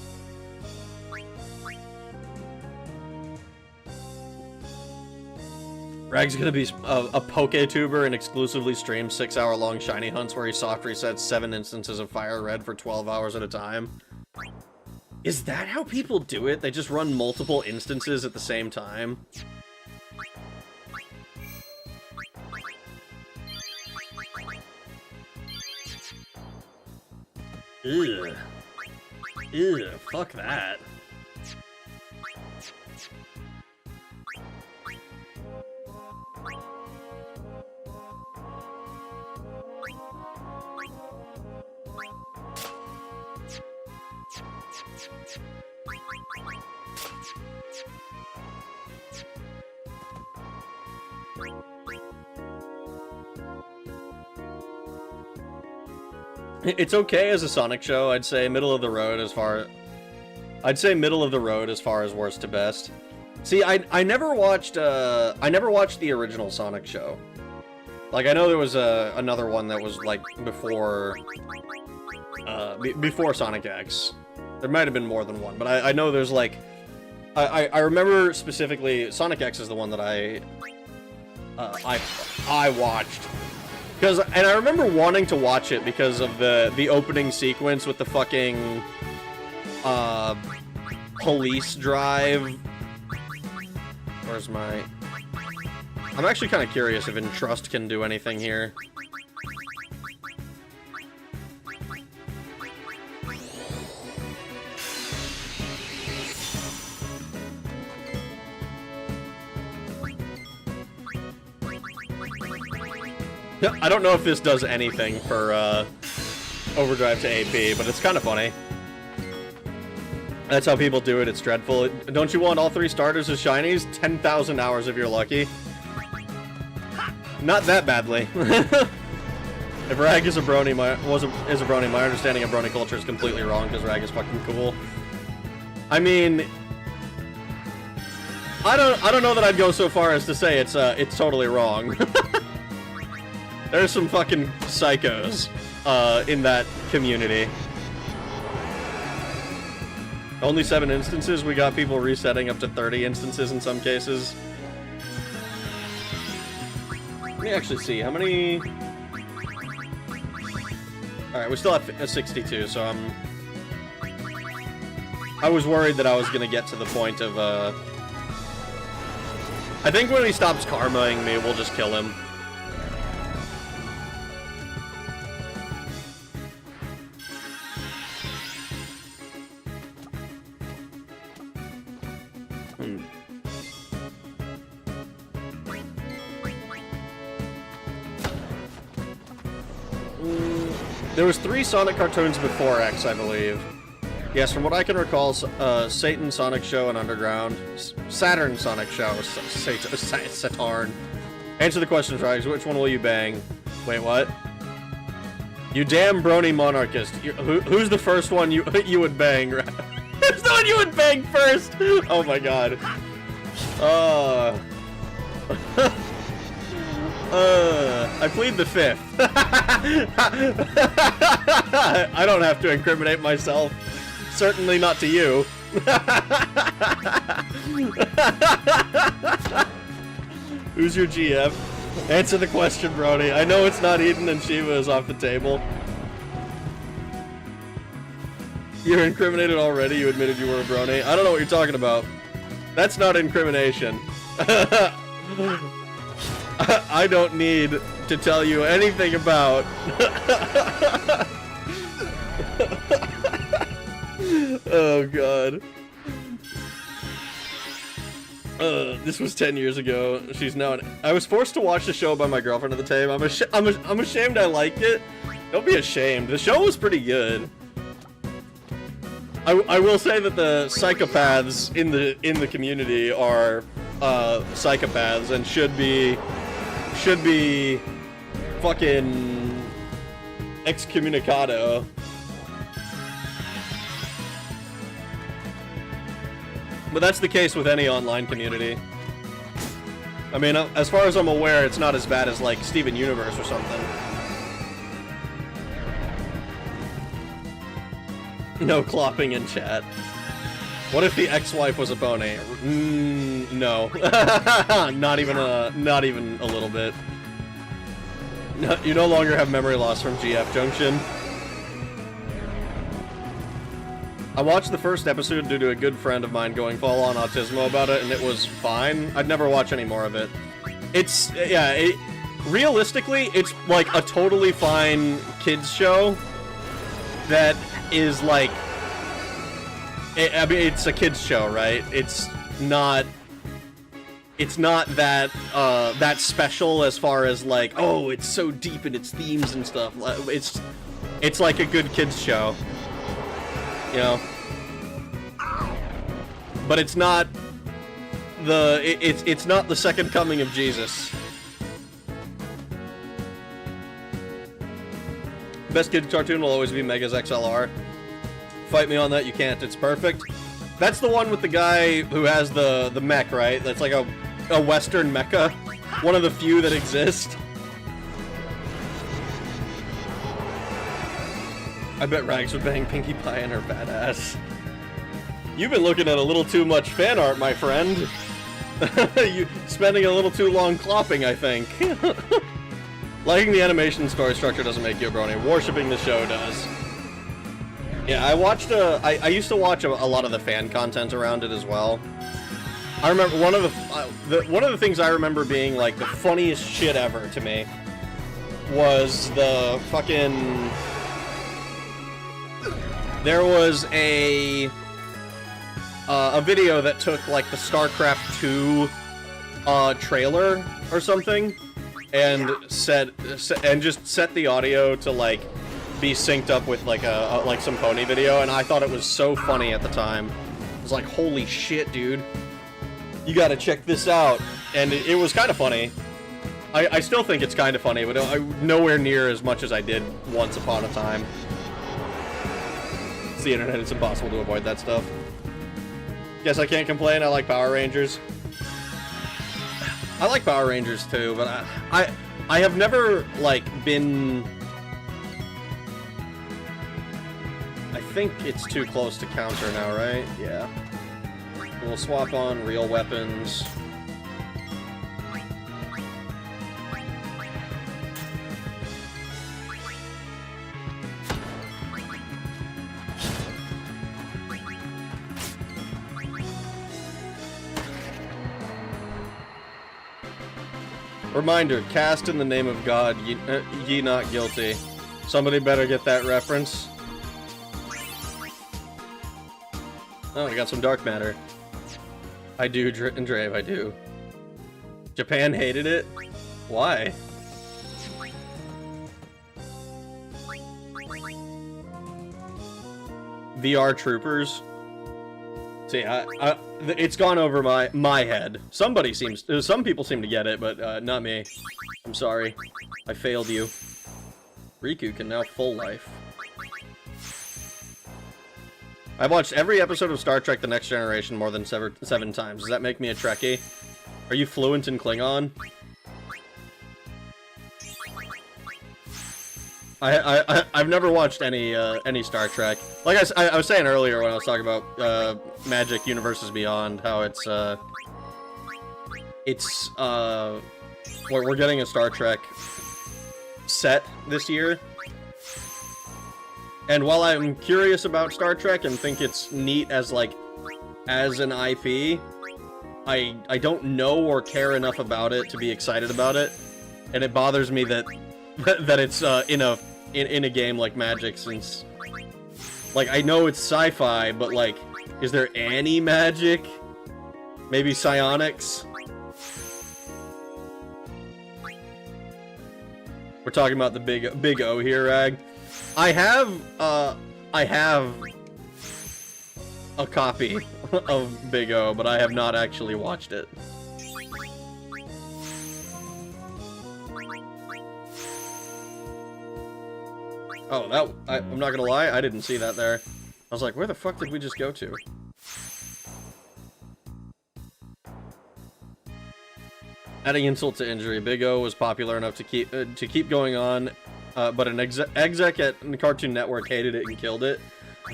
Rag's gonna be a PokeTuber and exclusively stream 6-hour-long shiny hunts where he soft resets 7 instances of Fire Red for 12 hours at a time. Is that how people do it? They just run multiple instances at the same time? Ugh. Ew, fuck that. It's okay as a Sonic show. I'd say middle of the road as far as worst to best. See, I never watched the original Sonic show. Like, I know there was another one that was like before Sonic X. There might have been more than one, but I know there's like I remember specifically Sonic X is the one that I watched. And I remember wanting to watch it because of the opening sequence with the fucking police drive. Where's my... I'm actually kind of curious if Entrust can do anything here. I don't know if this does anything for Overdrive to AP, but it's kind of funny. That's how people do it. It's dreadful. Don't you want all 3 starters as shinies? 10,000 hours if you're lucky. Not that badly. If Rag is a brony, my understanding of brony culture is completely wrong because Rag is fucking cool. I mean, I don't know that I'd go so far as to say it's totally wrong. There's some fucking psychos in that community. Only 7 instances? We got people resetting up to 30 instances in some cases. Let me actually see, how many... Alright, we still have 62, so I was worried that I was gonna get to the point of, I think when he stops karmaing me, we'll just kill him. There was 3 Sonic cartoons before X, I believe. Yes, from what I can recall, Satan Sonic Show and Underground. Saturn Sonic Show. Saturn. Answer the questions, Rags. Which one will you bang? Wait, what? You damn brony monarchist. Who's the first one you would bang? Who's the one you would bang first? Oh my god. I plead the 5th. I don't have to incriminate myself. Certainly not to you. Who's your GF? Answer the question, Brody. I know it's not Eden and Shiva is off the table. You're incriminated already? You admitted you were a brony? I don't know what you're talking about. That's not incrimination. I don't need to tell you anything about... Oh, God. This was 10 years ago. She's now I was forced to watch the show by my girlfriend at the time. I'm ashamed I liked it. Don't be ashamed. The show was pretty good. I will say that the psychopaths in the community are psychopaths and should be fucking excommunicado. But that's the case with any online community. I mean, as far as I'm aware, it's not as bad as, like, Steven Universe or something. No clopping in chat. What if the ex-wife was a bone? No. Not even a little bit. No, you no longer have memory loss from GF Junction. I watched the first episode due to a good friend of mine going full-on autismo about it, and it was fine. I'd never watch any more of it. It's, yeah, realistically, it's like a totally fine kids show that is like, I mean, it's a kids show, right? It's not that, that special as far as like, oh, it's so deep in its themes and stuff. It's like a good kids show. You know, but it's not it's not the second coming of Jesus. Best kid cartoon will always be Mega's XLR. Fight me on that, you can't. It's perfect. That's the one with the guy who has the mech, right? That's like a Western mecha, one of the few that exist. I bet Rags would bang Pinkie Pie in her fat ass. You've been looking at a little too much fan art, my friend. You spending a little too long clopping, I think. Liking the animation story structure doesn't make you a brony. Worshipping the show does. Yeah, I watched I used to watch a lot of the fan content around it as well. I remember one of the things I remember being like the funniest shit ever to me was the fucking... There was a video that took like the StarCraft 2 trailer or something, and just set the audio to like be synced up with like like some pony video, and I thought it was so funny at the time. I was like, holy shit, dude, you gotta check this out, and it was kind of funny. I still think it's kind of funny, but nowhere near as much as I did once upon a time. It's the internet, it's impossible to avoid that stuff. Guess I can't complain, I like Power Rangers. I like Power Rangers too, but I have never, like, been... I think it's too close to counter now, right? Yeah. We'll swap on real weapons. Reminder, cast in the name of God, ye not guilty. Somebody better get that reference. Oh, I got some dark matter. I do, Drave, I do. Japan hated it? Why? VR Troopers. See, it's gone over my head. Some people seem to get it, but not me. I'm sorry. I failed you. Riku can now full life. I've watched every episode of Star Trek The Next Generation more than 7 times. Does that make me a Trekkie? Are you fluent in Klingon? I've never watched any Star Trek. Like I was saying earlier when I was talking about Magic Universes Beyond, how we're getting a Star Trek set this year. And while I'm curious about Star Trek and think it's neat as an IP, I don't know or care enough about it to be excited about it, and it bothers me that it's in a game like Magic, since I know it's sci-fi, but is there any magic? Maybe psionics? We're talking about the big O here, Rag. I have a copy of Big O, but I have not actually watched it. Oh, I'm not gonna lie, I didn't see that there. I was like, where the fuck did we just go to? Adding insult to injury, Big O was popular enough to keep going on, but an exec at Cartoon Network hated it and killed it.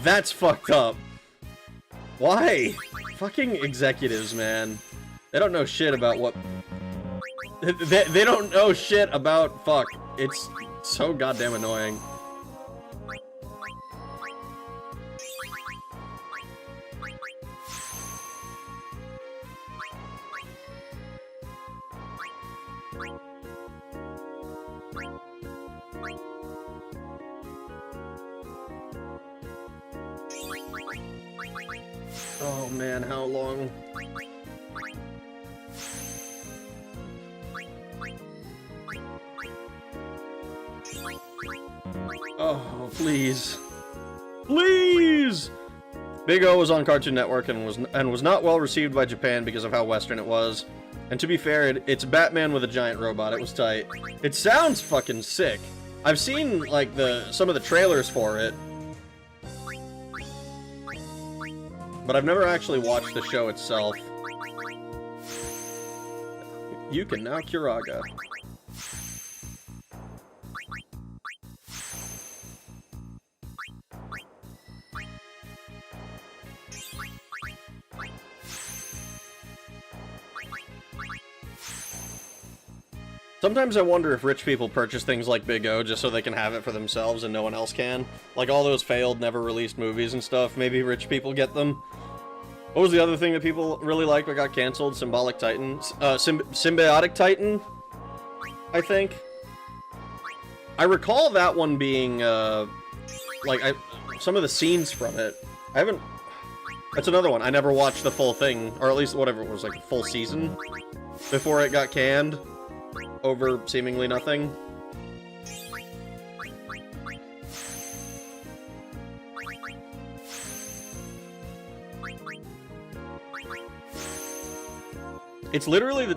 That's fucked up. Why? Fucking executives, man. They don't know shit about what... They don't know shit about... Fuck. It's so goddamn annoying. Oh man, how long? Oh, please. Please! Big O was on Cartoon Network and was not well received by Japan because of how Western it was. And to be fair, it's Batman with a giant robot. It was tight. It sounds fucking sick. I've seen some of the trailers for it, but I've never actually watched the show itself. You can now Kuraga. Sometimes I wonder if rich people purchase things like Big O just so they can have it for themselves and no one else can. Like all those failed, never released movies and stuff, maybe rich people get them. What was the other thing that people really liked but got canceled? Symbiotic Titan, I think. I recall that one being, some of the scenes from it. That's another one. I never watched the full thing, or at least whatever it was, like a full season, before it got canned over seemingly nothing. It's literally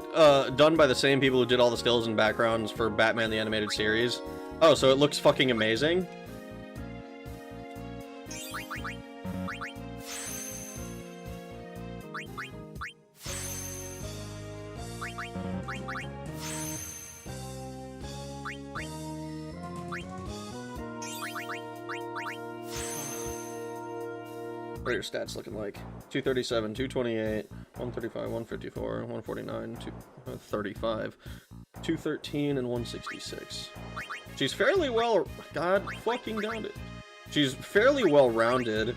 done by the same people who did all the stills and backgrounds for Batman the Animated Series. Oh, so it looks fucking amazing? What are your stats looking like? 237, 228, 135, 154, 149, 235, 213, and 166. She's fairly well... God fucking damn it. She's fairly well-rounded.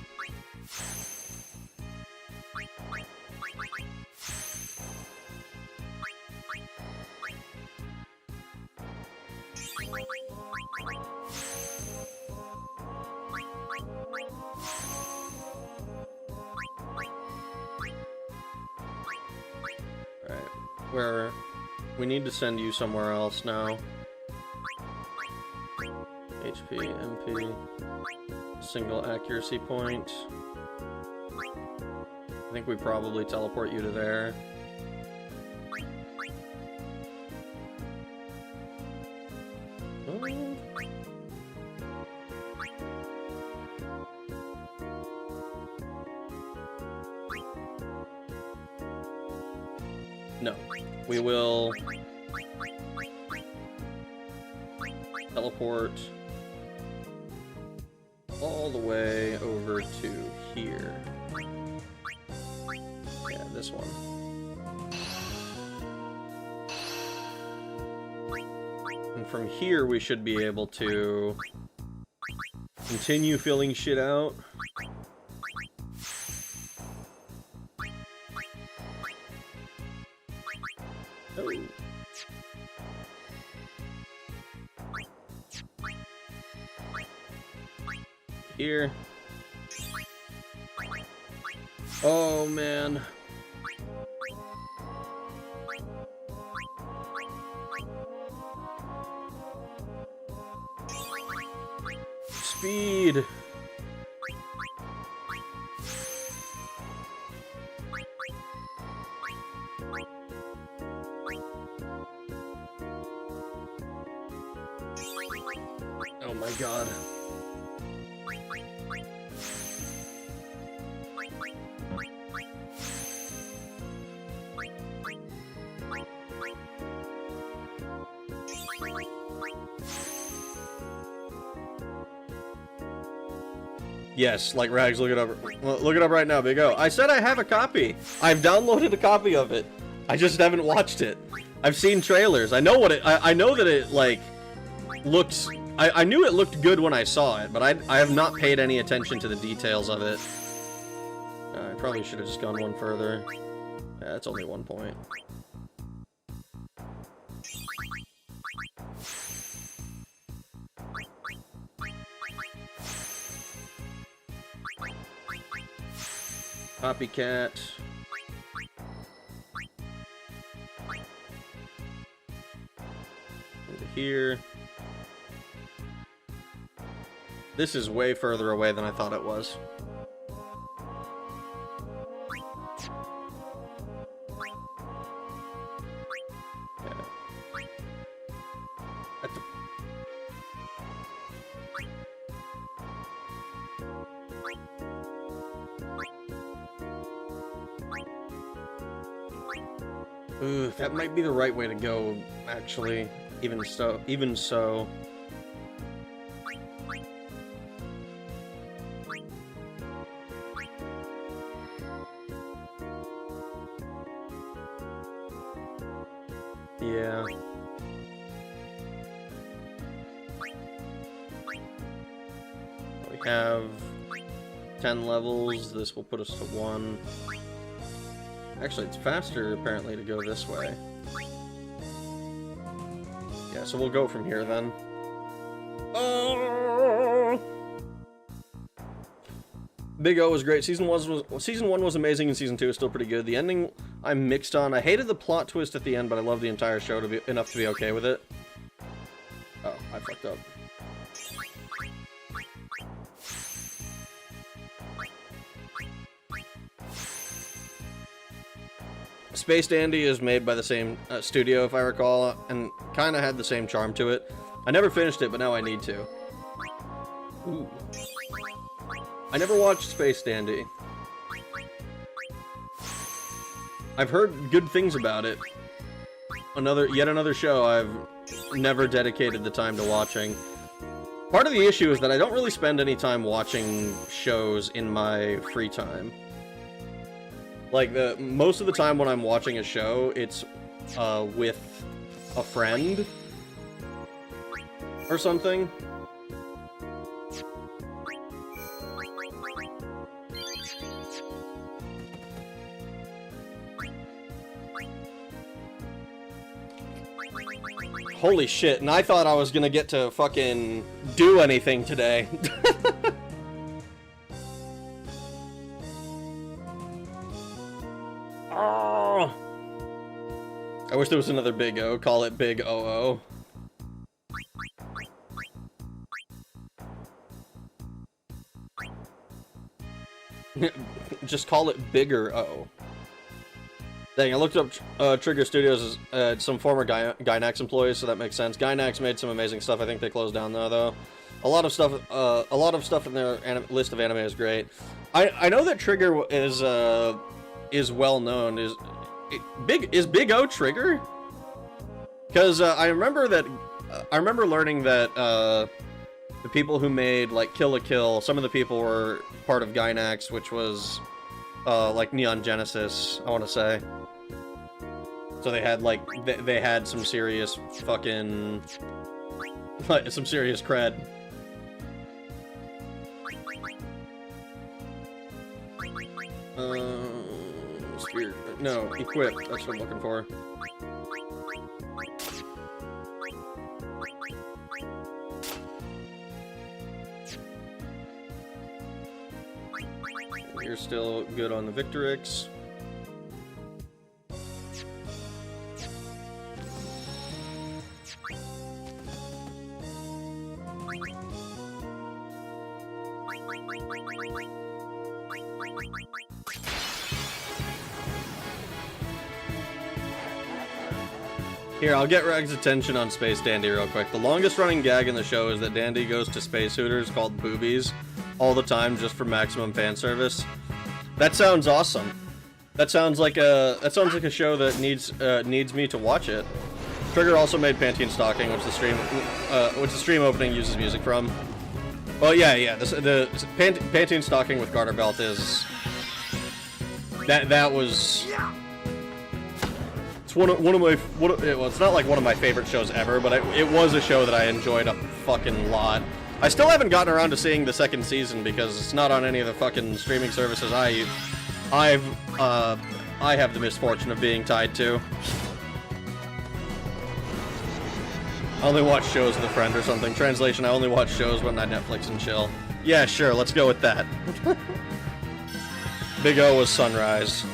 Where we need to send you somewhere else now. HP, MP. single accuracy point. I think we probably teleport you to there. No, we will teleport all the way over to here. Yeah, this one. And from here we should be able to continue filling shit out. Oh. Here. Oh man. Speed. Oh my god. Yes, like Rags, look it up. Look it up right now, Big O. I said I have a copy. I've downloaded a copy of it. I just haven't watched it. I've seen trailers. I know what it. I know that it like looks. I knew it looked good when I saw it, but I have not paid any attention to the details of it. I probably should have just gone one further. Yeah, it's only 1 point. Copycat. Over here. This is way further away than I thought it was. Yeah. Ooh, that might be the right way to go, actually. Even so. Yeah. We have 10 levels. This will put us to 1. Actually, it's faster, apparently, to go this way. Yeah, so we'll go from here, then. Oh! Big O was great. Season 1 was amazing, and Season 2 is still pretty good. The ending, I'm mixed on. I hated the plot twist at the end, but I love the entire show to be enough to be okay with it. Oh, I fucked up. Space Dandy is made by the same studio, if I recall, and kind of had the same charm to it. I never finished it, but now I need to. Ooh. I never watched Space Dandy. I've heard good things about it. Yet another show I've never dedicated the time to watching. Part of the issue is that I don't really spend any time watching shows in my free time. Like, most of the time when I'm watching a show, it's with a friend or something. Holy shit, and I thought I was gonna get to fucking do anything today. Oh. I wish there was another Big O. Call it Big OO. Just call it Bigger O. Dang, I looked up Trigger Studios as some former Gynax employees, so that makes sense. Gynax made some amazing stuff. I think they closed down though. A lot of stuff in their list of anime is great. I know that Trigger is well known. Is Big O Trigger? Because I remember learning that the people who made like Kill la Kill, some of the people were part of Gynax, which was like Neon Genesis, I want to say. So they had like they had some serious fucking some serious cred. Sphere. No, equip. That's what I'm looking for. You're still good on the Victorix. Here, I'll get Rag's attention on Space Dandy real quick. The longest running gag in the show is that Dandy goes to Space Hooters called Boobies all the time just for maximum fan service. That sounds awesome. That sounds like a show that needs me to watch it. Trigger also made Pantene Stocking, which the stream opening uses music from. Well, yeah. The Pantene Stocking with Garter Belt is that was. It's one of my well, it's not like one of my favorite shows ever, but it was a show that I enjoyed a fucking lot. I still haven't gotten around to seeing the second season because it's not on any of the fucking streaming services I have the misfortune of being tied to. I only watch shows with a friend or something. Translation, I only watch shows when I Netflix and chill. Yeah, sure, let's go with that. Big O was Sunrise.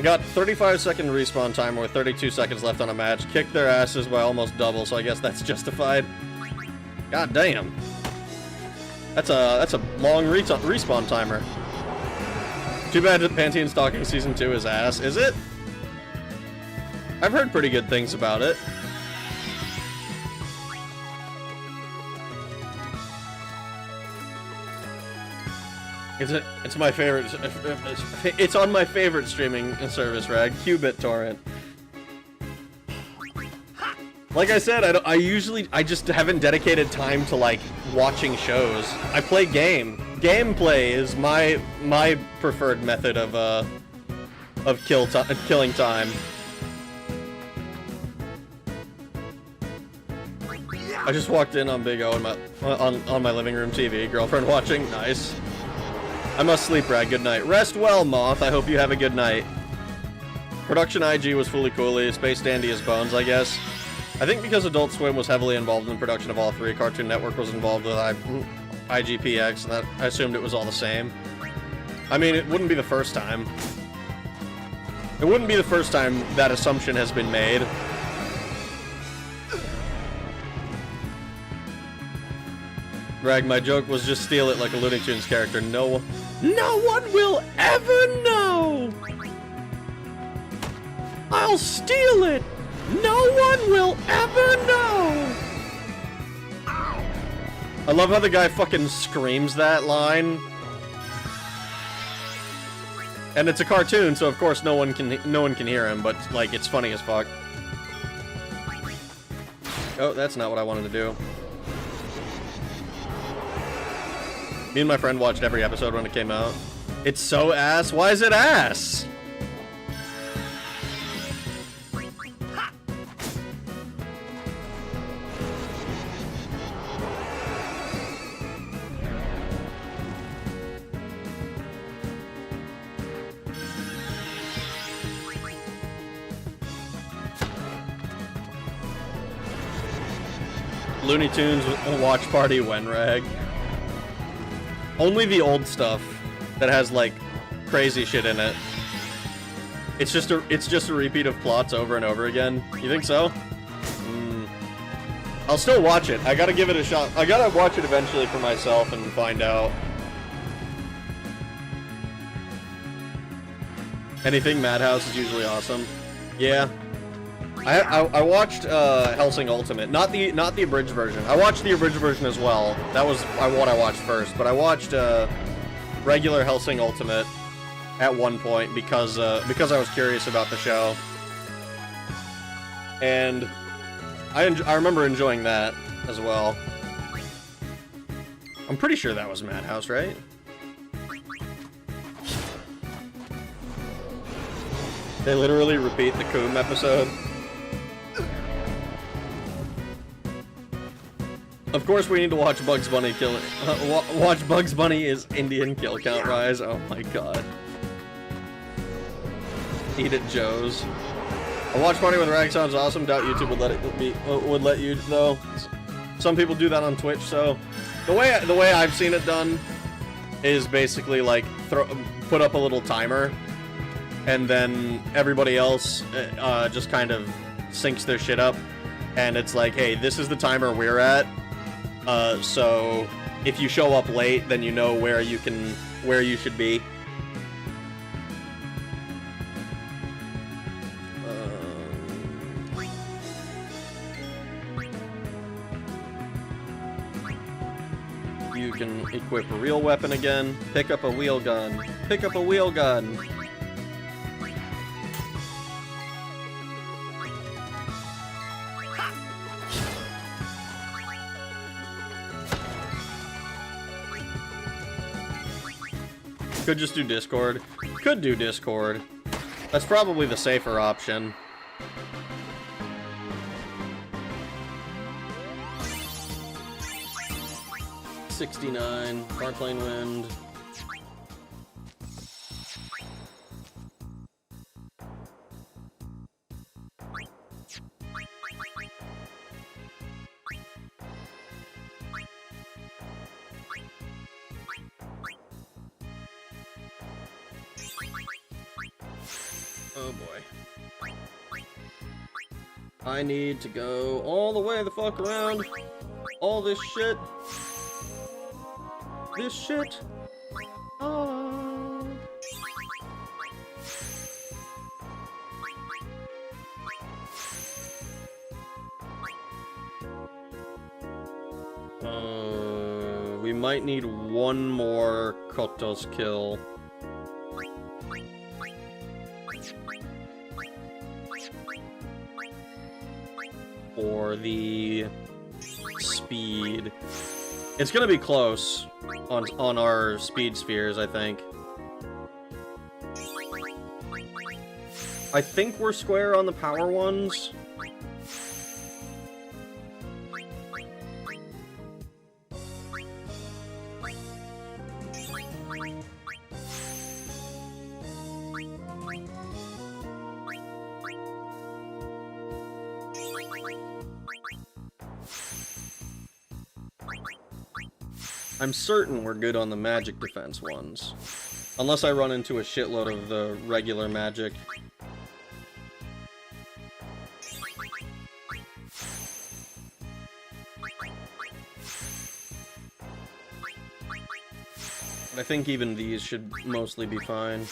Got 35-second respawn timer with 32 seconds left on a match. Kicked their asses by almost double, so I guess that's justified. God damn. That's a long respawn timer. Too bad that Pantene Stocking Season 2 is ass. Is it? I've heard pretty good things about it. It's my favorite. It's on my favorite streaming service, Rag. Qbit torrent. Like I said, I just haven't dedicated time to like watching shows. I play game. Gameplay is my preferred method of killing time. I just walked in on Big O on my living room TV. Girlfriend watching. Nice. I must sleep, Rag. Good night. Rest well, Moth. I hope you have a good night. Production IG was fully coolly. Space Dandy is bones, I guess. I think because Adult Swim was heavily involved in the production of all three, Cartoon Network was involved with IGPX, and that I assumed it was all the same. I mean, it wouldn't be the first time. It wouldn't be the first time that assumption has been made. Rag, my joke was just steal it like a Looney Tunes character. No one will ever know! I'll steal it! No one will ever know! I love how the guy fucking screams that line. And it's a cartoon, so of course no one can hear him, but like it's funny as fuck. Oh, that's not what I wanted to do. Me and my friend watched every episode when it came out. It's so ass. Why is it ass? Looney Tunes watch party when, Rag? Only the old stuff that has like crazy shit in it. It's just a repeat of plots over and over again. You think so? I'll still watch it. I gotta give it a shot. I gotta watch it eventually for myself and find out. Anything Madhouse is usually awesome. Yeah. I watched Hellsing Ultimate, not the abridged version. I watched the abridged version as well. That was what I watched first, but I watched regular Hellsing Ultimate at one point because I was curious about the show, and I remember enjoying that as well. I'm pretty sure that was Madhouse, right? They literally repeat the Coom episode. Of course, we need to watch Bugs Bunny kill it. Watch Bugs Bunny's Indian kill count rise. Oh my god. Eat it, Joe's. A watch party with Rag sounds awesome. Doubt YouTube would let you though. Some people do that on Twitch. So the way I've seen it done is basically like put up a little timer, and then everybody else just kind of syncs their shit up, and it's like, hey, this is the timer we're at. So if you show up late, then you know where you should be. You can equip a real weapon again. Pick up a wheel gun. Pick up a wheel gun. Could just do Discord. Could do Discord. That's probably the safer option. $69. Farplane Wind. Oh boy. I need to go all the way the fuck around all this shit. This shit. Oh. We might need one more Kotos kill. For the speed. It's gonna be close on our speed spheres, I think. I think we're square on the power ones. I'm certain we're good on the magic defense ones. Unless I run into a shitload of the regular magic. But I think even these should mostly be fine.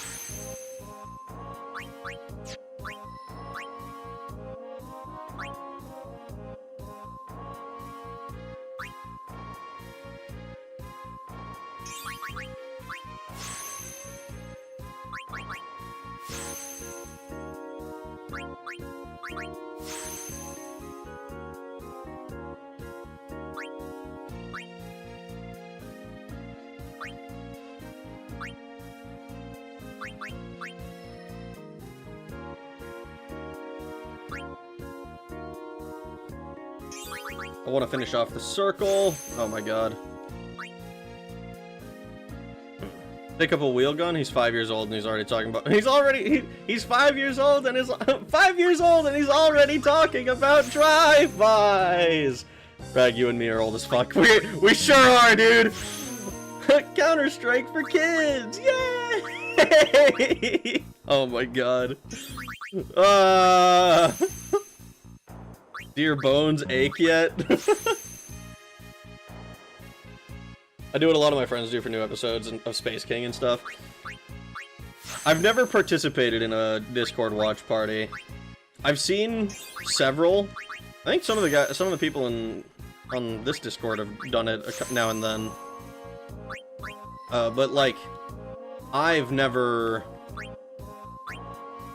I want to finish off the circle. Oh my god. Pick up a wheel gun. He's 5 years old and he's already talking about. He's 5 years old and is 5 years old and he's already talking about drive-bys. Rag, you and me are old as fuck. We sure are, dude. Counter-Strike for kids. Yay! Oh my god. Do your bones ache yet? I do what a lot of my friends do for new episodes of Space King and stuff. I've never participated in a Discord watch party. I've seen several. I think some of the people on this Discord have done it now and then. But like, I've never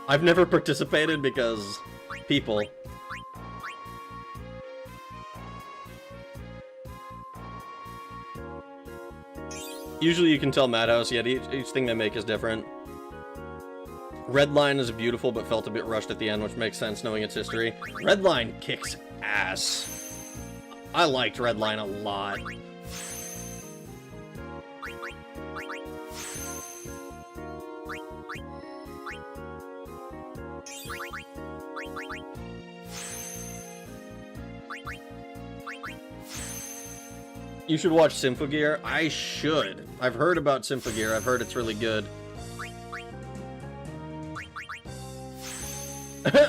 participated because people. Usually you can tell Madhouse, yet each thing they make is different. Redline is beautiful, but felt a bit rushed at the end, which makes sense knowing its history. Redline kicks ass. I liked Redline a lot. You should watch Symphogear. I should. I've heard about Symphogear. I've heard it's really good.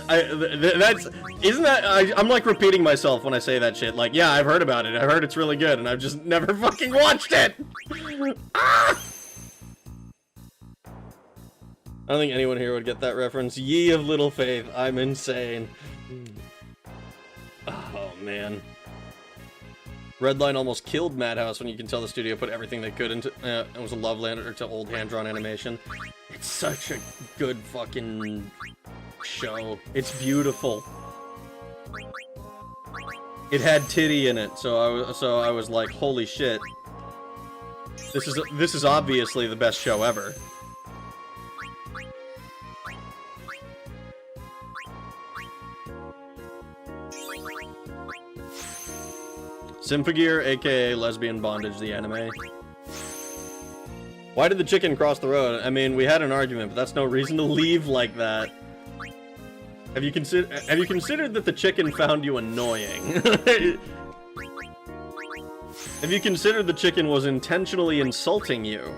I'm like repeating myself when I say that shit. Like, yeah, I've heard about it. I've heard it's really good, and I've just never fucking watched it. Ah! I don't think anyone here would get that reference. Ye of little faith. I'm insane. Oh, man. Redline almost killed Madhouse when you can tell the studio put everything they could into it was a love letter to old hand-drawn animation. It's such a good fucking show. It's beautiful. It had titty in it, so I was like, holy shit. This is obviously the best show ever. Symphogear, aka Lesbian Bondage, the anime. Why did the chicken cross the road? I mean, we had an argument, but that's no reason to leave like that. Have you considered that the chicken found you annoying? Have you considered the chicken was intentionally insulting you?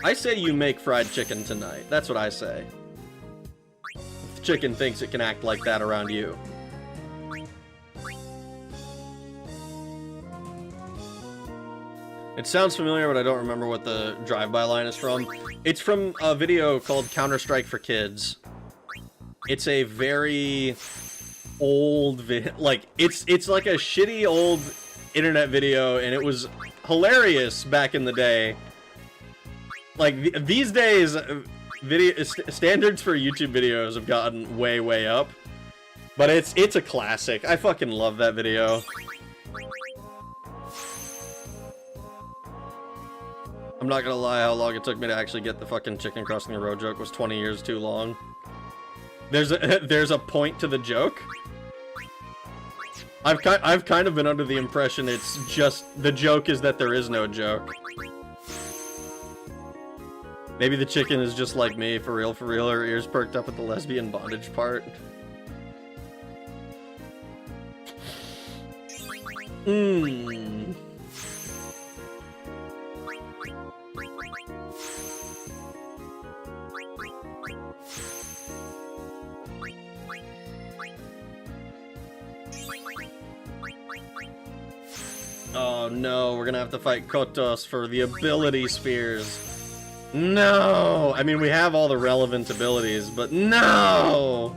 I say you make fried chicken tonight. That's what I say. Chicken thinks it can act like that around you. It sounds familiar, but I don't remember what the drive-by line is from. It's from a video called Counter-Strike for Kids. It's a very old video. Like, it's like a shitty old internet video, and it was hilarious back in the day. Like, these days, video standards for YouTube videos have gotten way up. But it's a classic. I fucking love that video. I'm not gonna lie, how long it took me to actually get the fucking chicken crossing the road joke was 20 years too long. There's a point to the joke. I've kind of been under the impression it's just the joke is that there is no joke. Maybe the chicken is just like me, for real, her ears perked up at the lesbian bondage part. Mmm. Oh no, we're gonna have to fight Kotos for the ability spheres. No! I mean, we have all the relevant abilities, but no!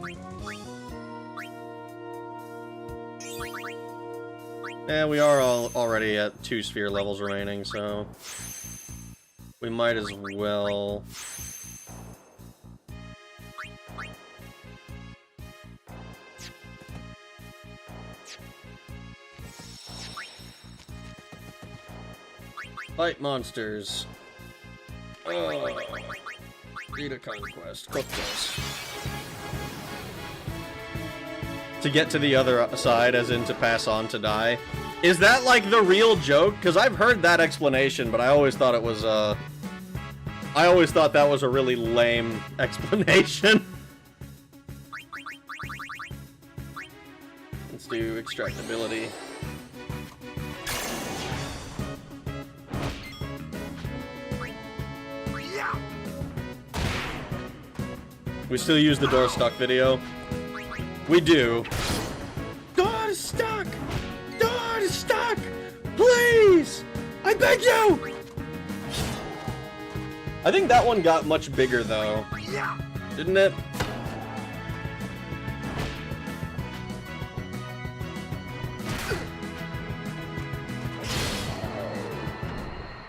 Yeah, we are already at 2 sphere levels remaining, so we might as well. Fight monsters. Read a conquest. Cook this. To get to the other side, as in to pass on to die. Is that like the real joke? Because I've heard that explanation, but I always thought it was I always thought that was a really lame explanation. Let's do extractability. We still use the door stuck video. We do. Door stuck! Door stuck! Please! I Thank you! I think that one got much bigger, though. Didn't it?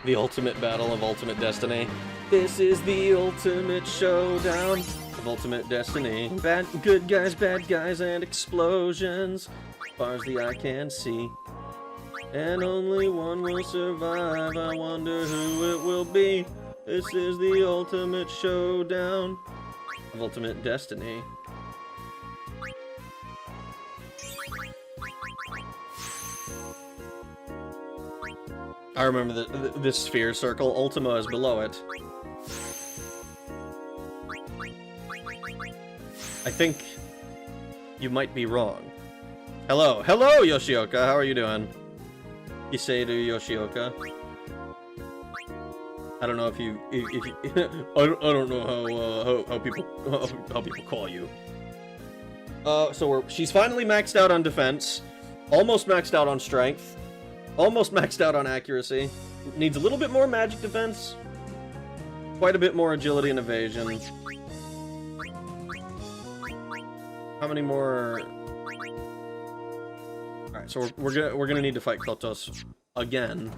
The ultimate battle of ultimate destiny. This is the ultimate showdown of ultimate destiny. Good guys, bad guys, and explosions. As far as the eye can see. And only one will survive. I wonder who it will be. This is the ultimate showdown of ultimate destiny. I remember this sphere circle. Ultima is below it. I think you might be wrong. Hello, Yoshioka. How are you doing? Hiseiru Yoshioka. I don't know if you I don't know how people call you. So she's finally maxed out on defense, almost maxed out on strength, almost maxed out on accuracy. Needs a little bit more magic defense, quite a bit more agility and evasion. How many more? All right, so we're gonna need to fight Kotos again.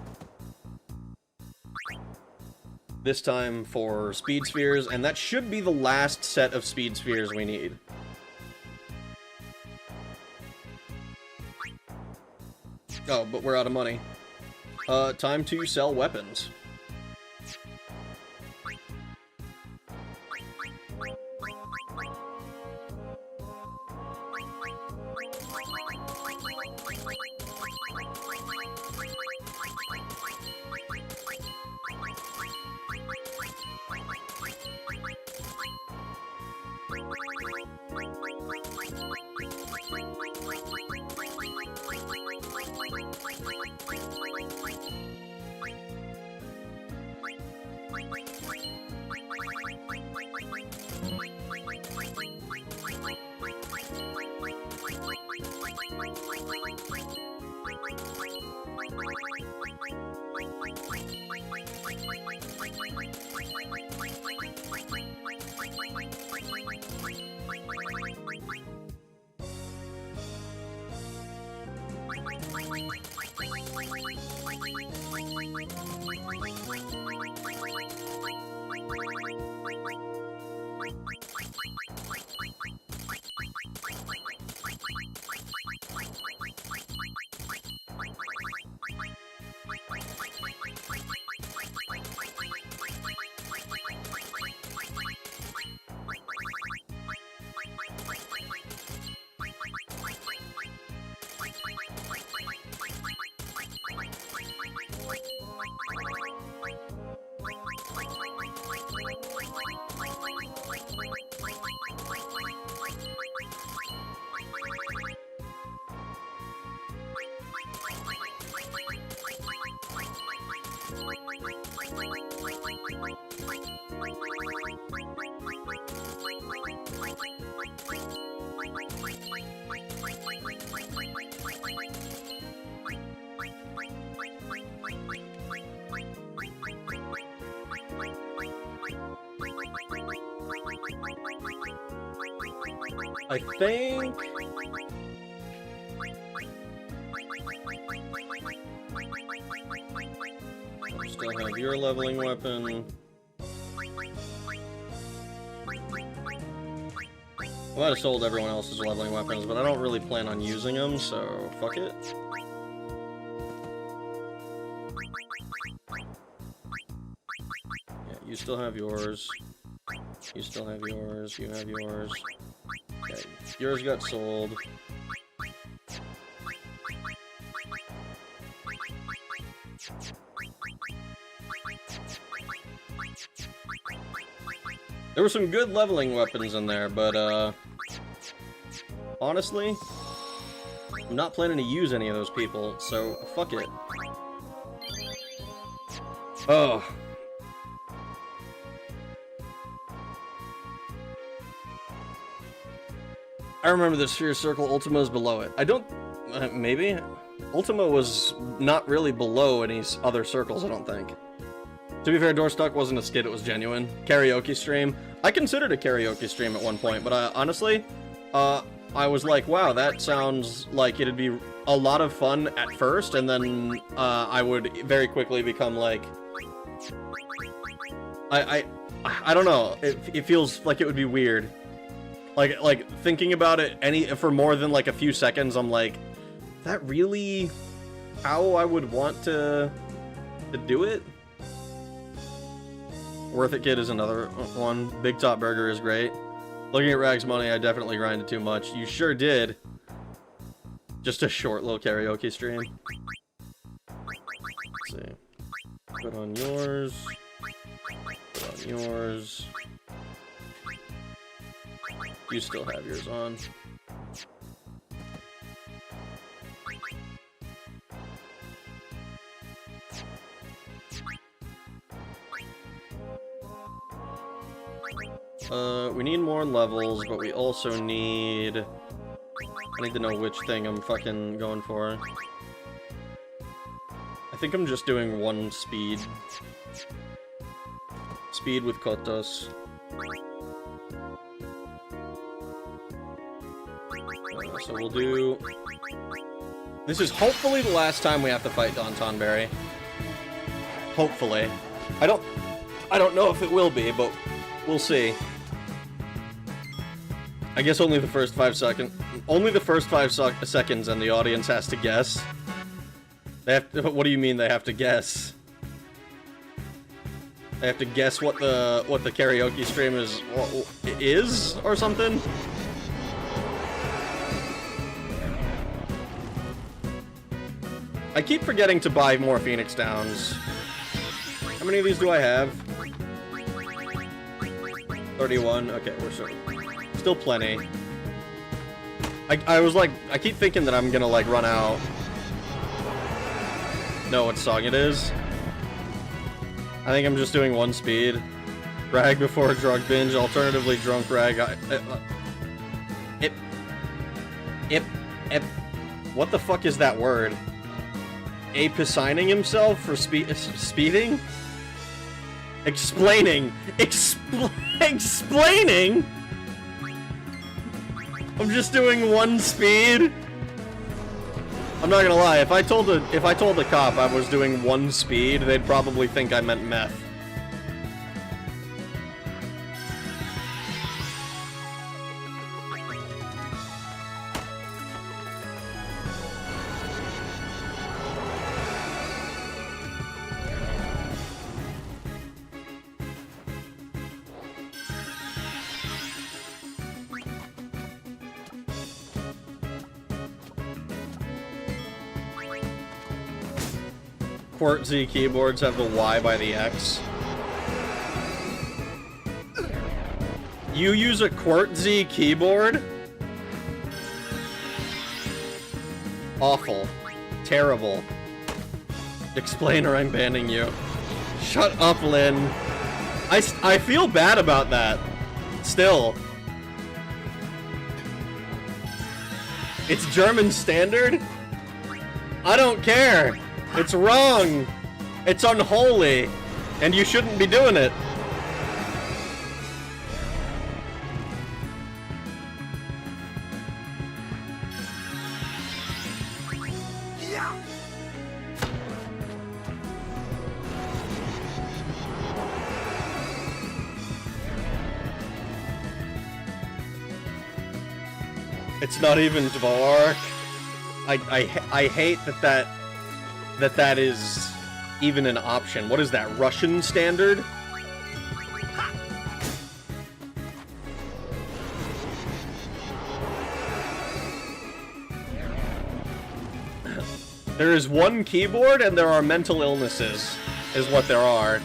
This time for speed spheres, and that should be the last set of speed spheres we need. Oh, but we're out of money. Time to sell weapons. I think... Still have your leveling weapon. I might have sold everyone else's leveling weapons, but I don't really plan on using them, so fuck it. Yeah, you still have yours. You still have yours. You have yours. Okay, yours got sold. There were some good leveling weapons in there, but, honestly, I'm not planning to use any of those people, so fuck it. Oh. I remember the sphere circle. Ultima is below it. I don't... maybe? Ultima was not really below any other circles, I don't think. To be fair, Doorstuck wasn't a skit, it was genuine. Karaoke stream. I considered a karaoke stream at one point, but honestly, I was like, wow, that sounds like it'd be a lot of fun at first, and then I would very quickly become like... I don't know, it feels like it would be weird. Like thinking about it for more than like a few seconds, I'm like, is that really how I would want to do it? Worth It Kid is another one. Big Top Burger is great. Looking at Rag's Money, I definitely grinded too much. You sure did. Just a short little karaoke stream. Let's see. Put on yours. Put on yours. You still have yours on. We need more levels, but we also need... I need to know which thing I'm fucking going for. I think I'm just doing one speed. Speed with Kotos. So we'll do... This is hopefully the last time we have to fight Don Tonberry. Hopefully. I don't know if it will be, but we'll see. I guess only the first 5 seconds. Only the first 5 seconds, and the audience has to guess. They have to, what do you mean they have to guess? They have to guess what the karaoke stream is or something. I keep forgetting to buy more Phoenix Downs. How many of these do I have? 31. Okay, we're still plenty. I was like, I keep thinking that I'm gonna like run out. Know what song it is? I think I'm just doing one speed. Rag before drug binge, alternatively drunk rag. What the fuck is that word? Apisigning himself for speeding? Explaining! Explaining?! I'm just doing one speed? I'm not gonna lie, if I told the cop I was doing one speed, they'd probably think I meant meth. Quart Z keyboards have the Y by the X. You use a Quart Z keyboard? Awful. Terrible. Explain or I'm banning you. Shut up, Lynn. I feel bad about that. Still. It's German standard? I don't care. It's wrong! It's unholy! And you shouldn't be doing it! Yeah. It's not even Dvark. I hate that is even an option. What is that, Russian standard? There is one keyboard and there are mental illnesses, is what there are.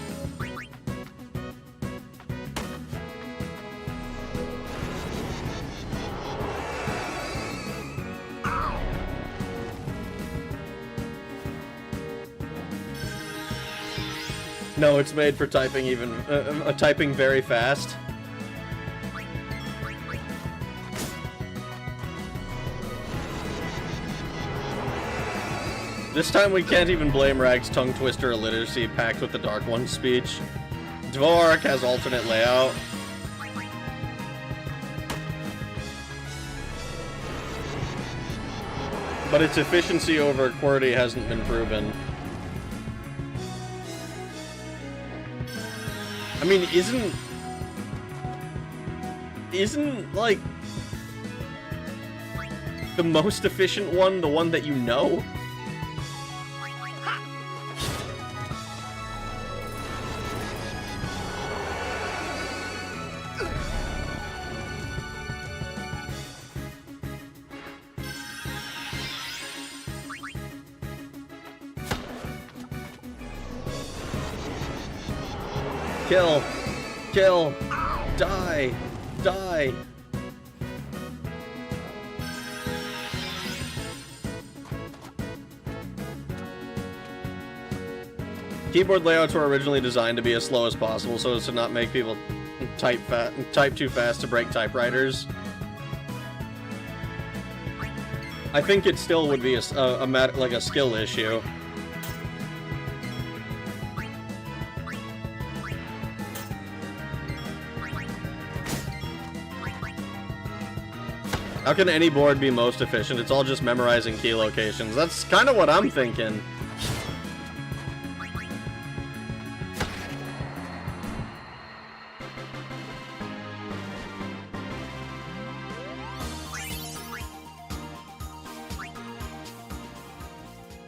No, it's made for typing typing very fast. This time we can't even blame Rag's tongue twister illiteracy packed with the Dark One's speech. Dvorak has alternate layout. But its efficiency over QWERTY hasn't been proven. I mean, isn't like the most efficient one the one that you know? Kill! Kill! Die! Die! Keyboard layouts were originally designed to be as slow as possible so as to not make people type too fast to break typewriters. I think it still would be like a skill issue. How can any board be most efficient? It's all just memorizing key locations. That's kind of what I'm thinking.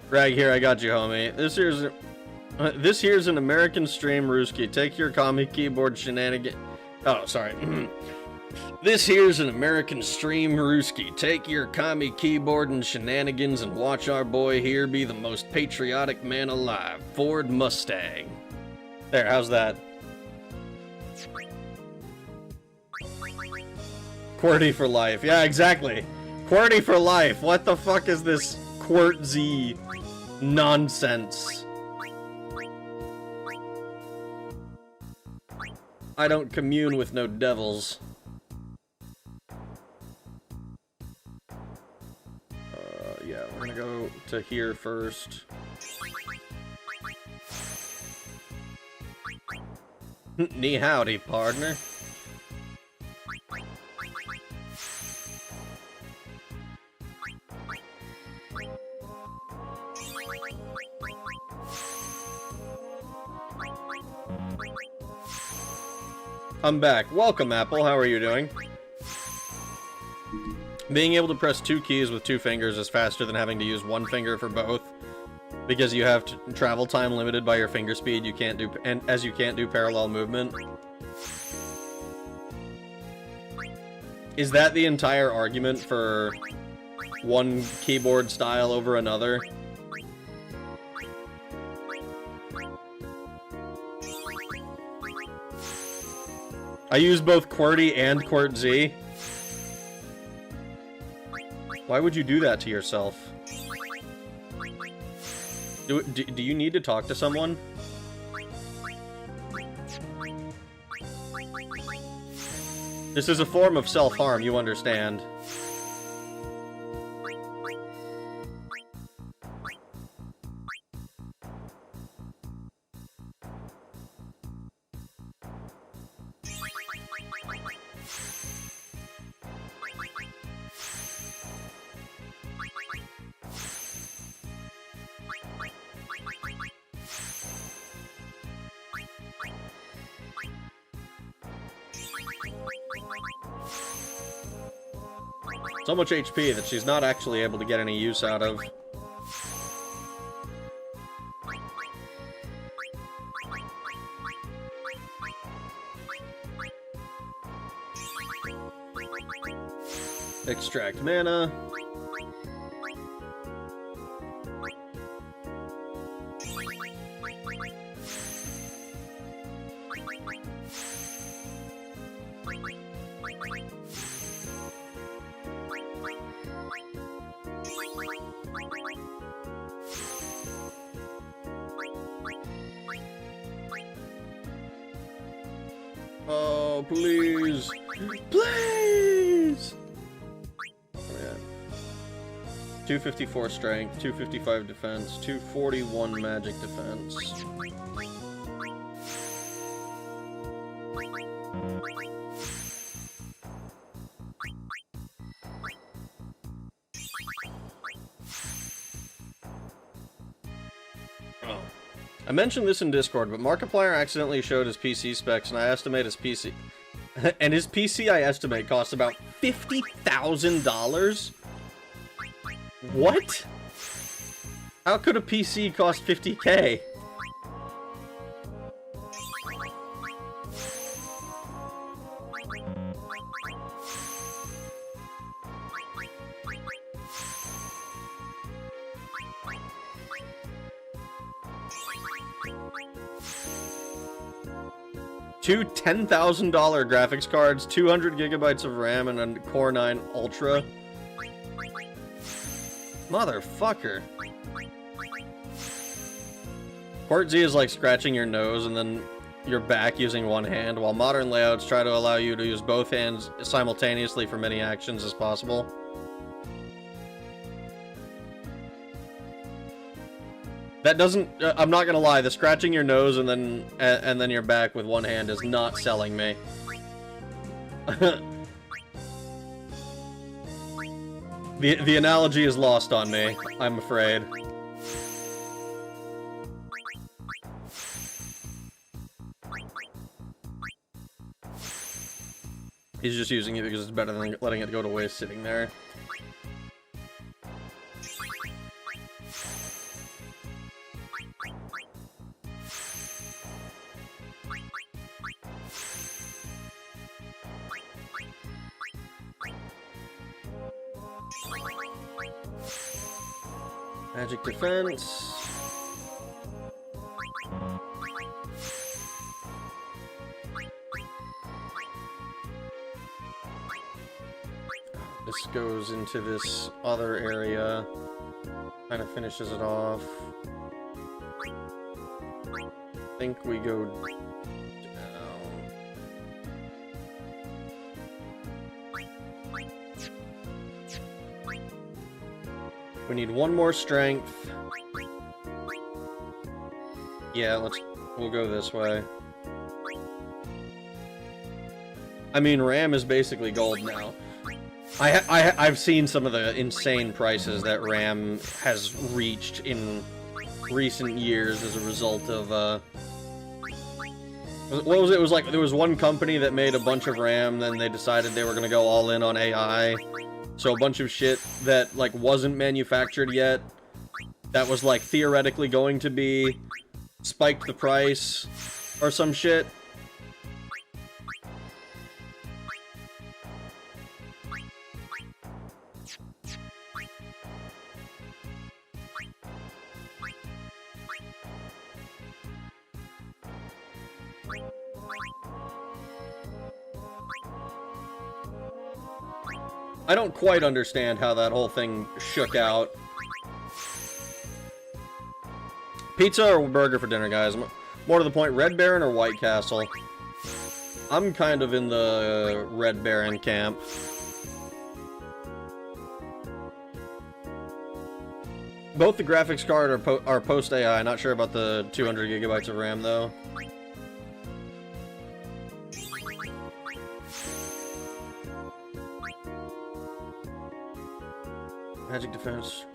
Rag, here, I got you, homie. This here's an American stream, Ruski. Take your commie keyboard shenanigan. Oh, sorry. This here's an American stream, Ruski. Take your commie keyboard and shenanigans and watch our boy here be the most patriotic man alive. Ford Mustang. There, how's that? QWERTY for life. Yeah, exactly. QWERTY for life. What the fuck is this QWERTZ nonsense? I don't commune with no devils. Yeah, we're gonna go to here first. Knee howdy, partner. I'm back. Welcome, Apple. How are you doing? Being able to press two keys with two fingers is faster than having to use one finger for both, because you have travel time limited by your finger speed. You can't do, and as you can't do parallel movement. Is that the entire argument for one keyboard style over another? I use both QWERTY and QWERTZ. Why would you do that to yourself? Do you need to talk to someone? This is a form of self-harm, you understand. So much HP that she's not actually able to get any use out of. Extract mana. Oh, please. Please! Oh, yeah. 254 strength, 255 defense, 241 magic defense. Oh. I mentioned this in Discord, but Markiplier accidentally showed his PC specs, and I estimate his PC... and his PC, I estimate, costs about $50,000? What? How could a PC cost 50K? Two $10,000 graphics cards, 200 gigabytes of RAM, and a Core 9 Ultra. Motherfucker. Port Z is like scratching your nose and then your back using one hand, while modern layouts try to allow you to use both hands simultaneously for many actions as possible. That doesn't... I'm not gonna lie, the scratching your nose and then your back with one hand is not selling me. The analogy is lost on me, I'm afraid. He's just using it because it's better than letting it go to waste sitting there. Magic defense. This goes into this other area. Kind of finishes it off. I think we go down. We need one more strength. Yeah, we'll go this way. I mean, RAM is basically gold now. I've seen some of the insane prices that RAM has reached in recent years as a result of, what was it? It was like, there was one company that made a bunch of RAM, then they decided they were gonna go all in on AI. So a bunch of shit that, like, wasn't manufactured yet, that was, like, theoretically going to be, spiked the price, or some shit. I don't quite understand how that whole thing shook out. Pizza or burger for dinner, guys? More to the point, Red Baron or White Castle? I'm kind of in the Red Baron camp. Both the graphics card are post-AI. Not sure about the 200 gigabytes of RAM, though. Magic defense.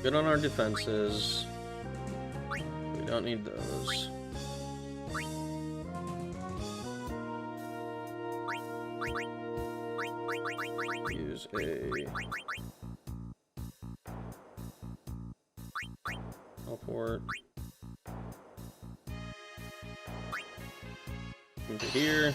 Good on our defenses. We don't need those. Use a teleport. Into here.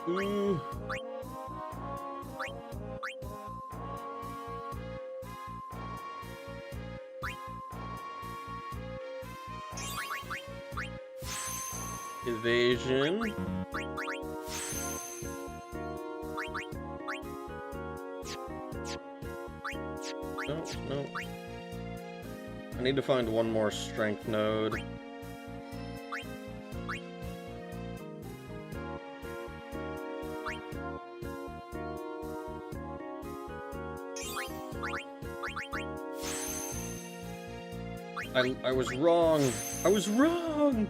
Ooh. Evasion. No, no. I need to find one more strength node. I was wrong. I was wrong.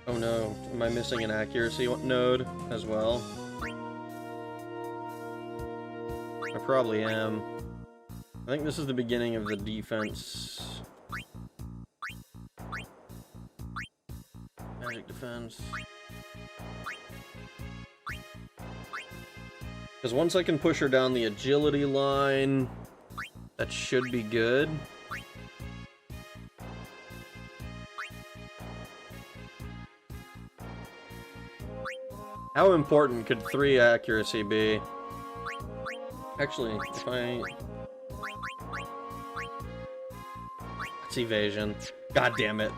Oh no, am I missing an accuracy node as well? I probably am. I think this is the beginning of the defense. Magic defense. Because once I can push her down the agility line, that should be good. How important could 3 accuracy be? Actually, if I... It's evasion. God damn it.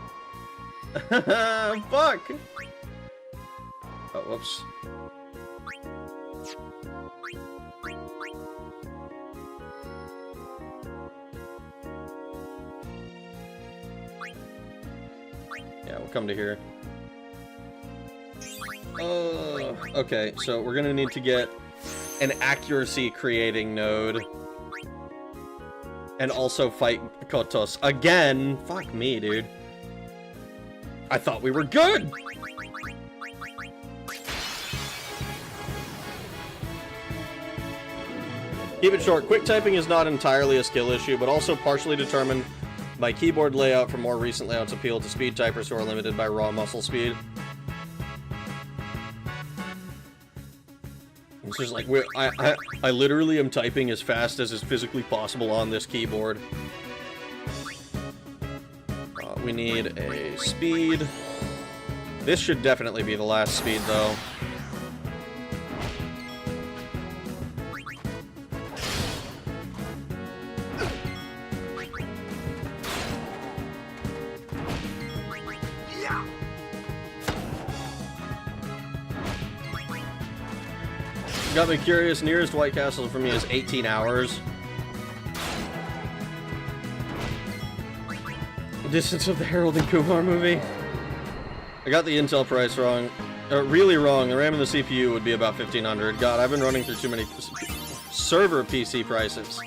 Fuck! Oh, whoops. Yeah, we'll come to here. Okay, so we're gonna need to get an accuracy creating node. And also fight Kotos again! Fuck me, dude. I thought we were good! Keep it short. Quick typing is not entirely a skill issue, but also partially determined by keyboard layout. For more recent layouts appeal to speed typers who are limited by raw muscle speed. It's just like, I literally am typing as fast as is physically possible on this keyboard. We need a speed. This should definitely be the last speed, though. Got me curious. Nearest White Castle for me is 18 hours. Distance of the Harold and Kumar movie. I got the Intel price wrong. Really wrong. The RAM and the CPU would be about 1500. God, I've been running through too many server PC prices.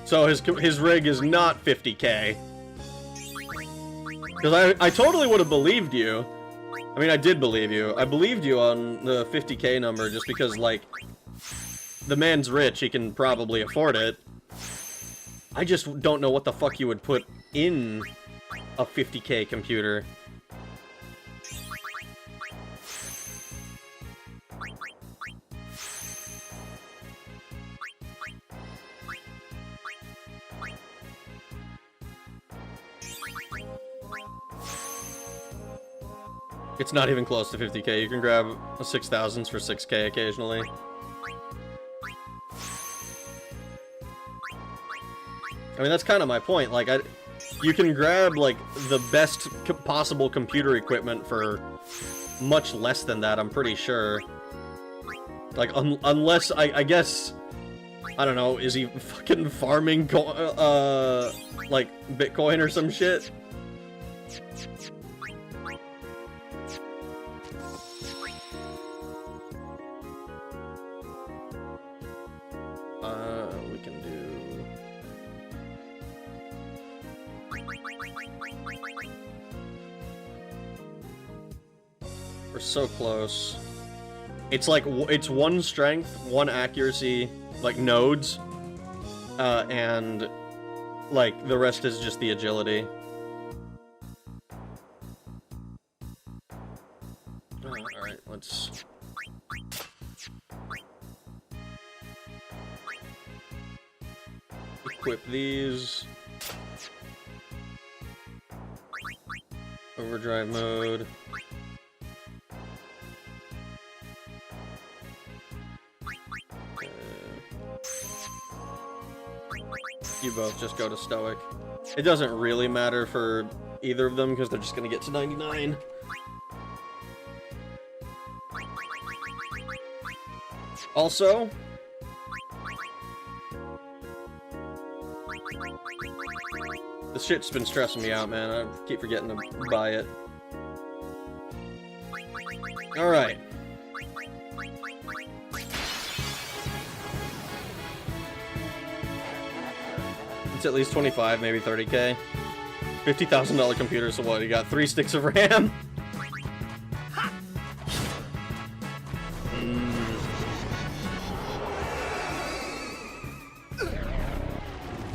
So his rig is not 50K. Because I totally would have believed you. I mean, I did believe you. I believed you on the 50K number just because, like, the man's rich, he can probably afford it. I just don't know what the fuck you would put in a 50K computer. It's not even close to 50K. You can grab a 6000s for 6K occasionally. I mean, that's kind of my point. Like, you can grab, like, the best possible computer equipment for much less than that, I'm pretty sure. Like, unless, I guess, I don't know, is he fucking farming, like, Bitcoin or some shit? We can do... We're so close. It's like, it's 1 strength, 1 accuracy, like, nodes, and, like, the rest is just the agility. Alright, let's... equip these. Overdrive mode. You both just go to Stoic. It doesn't really matter for either of them because they're just gonna get to 99. Also, this shit's been stressing me out, man. I keep forgetting to buy it. Alright. It's at least 25, maybe 30k. $50,000 computer, so what? You got 3 sticks of RAM?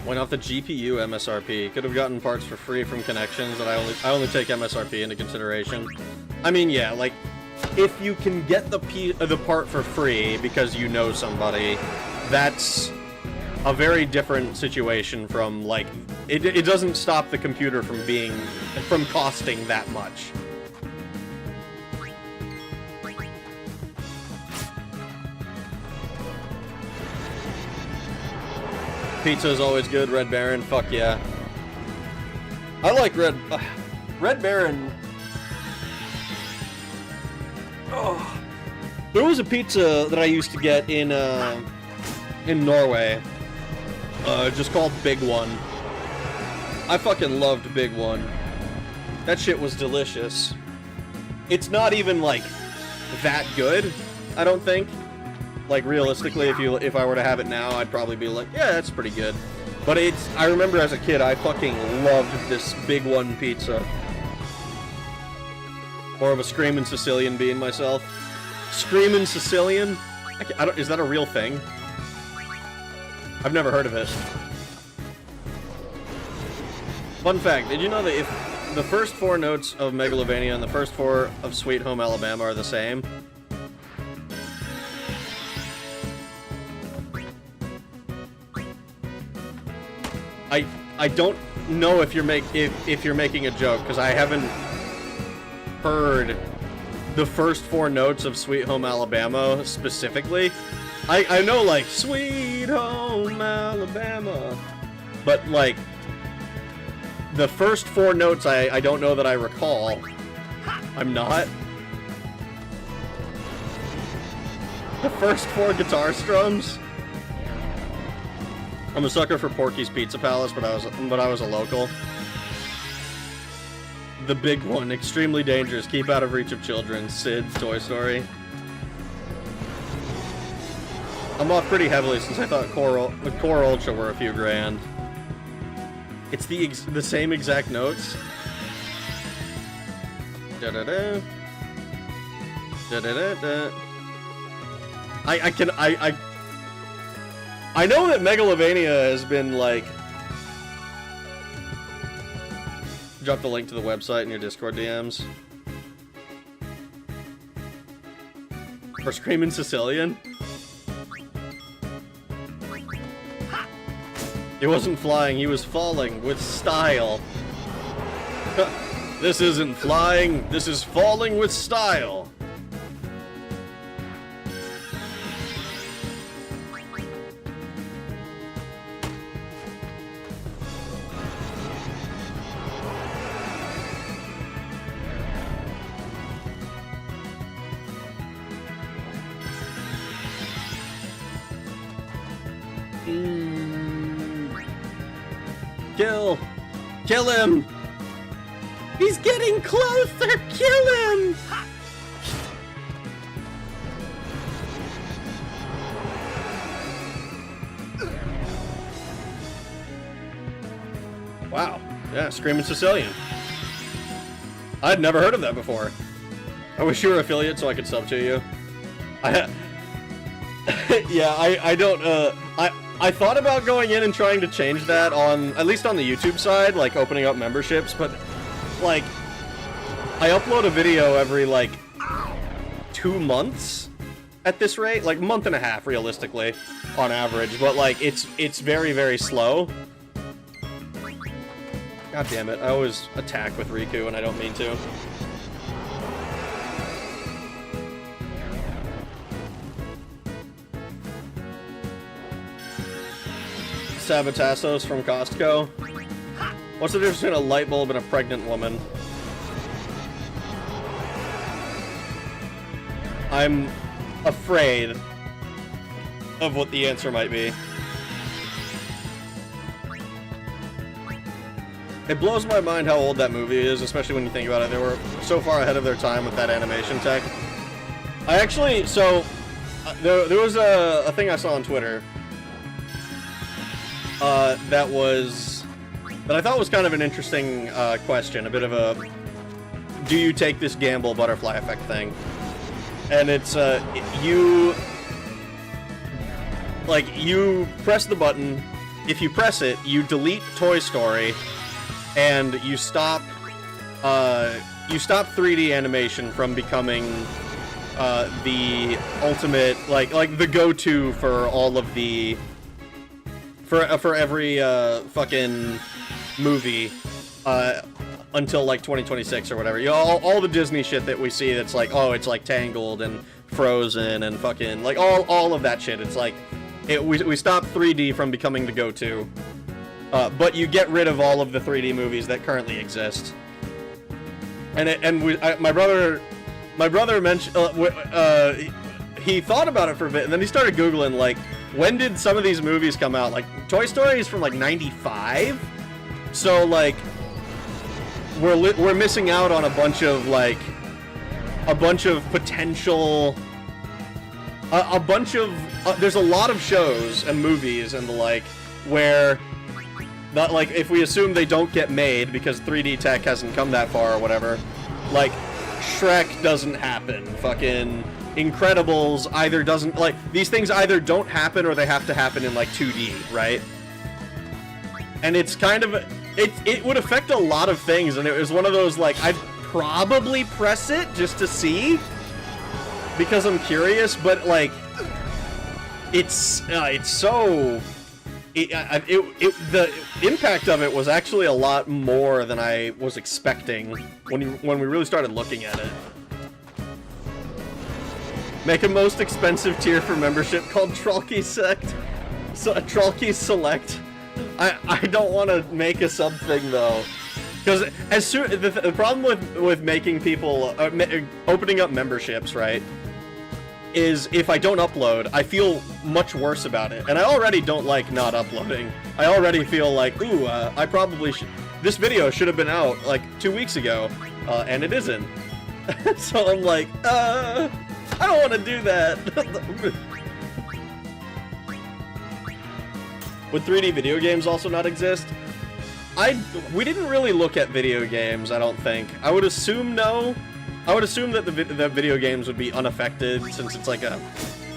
Went off the GPU MSRP. Could have gotten parts for free from connections, and I only take MSRP into consideration. I mean, yeah, like, if you can get the part for free because you know somebody, that's a very different situation from, like, it doesn't stop the computer from costing that much. Pizza is always good. Red Baron, fuck yeah. I like Red Baron. Oh, there was a pizza that I used to get in Norway, just called Big One. I fucking loved Big One. That shit was delicious. It's not even like that good, I don't think. Like, realistically, if I were to have it now, I'd probably be like, yeah, that's pretty good. But I remember as a kid, I fucking loved this Big One pizza. More of a Screamin' Sicilian being myself. Screamin' Sicilian? Is that a real thing? I've never heard of it. Fun fact, did you know that if the first 4 notes of Megalovania and the first 4 of Sweet Home Alabama are the same? I don't know if you're making a joke, because I haven't heard the first 4 notes of Sweet Home Alabama specifically. I know, like, Sweet Home Alabama, but, like, the first 4 notes I don't know that I recall. I'm not. The first 4 guitar strums? I'm a sucker for Porky's Pizza Palace, but I was a local. The Big One, extremely dangerous, keep out of reach of children. Sid, Toy Story. I'm off pretty heavily since I thought Core Ultra were a few grand. It's the same exact notes. Da da da. Da da da da. I know that Megalovania has been, like... Drop the link to the website in your Discord DMs. For Screamin' Sicilian? He wasn't flying, he was falling with style. This isn't flying, this is falling with style. Kill him! He's getting closer! Kill him! Wow. Yeah, Screamin' Sicilian. I'd never heard of that before. I wish you were affiliate so I could sub to you. Yeah, I don't, I thought about going in and trying to change that on, at least on the YouTube side, like opening up memberships, but, like, I upload a video every, like, 2 months at this rate, like, month and a half, realistically, on average, but, like, it's very, very slow. God damn it, I always attack with Riku and I don't mean to. Sabatassos from Costco. What's the difference between a light bulb and a pregnant woman? I'm afraid of what the answer might be. It blows my mind how old that movie is, especially when you think about it. They were so far ahead of their time with that animation tech. I actually, so, there was a thing I saw on Twitter that I thought was kind of an interesting question, a bit of a do you take this gamble butterfly effect thing. And it's, you press the button, if you press it, you delete Toy Story, and you stop 3D animation from becoming the ultimate, like the go-to for all of the, for every fucking movie until like 2026 or whatever. You know, all the Disney shit that we see that's like, oh, it's like Tangled and Frozen and fucking like all of that shit. It's like we stop 3D from becoming the go-to. But you get rid of all of the 3D movies that currently exist. My brother mentioned he thought about it for a bit, and then he started Googling like when did some of these movies come out? Like Toy Story is from like '95, so like we're missing out on a bunch of potential. There's a lot of shows and movies and the like where. Not like, if we assume they don't get made because 3D tech hasn't come that far or whatever, like, Shrek doesn't happen, fucking Incredibles either doesn't, like, these things either don't happen or they have to happen in, like, 2D, right? And it's kind of, it would affect a lot of things, and it was one of those, like, I'd probably press it just to see, because I'm curious, but, like, it's so... the impact of it was actually a lot more than I was expecting when we really started looking at it. Make a most expensive tier for membership called Trollkey Sect. So Trollkey Select. I don't want to make a sub thing though, because as soon the problem with making people opening up memberships, right? Is if I don't upload, I feel much worse about it. And I already don't like not uploading. I already feel like, ooh, I probably should... This video should have been out, like, 2 weeks ago, and it isn't. So I'm like, I don't want to do that. Would 3D video games also not exist? We didn't really look at video games, I don't think. I would assume no. I would assume that the video games would be unaffected since it's like a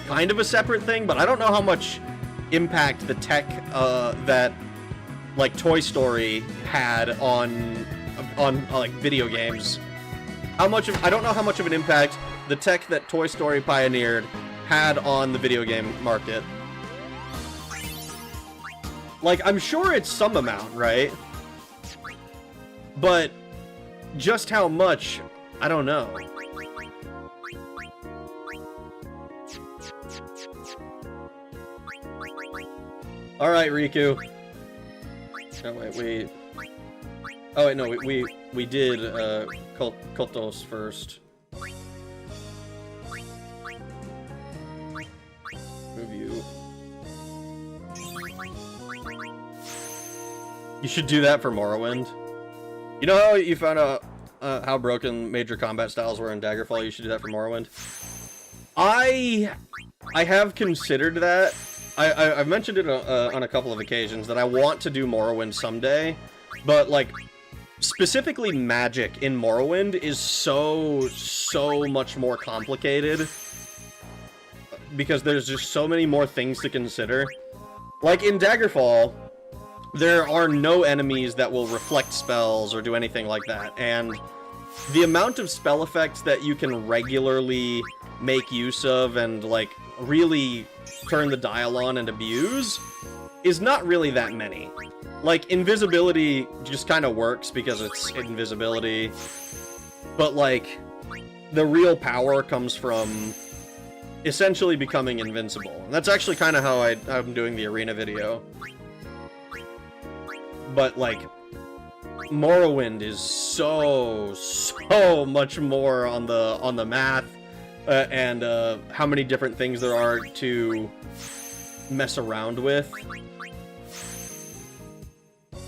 kind of a separate thing, but I don't know how much impact the tech that like Toy Story had on like video games. I don't know how much of an impact the tech that Toy Story pioneered had on the video game market. Like, I'm sure it's some amount, right? But just how much, I don't know. All right, Riku. Oh wait, oh wait, no, we did Kotos first. Move you. You should do that for Morrowind. You know how you found out how broken major combat styles were in Daggerfall? You should do that for Morrowind. I have considered that. I've mentioned it on a couple of occasions that I want to do Morrowind someday, but like specifically magic in Morrowind is so much more complicated because there's just so many more things to consider. Like in Daggerfall, there are no enemies that will reflect spells or do anything like that, and the amount of spell effects that you can regularly make use of and like really turn the dial on and abuse is not really that many. Like, invisibility just kind of works because it's invisibility, but like, the real power comes from essentially becoming invincible. And that's actually kind of how I'm doing the arena video. but like Morrowind is so much more on the math and how many different things there are to mess around with.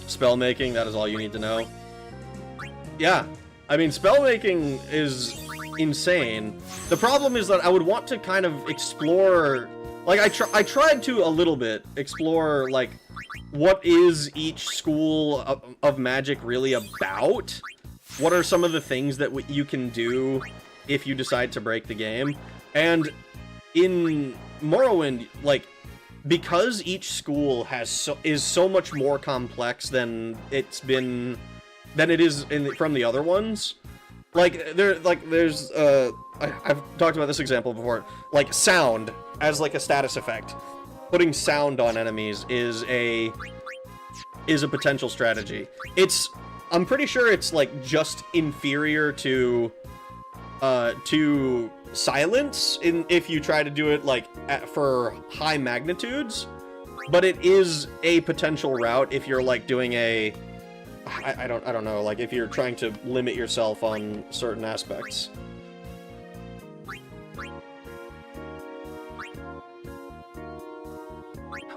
Spell making, that is all you need to know. Yeah, I mean, spell making is insane. The problem is that I would want to kind of explore, like, I tried to a little bit explore, like, what is each school of magic really about? What are some of the things that you can do if you decide to break the game? And in Morrowind, like, because each school is so much more complex than it is from the other ones. Like there's I've talked about this example before. Like sound as like a status effect. Putting sound on enemies is a potential strategy. I'm pretty sure it's like just inferior to silence if you try to do it like for high magnitudes, but it is a potential route if you're like doing a I don't know, like if you're trying to limit yourself on certain aspects.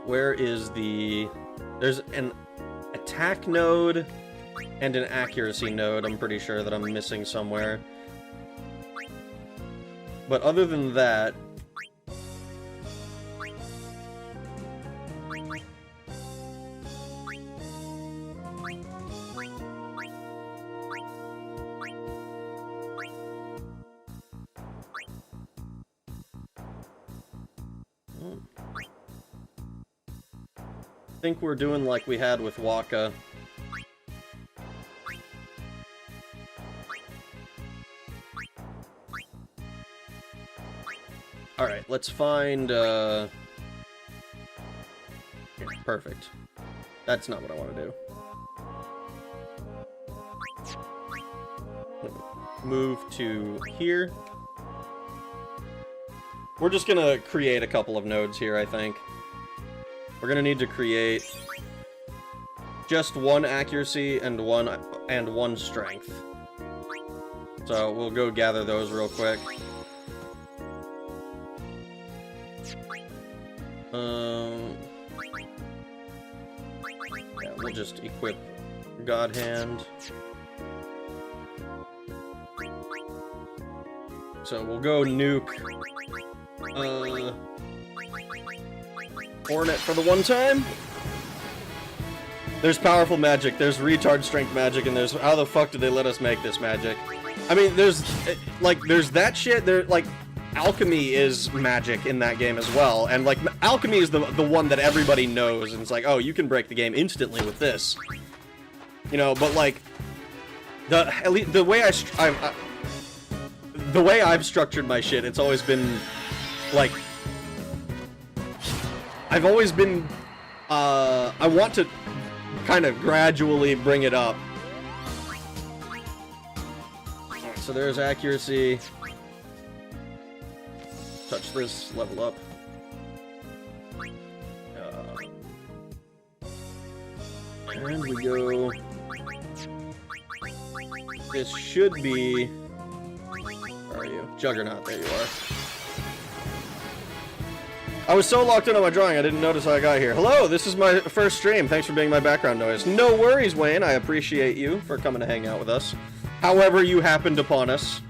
Where is there's an attack node and an accuracy node, I'm pretty sure, that I'm missing somewhere. But other than that... I think we're doing like we had with Waka. Alright, let's find, perfect. That's not what I want to do. Move to here. We're just gonna create a couple of nodes here, I think. We're gonna need to create just one accuracy and one strength. So we'll go gather those real quick. Yeah, we'll just equip God Hand. So we'll go nuke Hornet for the one time. There's powerful magic, there's retard strength magic, and there's how the fuck did they let us make this magic? I mean, there's that shit. There, like, alchemy is magic in that game as well, and like alchemy is the one that everybody knows, and it's like, oh, you can break the game instantly with this, you know. But like the way I've structured my shit, it's always been like I've always been I want to kind of gradually bring it up. Alright, so there's accuracy. Touch this, level up. And we go... This should be... Where are you? Juggernaut, there you are. I was so locked in on my drawing, I didn't notice how I got here. Hello, this is my first stream. Thanks for being my background noise. No worries, Wayne. I appreciate you for coming to hang out with us. However you happened upon us.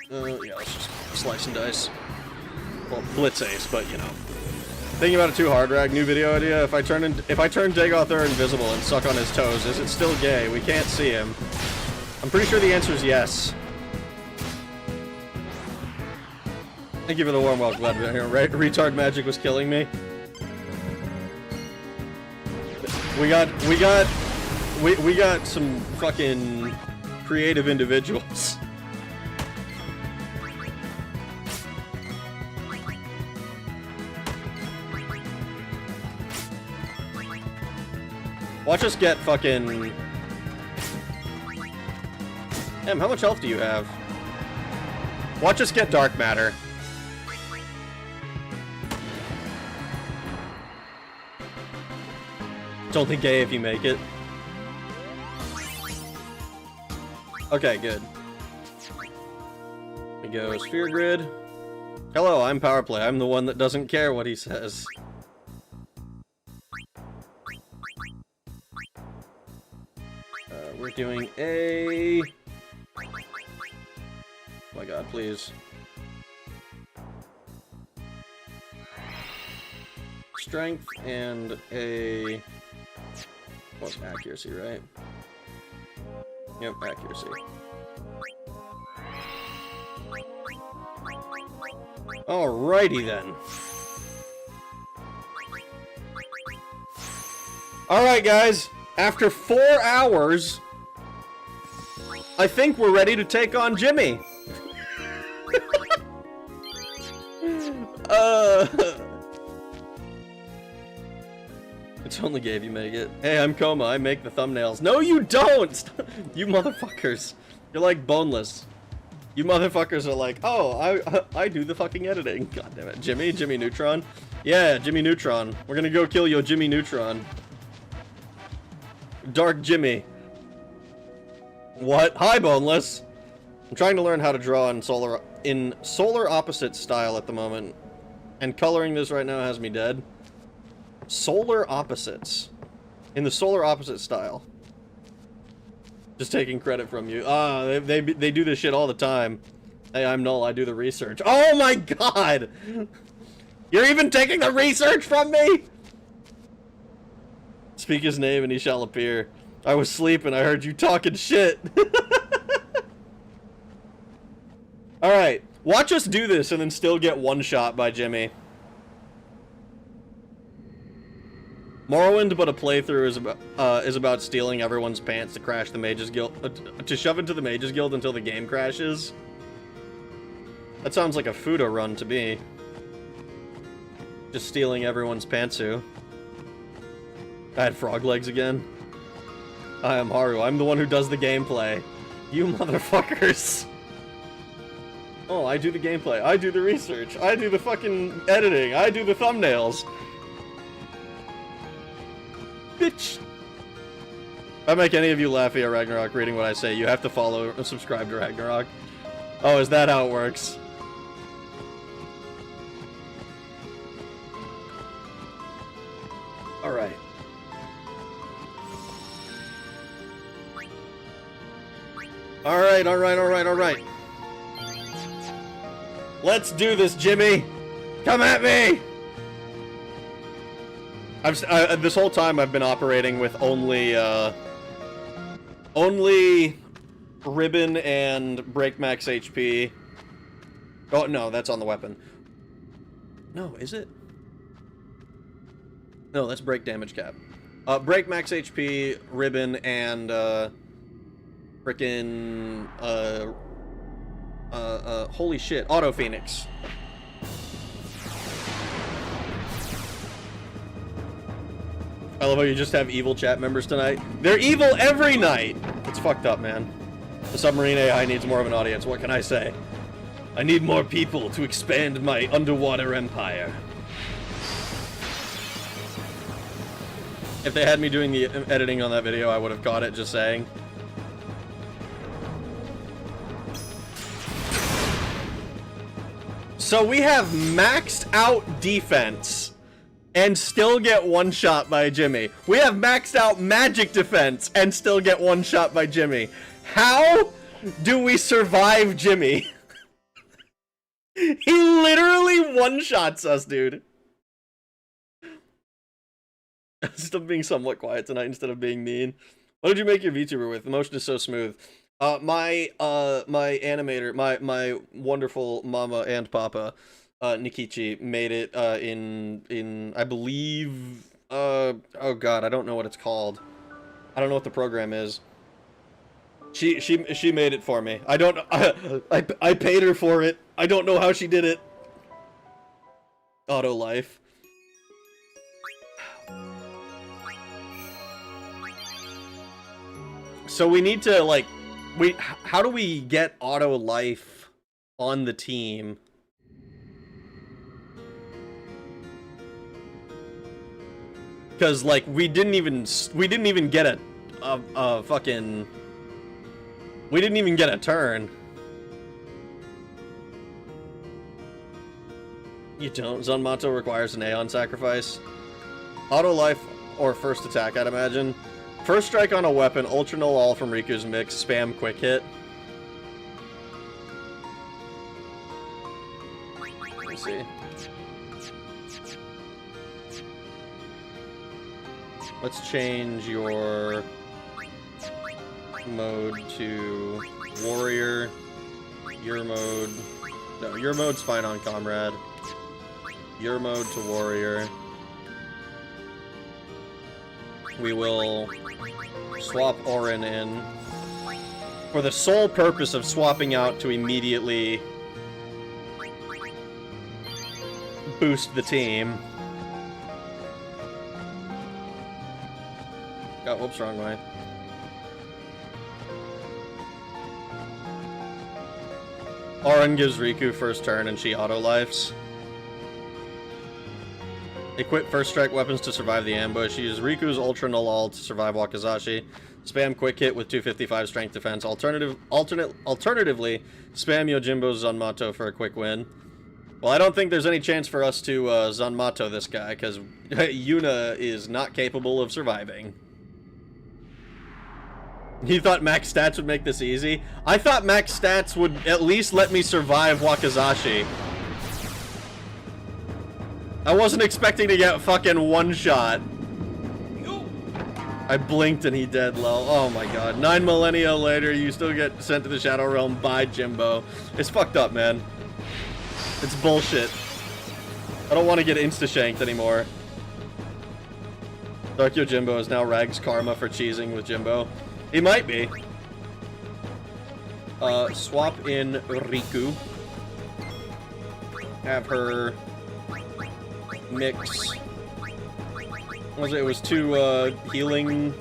Yeah, let's just slice and dice. Well, blitz ace, but you know. Thinking about it too hard, Rag. New video idea. If I turn Dagothur invisible and suck on his toes, is it still gay? We can't see him. I'm pretty sure the answer is yes. Thank you for the warm welcome. Glad to be here. Retard magic was killing me. We got some fucking creative individuals. Watch us get fucking... Damn, how much health do you have? Watch us get dark matter. It's only gay if you make it. Okay, good. We go Sphere Grid. Hello, I'm Power Play. I'm the one that doesn't care what he says. We're doing a... Oh my god, please. Strength and a... What's accuracy, right? Yep, accuracy. Alrighty then. Alright guys, after 4 hours, I think we're ready to take on Jimmy. It's only gay if you make it. Hey, I'm Coma, I make the thumbnails. No, you don't! You motherfuckers. You're like boneless. You motherfuckers are like, oh, I do the fucking editing. God damn it. Jimmy Neutron? Yeah, Jimmy Neutron. We're gonna go kill your Jimmy Neutron. Dark Jimmy. What? Hi, boneless. I'm trying to learn how to draw in solar opposite style at the moment. And coloring this right now has me dead. Solar opposites. In the solar opposite style. Just taking credit from you. They do this shit all the time. Hey, I'm Null, I do the research. Oh my god! You're even taking the research from me?! Speak his name and he shall appear. I was sleeping, I heard you talking shit. Alright, watch us do this and then still get one shot by Jimmy. Morrowind, but a playthrough is about stealing everyone's pants to crash the Mages Guild, to shove into the Mages Guild until the game crashes. That sounds like a Fudo run to me. Just stealing everyone's pantsu. I had frog legs again. I am Haru. I'm the one who does the gameplay. You motherfuckers. Oh, I do the gameplay. I do the research. I do the fucking editing. I do the thumbnails. Bitch. If I make any of you laugh via Ragnarok reading what I say, you have to follow and subscribe to Ragnarok. Oh, is that how it works? Alright. Alright. Let's do this, Jimmy! Come at me! This whole time I've been operating with only Ribbon and Break Max HP. Oh, no, that's on the weapon. No, is it? No, that's Break Damage Cap. Break Max HP, Ribbon, and, frickin', holy shit, Auto Phoenix. I love how you just have evil chat members tonight. They're evil every night! It's fucked up, man. The submarine AI needs more of an audience, what can I say? I need more people to expand my underwater empire. If they had me doing the editing on that video, I would have caught it, just saying. So we have maxed out defense and still get one shot by Jimmy. We have maxed out magic defense and still get one shot by Jimmy. How do we survive Jimmy? He literally one-shots us, dude. Still being somewhat quiet tonight instead of being mean. What did you make your VTuber with? The motion is so smooth. My animator, my wonderful mama and papa, Nikichi, made it in I believe oh god, I don't know what it's called. I don't know what the program is. She made it for me. I don't I paid her for it. I don't know how she did it. Auto life. So we need to like how do we get auto life on the team? Because, like, we didn't even get a fucking... We didn't even get a turn. You don't. Zanmato requires an Aeon sacrifice. Auto life or first attack, I'd imagine. First strike on a weapon, Ultra Null All from Riku's mix, spam quick hit. Let me see. Let's change your mode to warrior. Your mode... No, your mode's fine on comrade. Your mode to warrior. We will swap Orin in for the sole purpose of swapping out to immediately boost the team. Oh, whoops, wrong way. Orin gives Riku first turn and she auto-lifes. Equip first strike weapons to survive the ambush. Use Riku's Ultra Null All to survive Wakizashi. Spam quick hit with 255 strength defense. Alternatively, spam Yojimbo's Zanmato for a quick win. Well, I don't think there's any chance for us to Zanmato this guy, because Yuna is not capable of surviving. You thought max stats would make this easy? I thought max stats would at least let me survive Wakizashi. I wasn't expecting to get fucking one shot. I blinked and he dead low. Oh my god. 9 millennia later, you still get sent to the Shadow Realm by Jimbo. It's fucked up, man. It's bullshit. I don't want to get insta-shanked anymore. Dark Yojimbo is now Rag's karma for cheesing with Jimbo. He might be. Swap in Riku. Have her mix. What was it? It was 2 healing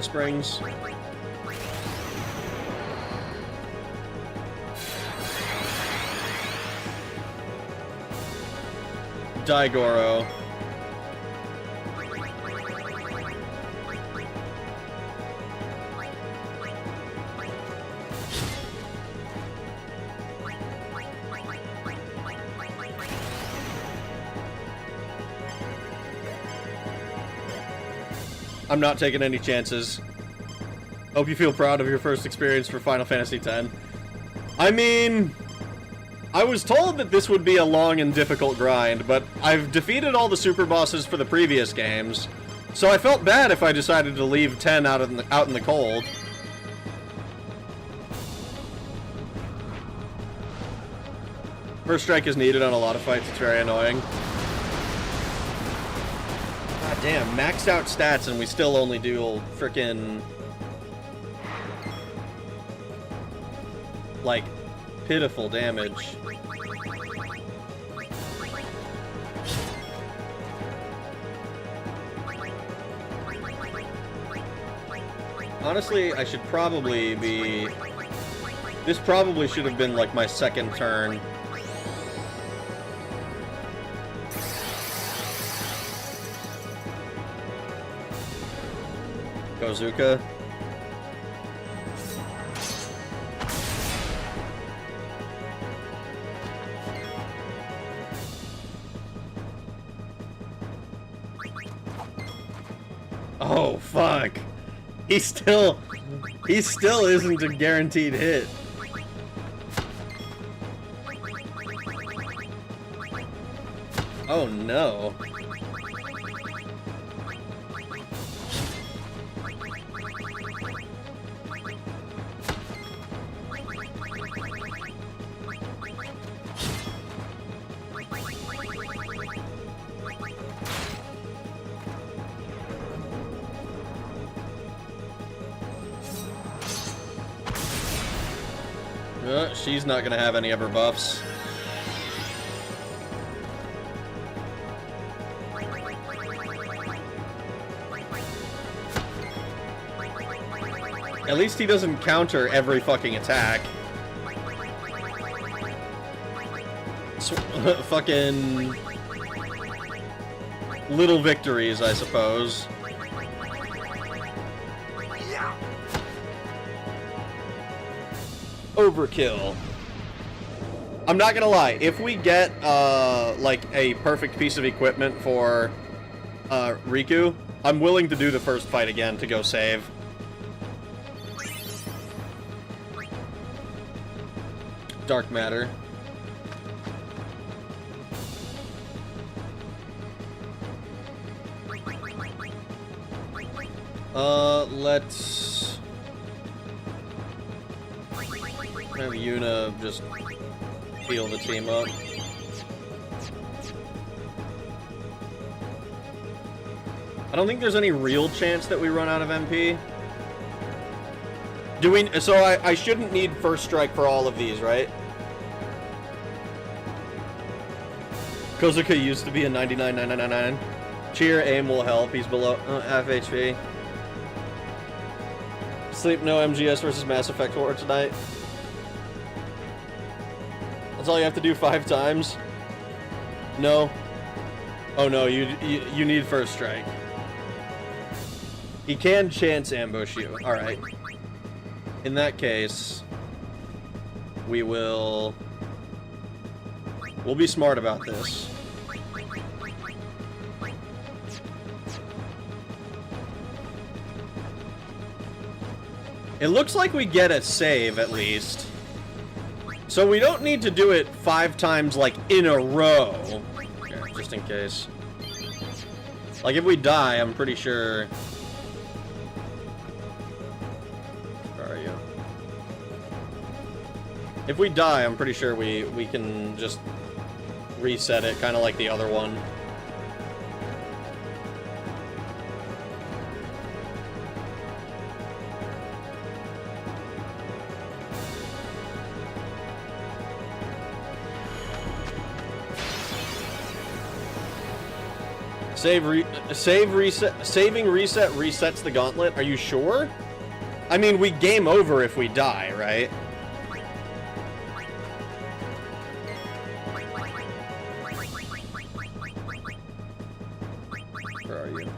springs. Daigoro. I'm not taking any chances. Hope you feel proud of your first experience for Final Fantasy X. I mean, I was told that this would be a long and difficult grind, but I've defeated all the super bosses for the previous games, so I felt bad if I decided to leave 10 out in the cold. First strike is needed on a lot of fights. It's very annoying. God damn, maxed out stats and we still only do frickin' like pitiful damage. Honestly, I should probably be... This probably should have been like my second turn. Kozuka. Oh fuck. He still isn't a guaranteed hit. Oh no. She's not gonna have any of her buffs. At least he doesn't counter every fucking attack. Fucking... little victories, I suppose. Overkill. I'm not gonna lie, if we get, like, a perfect piece of equipment for, Riku, I'm willing to do the first fight again to go save. Dark matter. Let's have Yuna just heal the team up. I don't think there's any real chance that we run out of MP. Do we? So I shouldn't need first strike for all of these, right? Kozuka used to be a 99,999. Cheer, aim will help. He's below FHP. Sleep, no MGS versus Mass Effect 4 tonight. That's all you have to do 5 times? No. Oh no, you need first strike. He can chance ambush you. Alright. In that case, we'll be smart about this. It looks like we get a save, at least. So we don't need to do it 5 times, like, in a row. Here, just in case. Like, if we die, I'm pretty sure... Where are you? If we die, I'm pretty sure we can just reset it, kind of like the other one. Saving reset resets the gauntlet. Are you sure? I mean, we game over if we die, right? Where are you?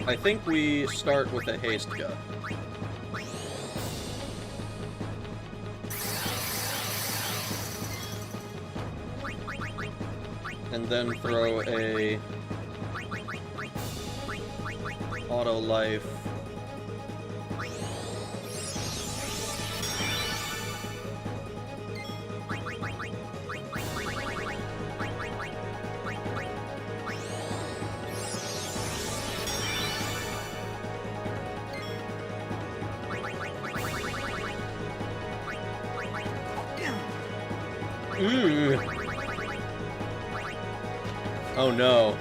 I think we start with a haste gun. And then throw a auto life. Ooh. Oh no.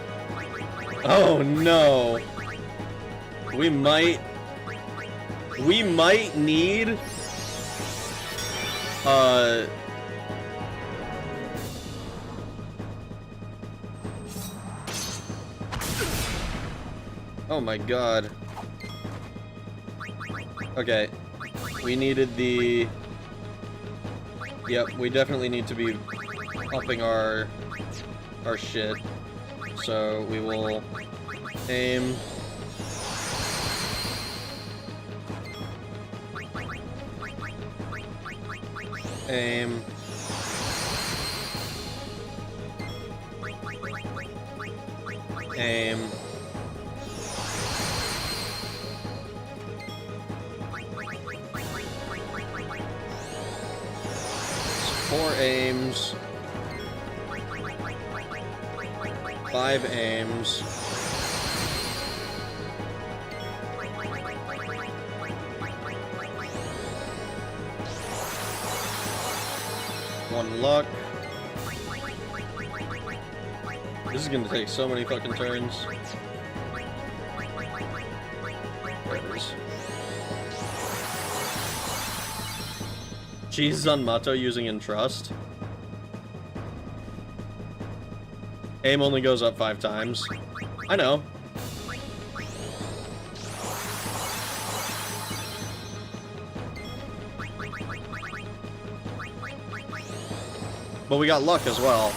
Oh no. We might need oh my god. Okay. We needed the... Yep, we definitely need to be upping our shit. So we will aim. Aim. Aim. Four aims. 5 aims. One luck. This is gonna take so many fucking turns. There it is. Jesus on Mato using Entrust. Aim only goes up 5 times. I know. But we got luck as well.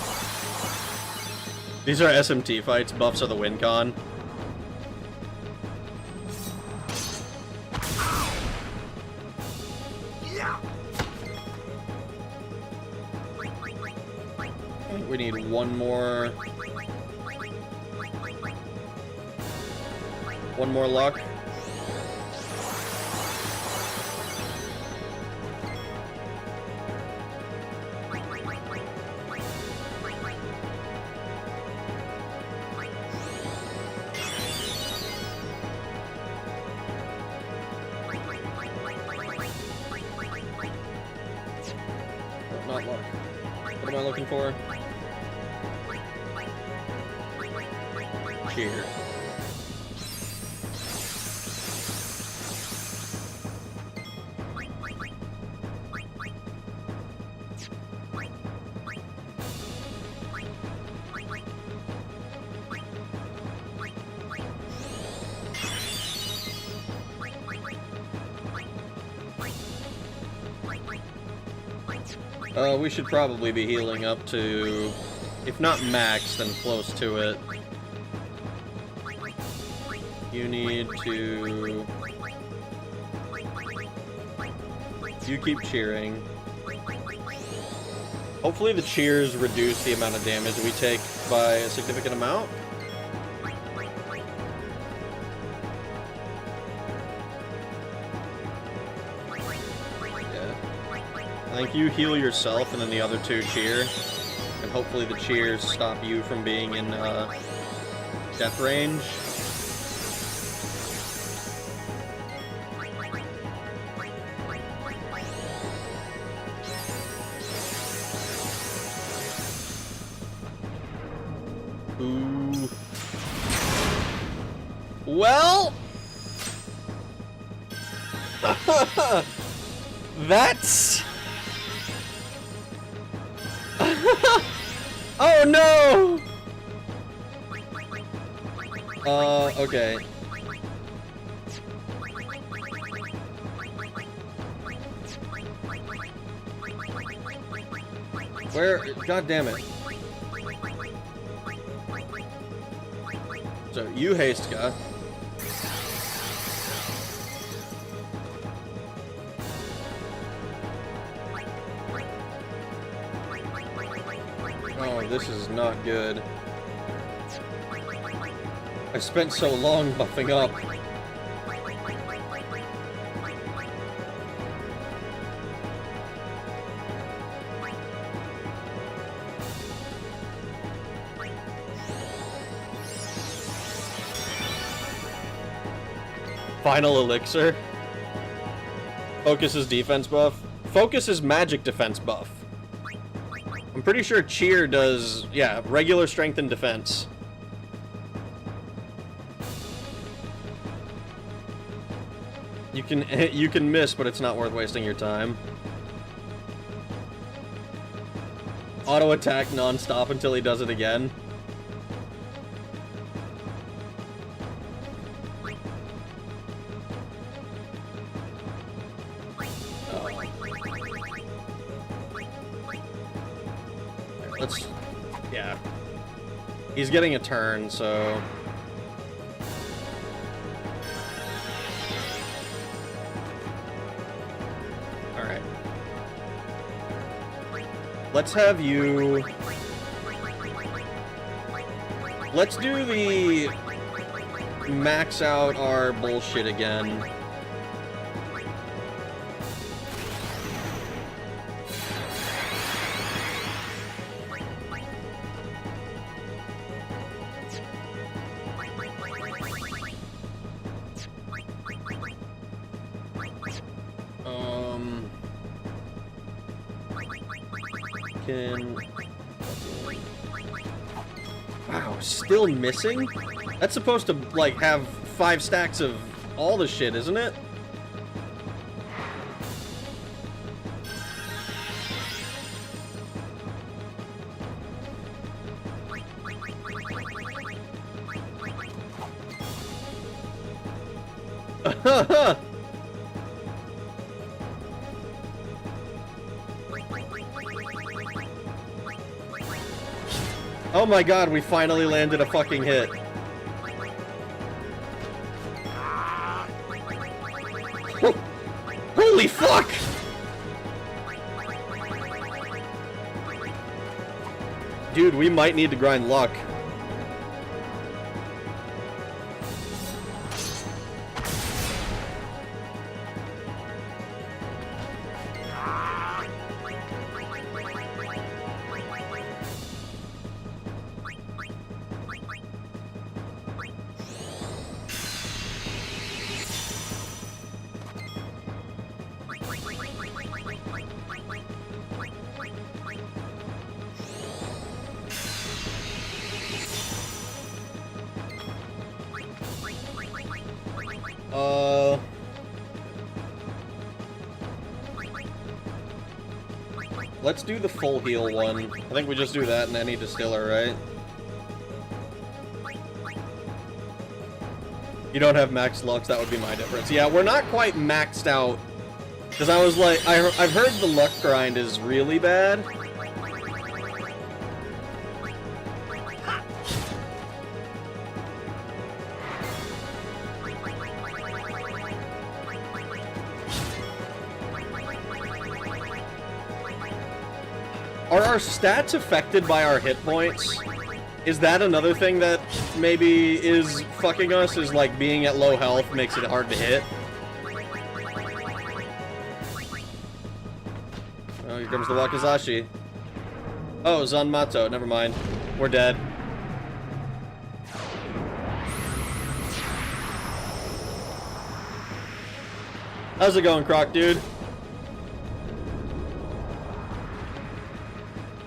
These are SMT fights, buffs are the win con. I think we need one more luck. Not luck. What am I looking for? Cheer. We should probably be healing up to, if not max, then close to it. You need to... You keep cheering. Hopefully the cheers reduce the amount of damage we take by a significant amount. I think you heal yourself and then the other two cheer. And hopefully the cheers stop you from being in death range. Ooh. Well... That's... Oh no! Okay. Where? God damn it. So, you Hastka. Oh, this is not good. I spent so long buffing up. Final elixir. Focus is defense buff. Focus is magic defense buff. I'm pretty sure cheer does, yeah, regular strength and defense. You can miss, but it's not worth wasting your time. Auto attack non-stop until he does it again. Let's... yeah. He's getting a turn, so... Alright. Let's have you... Let's do the... max out our bullshit again. Wow, still missing? That's supposed to, like, have 5 stacks of all the shit, isn't it? Oh my god, we finally landed a fucking hit. Holy fuck! Dude, we might need to grind luck. Let's do the full heal one. I think we just do that in any distiller, right? You don't have max lux, that would be my difference. Yeah, we're not quite maxed out. Because I was like, I've heard the luck grind is really bad. Are our stats affected by our hit points? Is that another thing that maybe is fucking us? Is like being at low health makes it hard to hit? Oh, here comes the Wakizashi. Oh, Zanmato, never mind. We're dead. How's it going, Croc, dude?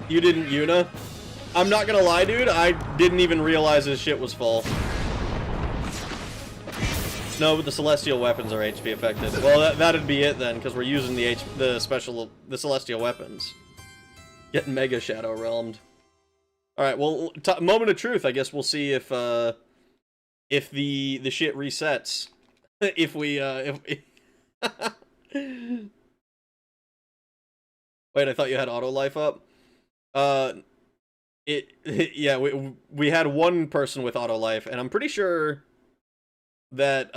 You didn't Yuna? I'm not gonna lie, dude, I didn't even realize his shit was full. No, but the celestial weapons are HP affected. Well, that'd be it then, because we're using the celestial weapons. Getting Mega Shadow Realmed. Alright, well, moment of truth, I guess we'll see if the shit resets. if we. Wait, I thought you had auto life up? Yeah, we had one person with auto life, and I'm pretty sure that,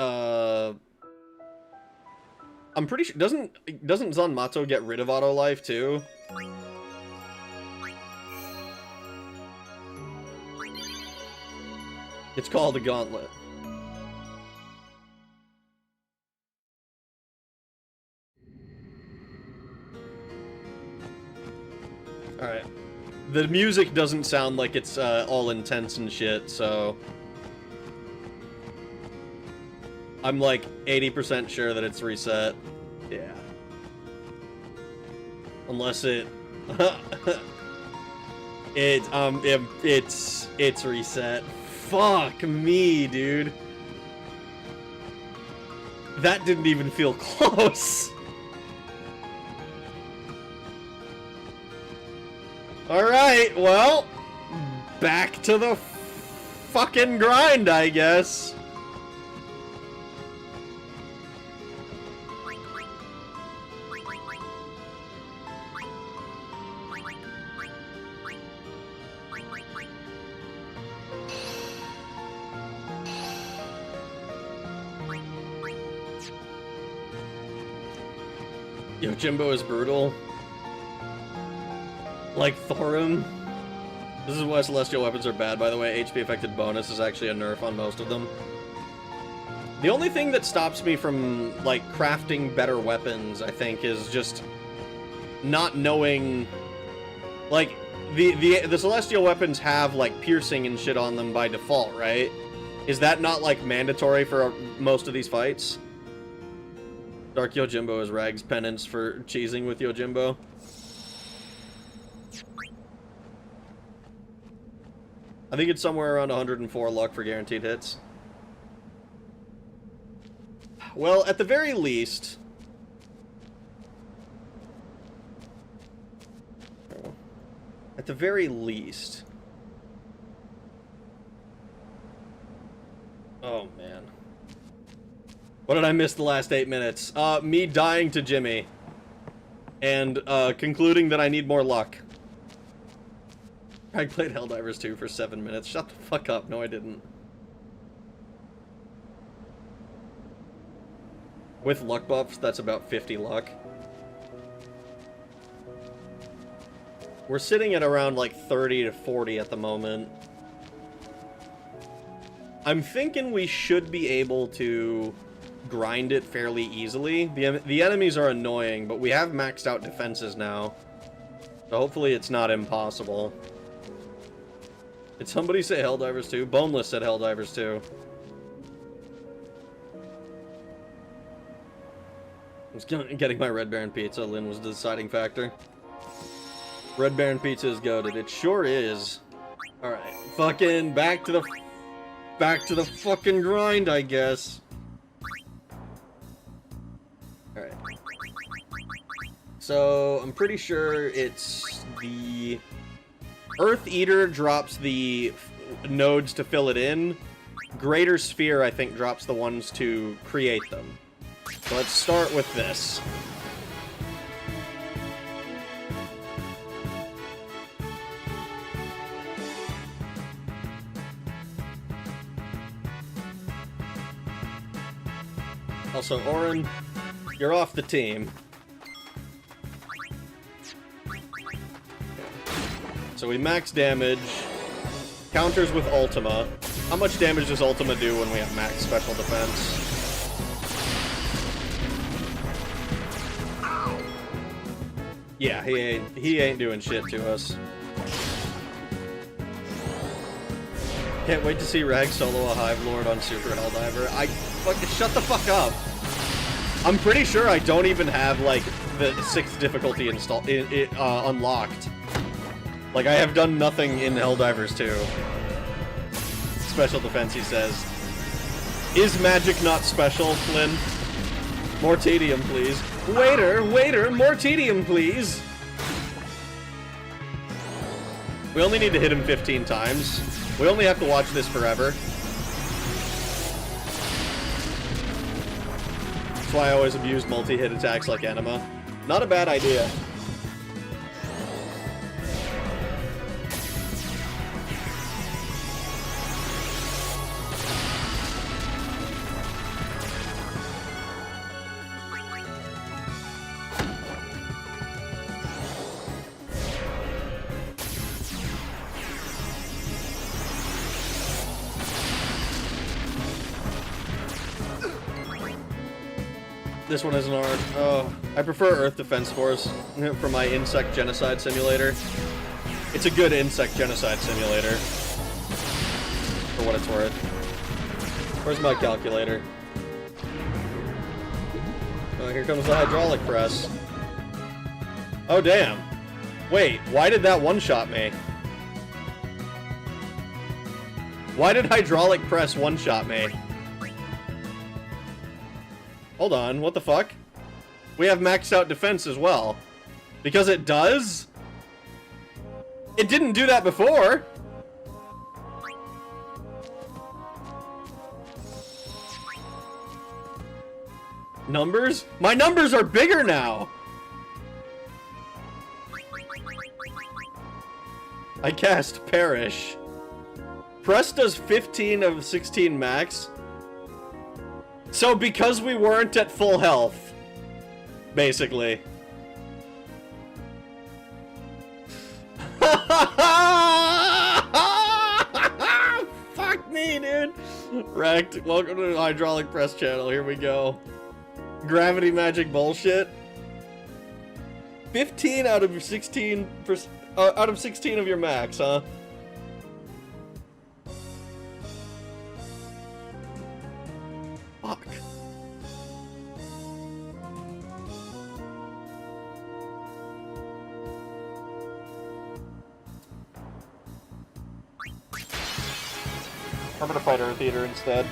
I'm pretty sure, doesn't Zanmato get rid of auto life, too? It's called a gauntlet. Alright. The music doesn't sound like it's all intense and shit, so I'm like 80% sure that it's reset. Yeah. Unless it it's reset. Fuck me, dude. That didn't even feel close. Alright, well, back to the fucking grind, I guess. Yojimbo is brutal. Like Thorum. This is why celestial weapons are bad, by the way. HP affected bonus is actually a nerf on most of them. The only thing that stops me from, like, crafting better weapons, I think, is just not knowing... Like, the celestial weapons have, like, piercing and shit on them by default, right? Is that not, like, mandatory for most of these fights? Dark Yojimbo is Rag's penance for cheesing with Yojimbo. I think it's somewhere around 104 luck for guaranteed hits. Well, at the very least... At the very least... Oh, man. What did I miss the last 8 minutes? Me dying to Jimmy. And, concluding that I need more luck. I played Helldivers 2 for 7 minutes. Shut the fuck up. No, I didn't. With luck buffs, that's about 50 luck. We're sitting at around like 30 to 40 at the moment. I'm thinking we should be able to grind it fairly easily. The enemies are annoying, but we have maxed out defenses now. So hopefully it's not impossible. Did somebody say Helldivers 2? Boneless said Helldivers 2. I was getting my Red Baron pizza. Lynn was the deciding factor. Red Baron pizza is goated. It sure is. Alright. Fucking back to the fucking grind, I guess. Alright. So, I'm pretty sure it's the Earth Eater drops the nodes to fill it in. Greater Sphere, I think, drops the ones to create them. So let's start with this. Also, Orin, you're off the team. So we max damage, counters with Ultima. How much damage does Ultima do when we have max special defense? Yeah, he ain't doing shit to us. Can't wait to see Rag solo a Hive Lord on Super Helldiver. Fucking shut the fuck up. I'm pretty sure I don't even have like the 6th difficulty unlocked. Like I have done nothing in Helldivers 2. Special defense, he says. Is magic not special, Flynn? More tedium, please. Waiter, more tedium, please. We only need to hit him 15 times. We only have to watch this forever. That's why I always abuse multi-hit attacks like Enema. Not a bad idea. This one isn't hard. Oh, I prefer Earth Defense Force for my insect genocide simulator. It's a good insect genocide simulator. For what it's worth. Where's my calculator? Oh, here comes the hydraulic press. Oh, damn. Wait, why did that one-shot me? Why did hydraulic press one-shot me? Hold on, what the fuck? We have maxed out defense as well. Because it does? It didn't do that before! Numbers? My numbers are bigger now! I cast Perish. Press does 15 of 16 max. So because we weren't at full health, basically. Fuck me, dude. Wrecked. Welcome to the hydraulic press channel. Here we go. Gravity magic bullshit. 15 out of 16 out of 16 of your max, huh? Fuck. I'm gonna fight Earth Eater instead.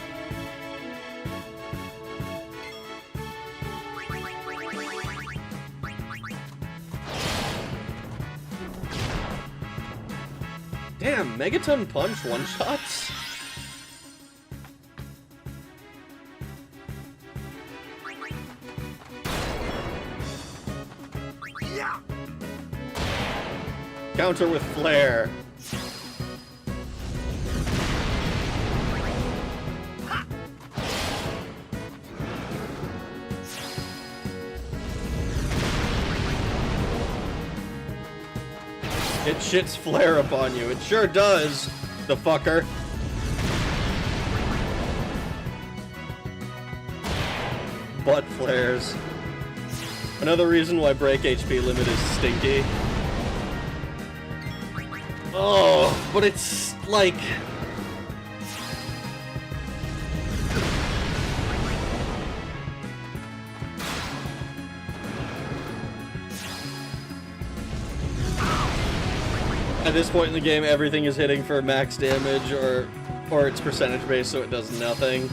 Damn, Megaton Punch one-shots? Counter with Flare. It shits flare upon you. It sure does, the fucker. Butt flares. Another reason why break HP limit is stinky. Oh, but it's like... At this point in the game, everything is hitting for max damage or it's percentage based, so it does nothing.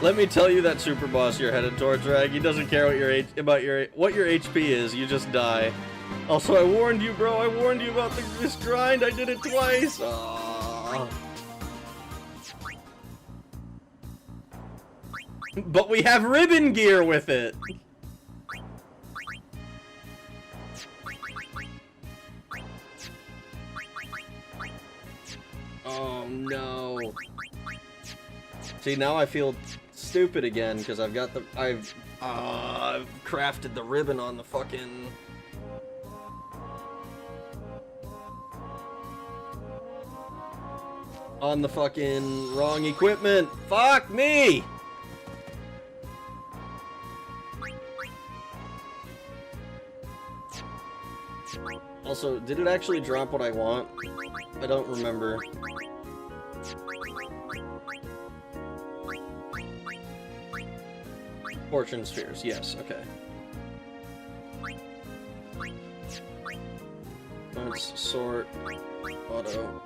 Let me tell you that super boss you're headed towards, Rag. He doesn't care what your HP is. You just die. Also, I warned you, bro. I warned you about this grind. I did it twice. Aww. But we have ribbon gear with it. Oh no. See, now I feel stupid again because I've got the I've crafted the ribbon on the fucking wrong equipment. Fuck me. Also, did it actually drop what I want? I don't remember. Fortune spheres, yes, okay. Let's sort auto.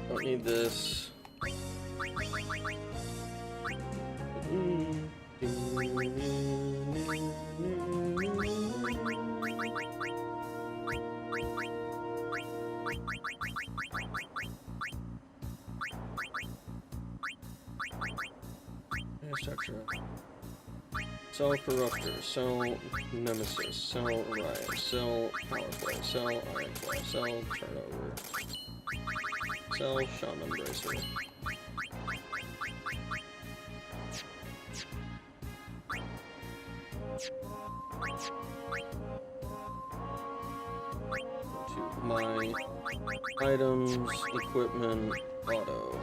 Don't need this. Cell Corruptor, Cell Nemesis, Cell Riot, Cell Powerplay, Cell Ironfly, Cell Turnover, Cell Shaman Bracer. To my items, equipment, auto.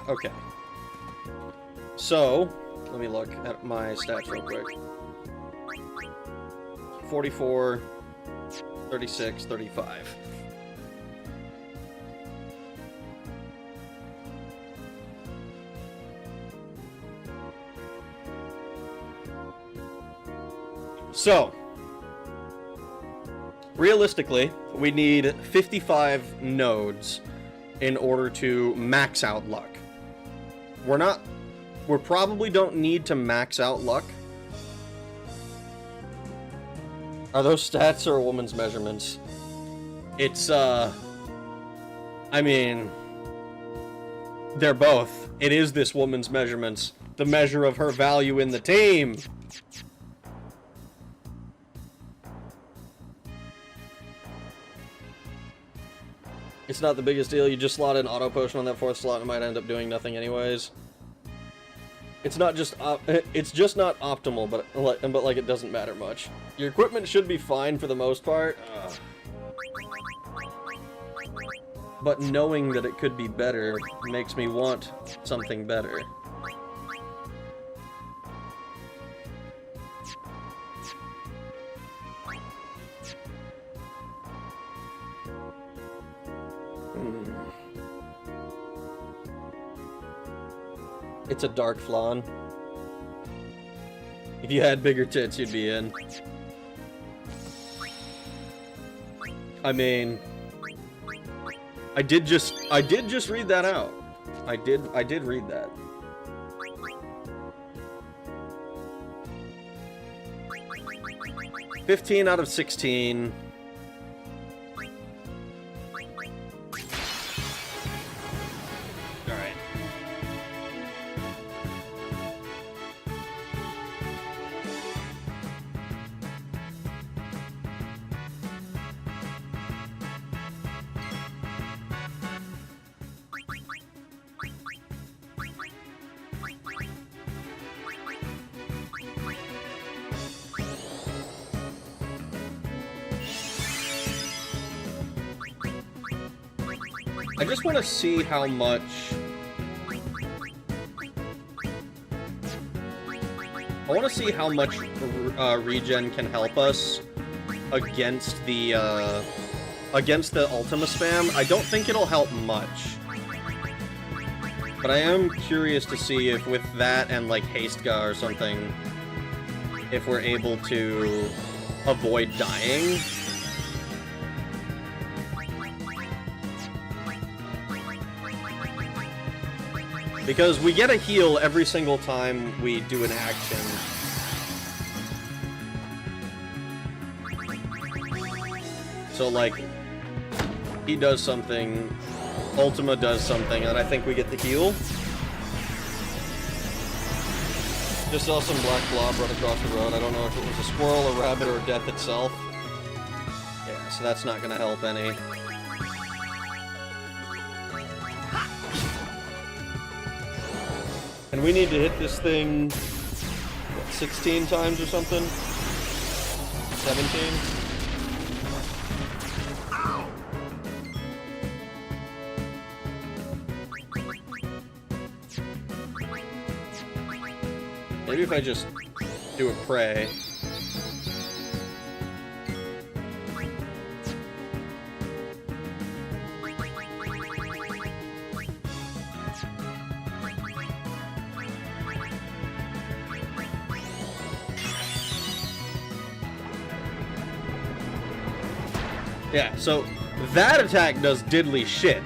Okay. So, let me look at my stats real quick. 44, 36, 35. So, realistically, we need 55 nodes in order to max out luck. We probably don't need to max out luck. Are those stats or a woman's measurements? It's, I mean, they're both. It is this woman's measurements, the measure of her value in the team. It's not the biggest deal. You just slot an auto potion on that fourth slot and it might end up doing nothing anyways. It's not just it's just not optimal, but like it doesn't matter much. Your equipment should be fine for the most part. But knowing that it could be better makes me want something better. It's a dark flan. If you had bigger tits, you'd be in. I mean, I did just read that out. I did read that. $15 out of 16. Alright. I just want to see how much... I want to see how much regen can help us against the Ultima spam. I don't think it'll help much. But I am curious to see if with that and like Hastegar or something, if we're able to avoid dying. Because we get a heal every single time we do an action. So, like, he does something, Ultima does something, and I think we get the heal. Just saw some black blob run across the road. I don't know if it was a squirrel, a rabbit, or death itself. Yeah, so that's not gonna help any. And we need to hit this thing, what, 16 times or something? 17? Maybe if I just do a pray. Yeah, so that attack does diddly shit.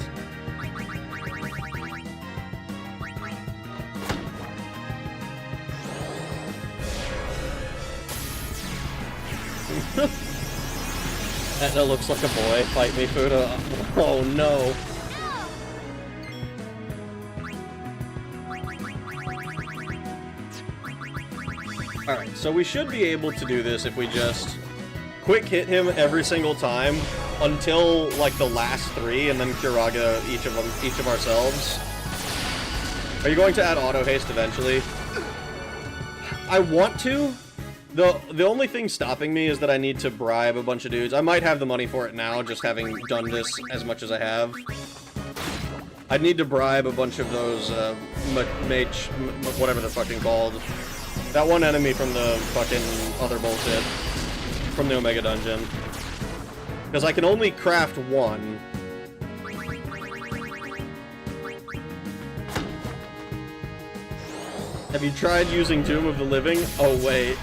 That looks like a boy. Fight me, Fuda. Oh no. Alright, so we should be able to do this if we just quick hit him every single time until like the last 3 and then Kiraga each of ourselves. Are you going to add auto haste eventually? I want to. The only thing stopping me is that I need to bribe a bunch of dudes. I might have the money for it now, just having done this as much as I have. I'd need to bribe a bunch of those, whatever they're fucking called. That one enemy from the fucking other bullshit. From the Omega Dungeon. Because I can only craft one. Have you tried using Doom of the Living? Oh, wait.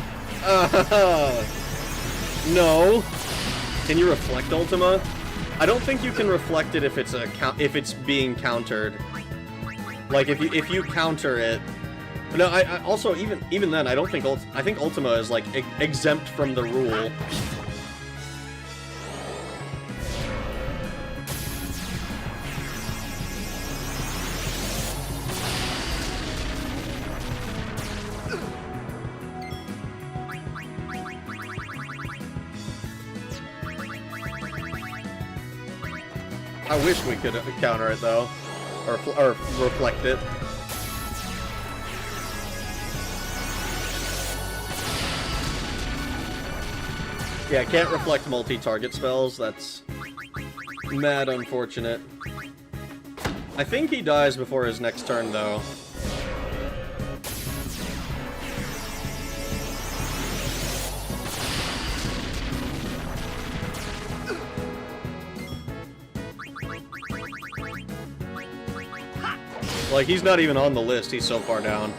No. Can you reflect Ultima? I don't think you can reflect it if it's being countered. Like if you counter it. No, I also even then I don't think I think Ultima is like exempt from the rule. I wish we could counter it, though. Or reflect it. Yeah, I can't reflect multi-target spells. That's mad unfortunate. I think he dies before his next turn, though. Like, he's not even on the list, he's so far down.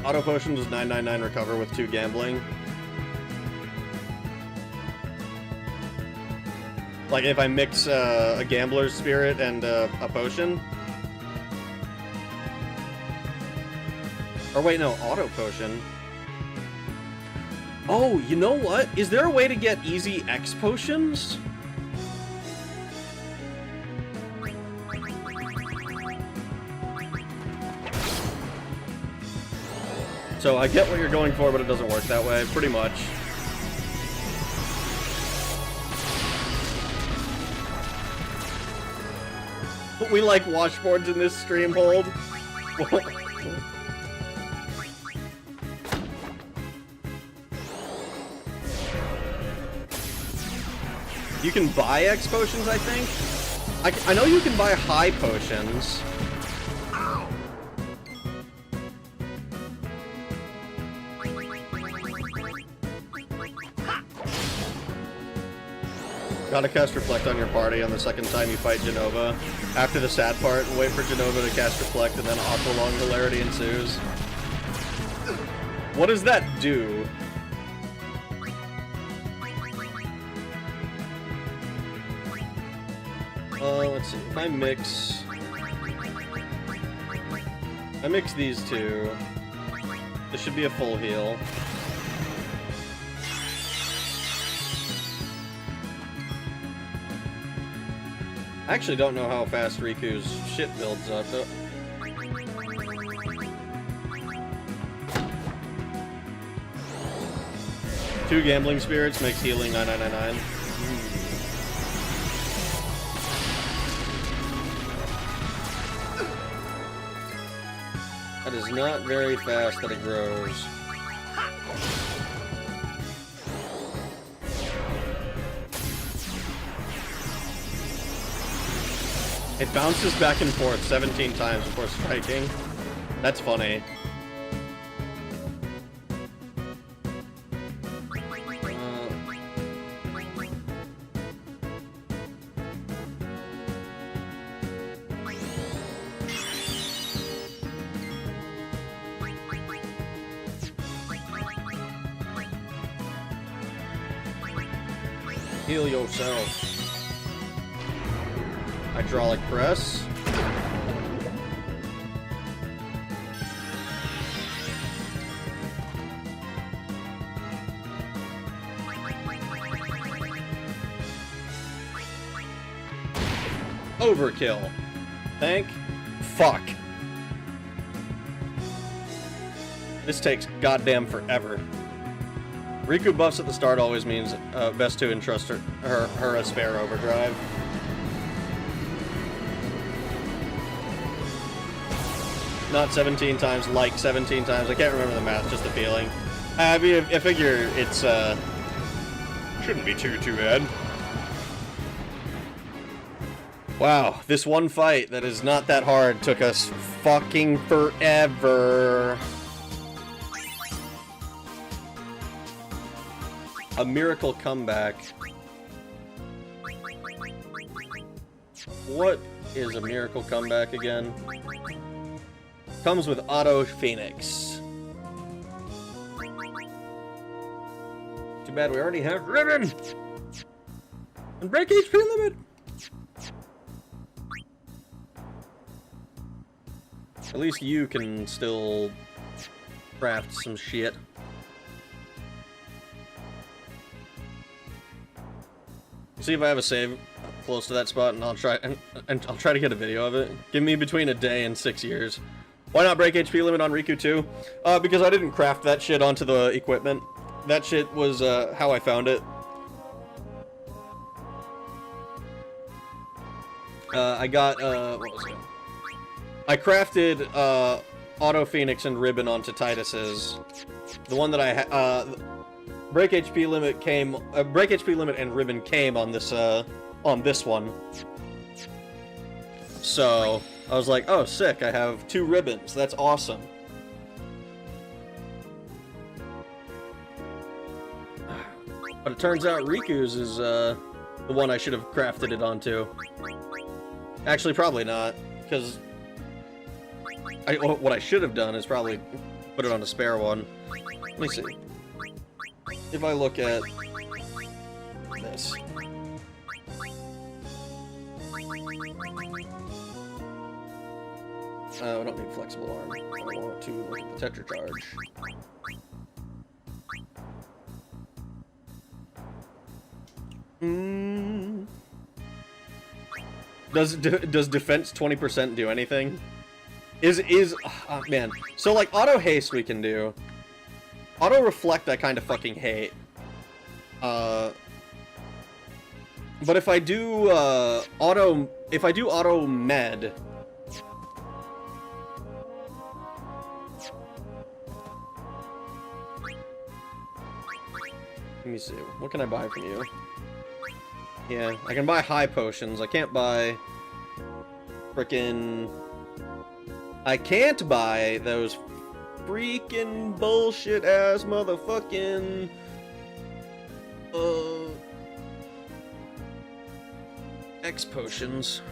Auto potion does 999 recover with 2 gambling. Like, if I mix a gambler's spirit and a potion. Or wait, no, auto potion. Oh, you know what? Is there a way to get easy X potions? So I get what you're going for, but it doesn't work that way, pretty much. We like washboards in this stream hold. You can buy X potions, I think? I know you can buy high potions. Gotta cast Reflect on your party on the second time you fight Genova. After the sad part, wait for Genova to cast Reflect, and then Aqualung hilarity ensues. What does that do? Let's see. If I mix these two, this should be a full heal. I actually don't know how fast Riku's shit builds up. 2 gambling spirits makes healing 9999. That is not very fast that it grows. It bounces back and forth 17 times before striking. That's funny. Heal yourself. Hydraulic press. Overkill. Thank fuck. This takes goddamn forever. Riku buffs at the start always means best to entrust her a spare overdrive. Not 17 times, like 17 times. I can't remember the math, just the feeling. I mean, I figure it's, shouldn't be too bad. Wow, this one fight that is not that hard took us fucking forever. A miracle comeback. What is a miracle comeback again? Comes with Auto Phoenix. Too bad we already have Ribbon! And break HP limit! At least you can still craft some shit. See if I have a save close to that spot, and I'll try to get a video of it. Give me between a day and 6 years. Why not break HP limit on Riku too? Because I didn't craft that shit onto the equipment. That shit was how I found it. I got what was it? I crafted Auto Phoenix and Ribbon onto Titus's. The one that I Break HP limit came. Break HP limit and Ribbon came on this one. So I was like, oh, sick! I have 2 ribbons. That's awesome. But it turns out Riku's is the one I should have crafted it onto. Actually, probably not, because what I should have done is probably put it on a spare one. Let me see. If I look at this. We don't need flexible arm. I want to look at the Tetra charge. Does defense 20% do anything? Oh, man. So like auto haste we can do. Auto reflect I kind of fucking hate. But if I do auto med. Let me see. What can I buy from you? Yeah, I can buy high potions. I can't buy frickin'... I can't buy those freaking bullshit-ass motherfucking... X potions.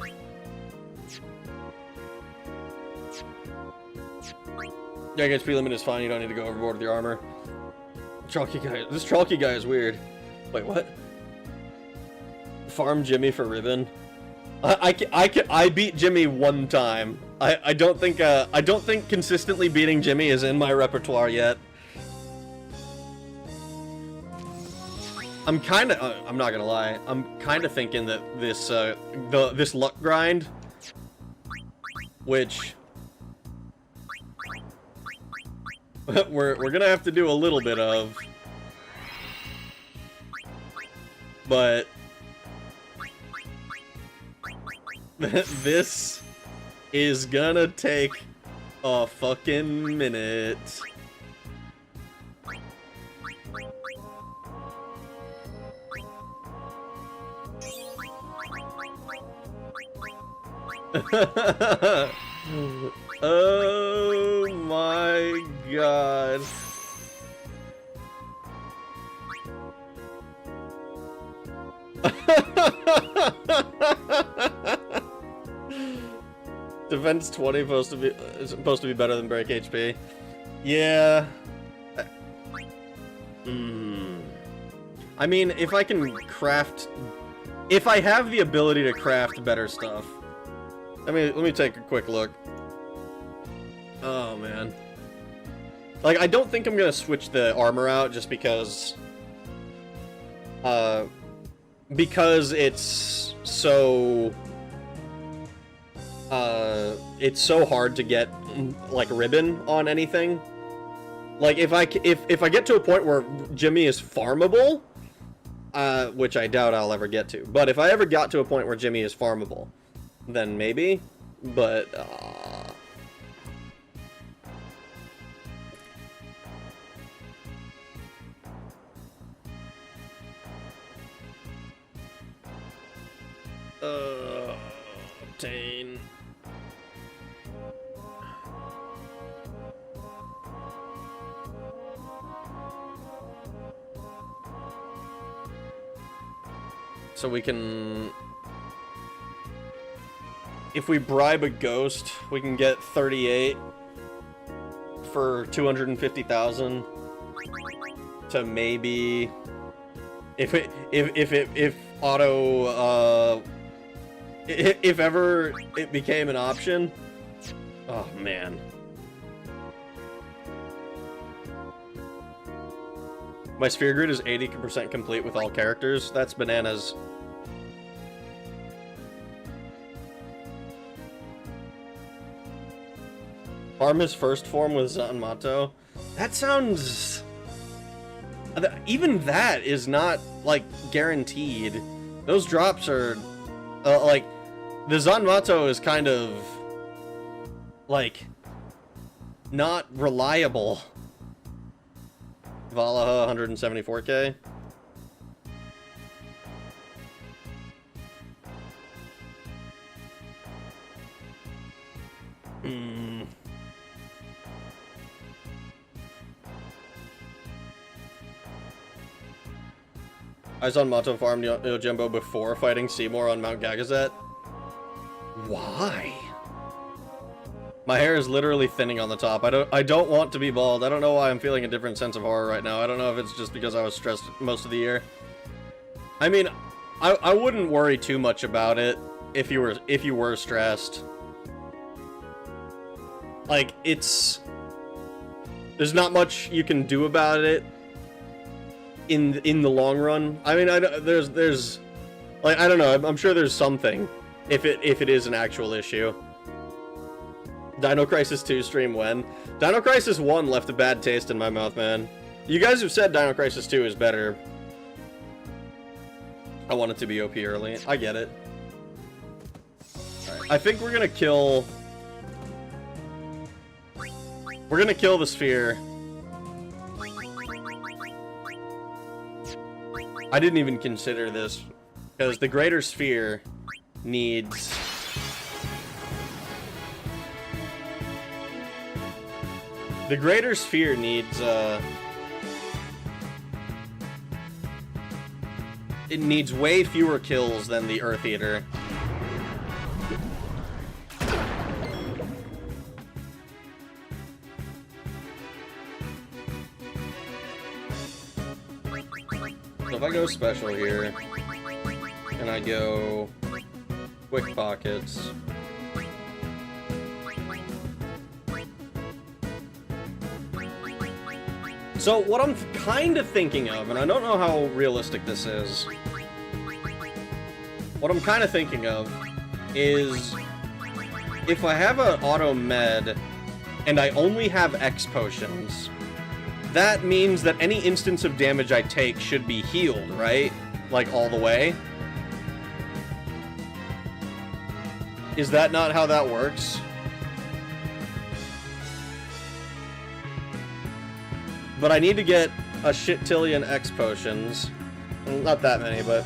Yeah, HP limit is fine. You don't need to go overboard with your armor. Chalky guy. This Chalky guy is weird. Wait, what? Farm Jimmy for ribbon. I beat Jimmy one time. I don't think consistently beating Jimmy is in my repertoire yet. I'm not gonna lie. I'm kind of thinking that this this luck grind, which we're gonna have to do a little bit of, but this is gonna take a fucking minute. Oh my god. Defense 20 is supposed to be better than break HP. Yeah. I mean, if I can craft, if I have the ability to craft better stuff. Let me take a quick look. Oh man. Like, I don't think I'm gonna switch the armor out just because it's so hard to get like ribbon on anything. Like if I get to a point where Jimmy is farmable, which I doubt I'll ever get to, but if I ever got to a point where Jimmy is farmable, then maybe. But obtain. So we can, if we bribe a ghost, we can get 38 for 250,000 to maybe, if auto, if ever it became an option. Oh man. My sphere grid is 80% complete with all characters. That's bananas. Farm his first form with Zanmato. That sounds... Even that is not, like, guaranteed. Those drops are... like, the Zanmato is kind of... like... not reliable. Valaha, 174k. I was on Mato Farm Yojimbo before fighting Seymour on Mount Gagazet. Why? My hair is literally thinning on the top. I don't want to be bald. I don't know why I'm feeling a different sense of horror right now. I don't know if it's just because I was stressed most of the year. I mean, I wouldn't worry too much about it if you were stressed. Like, there's not much you can do about it in the long run. I mean, there's like, I don't know. I'm sure there's something if it is an actual issue. Dino Crisis 2 stream when? Dino Crisis 1 left a bad taste in my mouth, man. You guys have said Dino Crisis 2 is better. I want it to be OP early. I get it. Right. I think we're gonna kill... We're gonna kill the sphere. I didn't even consider this, because the greater sphere needs... The greater sphere needs, it needs way fewer kills than the Earth Eater. So if I go special here, and I go quick pockets... So, what I'm kind of thinking of, and I don't know how realistic this is, what I'm kind of thinking of is, if I have an auto med, and I only have X potions, that means that any instance of damage I take should be healed, right? Like, all the way? Is that not how that works? But I need to get a shit-tillion X potions. Not that many, but...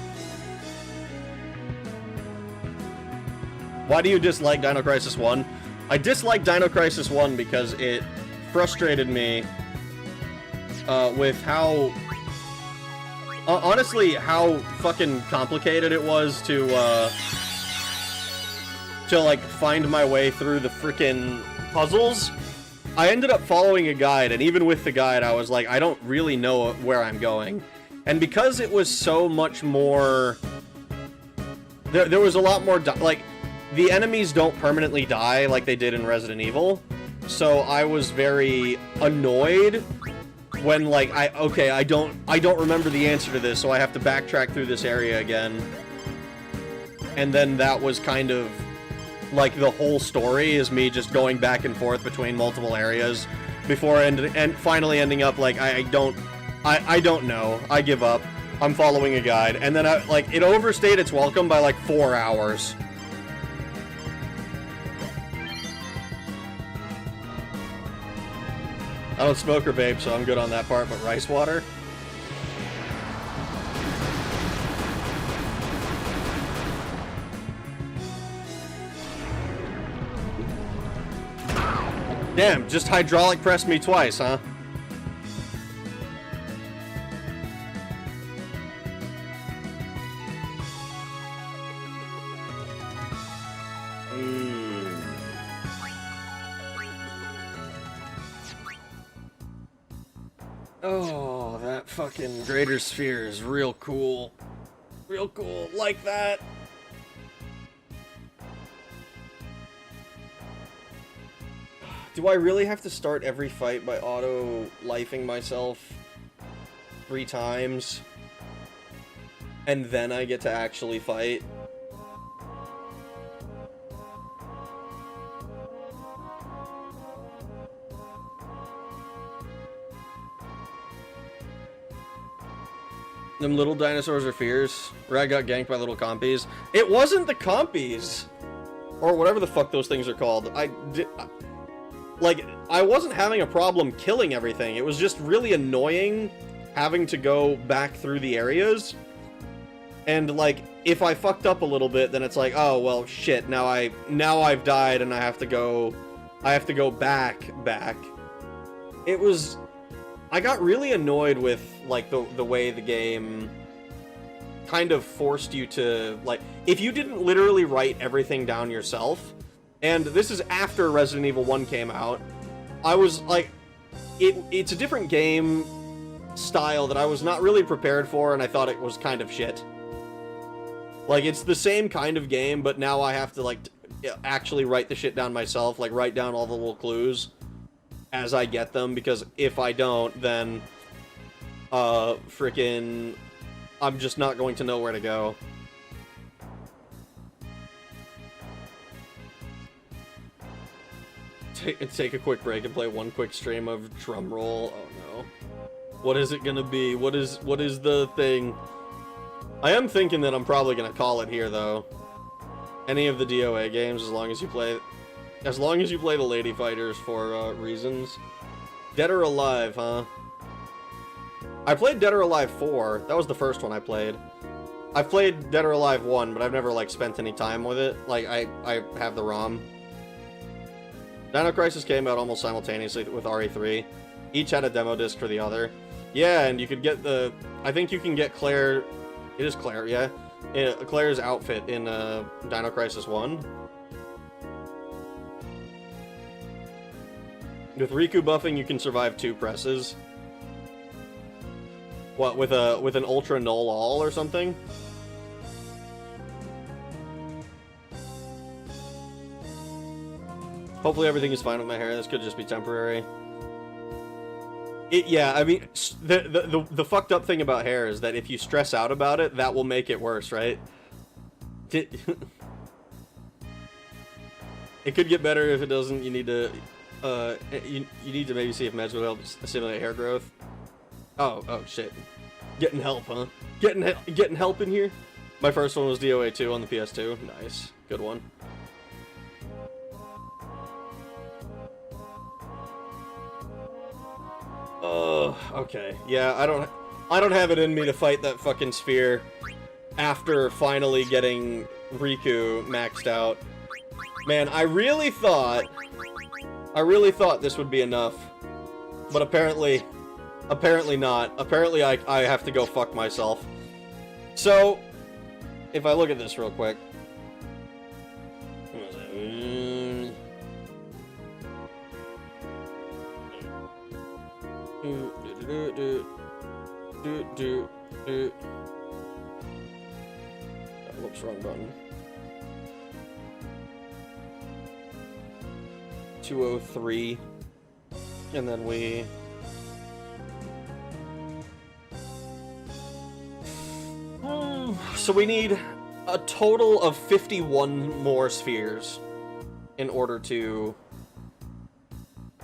Why do you dislike Dino Crisis 1? I dislike Dino Crisis 1 because it frustrated me with how... honestly, how fucking complicated it was to like, find my way through the frickin' puzzles. I ended up following a guide, and even with the guide, I was like, I don't really know where I'm going. And because it was so much more... There was a lot more... Like, the enemies don't permanently die like they did in Resident Evil. So I was very annoyed when, like, I don't remember the answer to this, so I have to backtrack through this area again. And then that was kind of... like, the whole story is me just going back and forth between multiple areas before and finally ending up like, I don't know. I give up. I'm following a guide. And then it overstayed its welcome by like 4 hours. I don't smoke or vape, so I'm good on that part, but rice water? Damn, just hydraulic pressed me twice, huh? Oh, that fucking greater sphere is real cool. Real cool, like that. Do I really have to start every fight by auto-lifing myself 3 times? And then I get to actually fight? Them little dinosaurs are fierce. Where I got ganked by little compies. It wasn't the compies! Or whatever the fuck those things are called. Like, I wasn't having a problem killing everything. It was just really annoying having to go back through the areas. And, like, if I fucked up a little bit, then it's like, oh, well, shit, now I've died and I have to go back. It was... I got really annoyed with, like, the way the game kind of forced you to, like, if you didn't literally write everything down yourself, and this is after Resident Evil 1 came out, I was like, it's a different game style that I was not really prepared for, and I thought it was kind of shit. Like, it's the same kind of game, but now I have to, like, actually write the shit down myself, like, write down all the little clues as I get them, because if I don't, then, frickin', I'm just not going to know where to go. Take a quick break and play one quick stream of drum roll. Oh no. What is it gonna be? What is the thing? I am thinking that I'm probably gonna call it here though. Any of the DOA games, as long as you play the Lady Fighters for reasons. Dead or Alive, huh? I played Dead or Alive 4. That was the first one I played. I've played Dead or Alive 1, but I've never like spent any time with it. Like I have the ROM. Dino Crisis came out almost simultaneously with RE3. Each had a demo disc for the other. Yeah, and you could get the... I think you can get Claire... It is Claire, yeah. Claire's outfit in Dino Crisis 1. With Riku buffing, you can survive 2 presses. What, with an Ultra Null All or something? Hopefully everything is fine with my hair. This could just be temporary. Yeah, I mean, the fucked up thing about hair is that if you stress out about it, that will make it worse, right? It could get better if it doesn't. You need to, you need to maybe see if meds would help stimulate hair growth. Oh shit. Getting help, huh? Getting help in here? My first one was DOA 2 on the PS2. Nice. Good one. Okay. Yeah, I don't have it in me to fight that fucking sphere after finally getting Riku maxed out. Man, I really thought this would be enough. But apparently not. Apparently I have to go fuck myself. So, if I look at this real quick. Whoops, wrong button. 203. And then we... So we need a total of 51 more spheres in order to...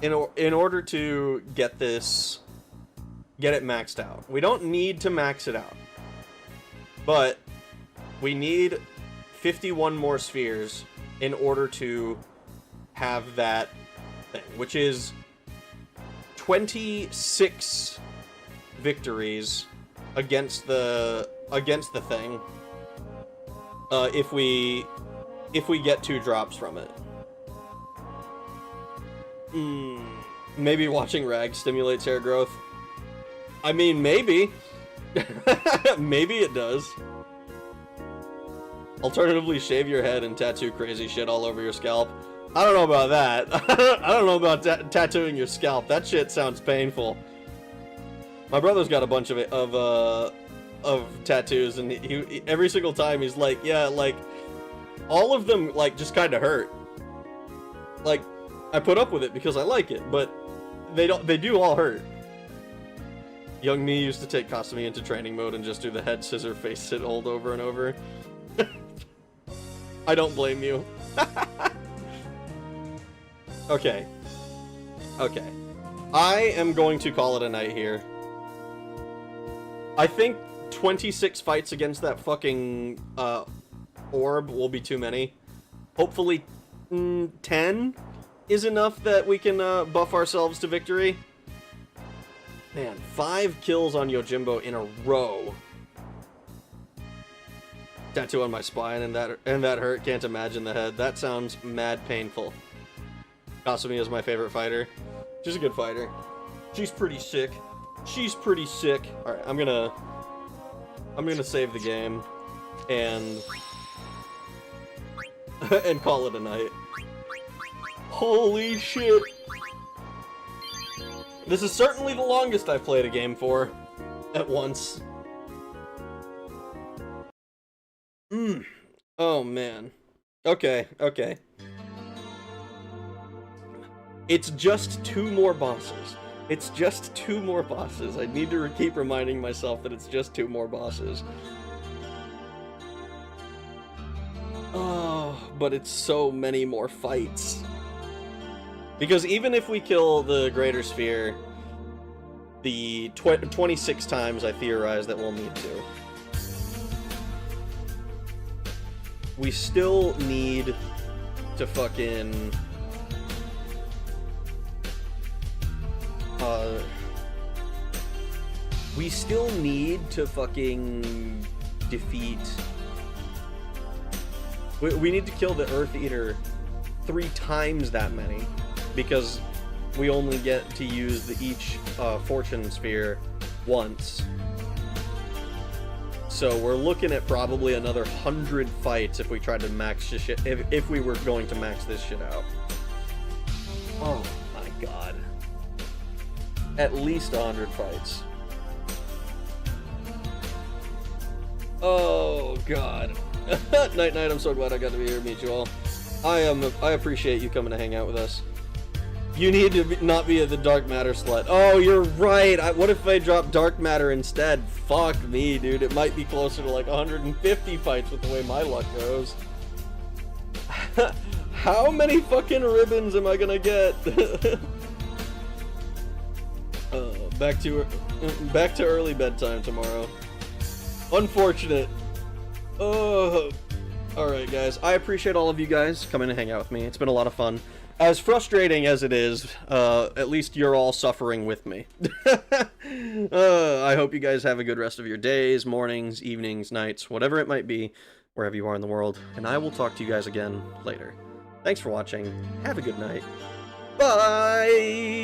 In order to get this... Get it maxed out. We don't need to max it out. But we need 51 more spheres in order to have that thing, which is 26 victories against the thing. If we get 2 drops from it. Maybe watching Rag stimulates hair growth. I mean, maybe. Maybe it does. Alternatively, shave your head and tattoo crazy shit all over your scalp. I don't know about that. I don't know about tattooing your scalp. That shit sounds painful. My brother's got a bunch of tattoos, and he every single time he's like, yeah, like, all of them, like, just kind of hurt. Like, I put up with it because I like it, but they do all hurt. Young me used to take Kasumi into training mode and just do the head scissor face sit hold over and over. I don't blame you. Okay. Okay. I am going to call it a night here. I think 26 fights against that fucking orb will be too many. Hopefully 10 is enough that we can buff ourselves to victory. Man, 5 kills on Yojimbo in a row. Tattoo on my spine and that hurt. Can't imagine the head. That sounds mad painful. Kasumi is my favorite fighter. She's a good fighter. She's pretty sick. She's pretty sick. Alright, I'm gonna I'm gonna save the game and and call it a night. Holy shit! This is certainly the longest I've played a game for at once. Oh man. Okay, okay. It's just 2 more bosses. It's just 2 more bosses. I need to keep reminding myself that it's just 2 more bosses. Oh, but it's so many more fights. Because even if we kill the Greater Sphere, the 26 times I theorize that we'll need to, we still need to fucking... we still need to fucking defeat... We need to kill the Earth Eater 3 times that many, because we only get to use each Fortune Sphere once. So we're looking at probably another 100 fights if we tried to max this shit, if we were going to max this shit out. Oh my god. At least 100 fights. Oh god. Night night, I'm so glad I got to be here to meet you all. I appreciate you coming to hang out with us. You need to not be the dark matter slut. Oh, you're right. What if I drop dark matter instead? Fuck me, dude. It might be closer to like 150 fights with the way my luck goes. How many fucking ribbons am I gonna get? Back to early bedtime tomorrow. Unfortunate. Oh. Alright, guys. I appreciate all of you guys coming to hang out with me. It's been a lot of fun. As frustrating as it is, at least you're all suffering with me. I hope you guys have a good rest of your days, mornings, evenings, nights, whatever it might be, wherever you are in the world. And I will talk to you guys again later. Thanks for watching. Have a good night. Bye!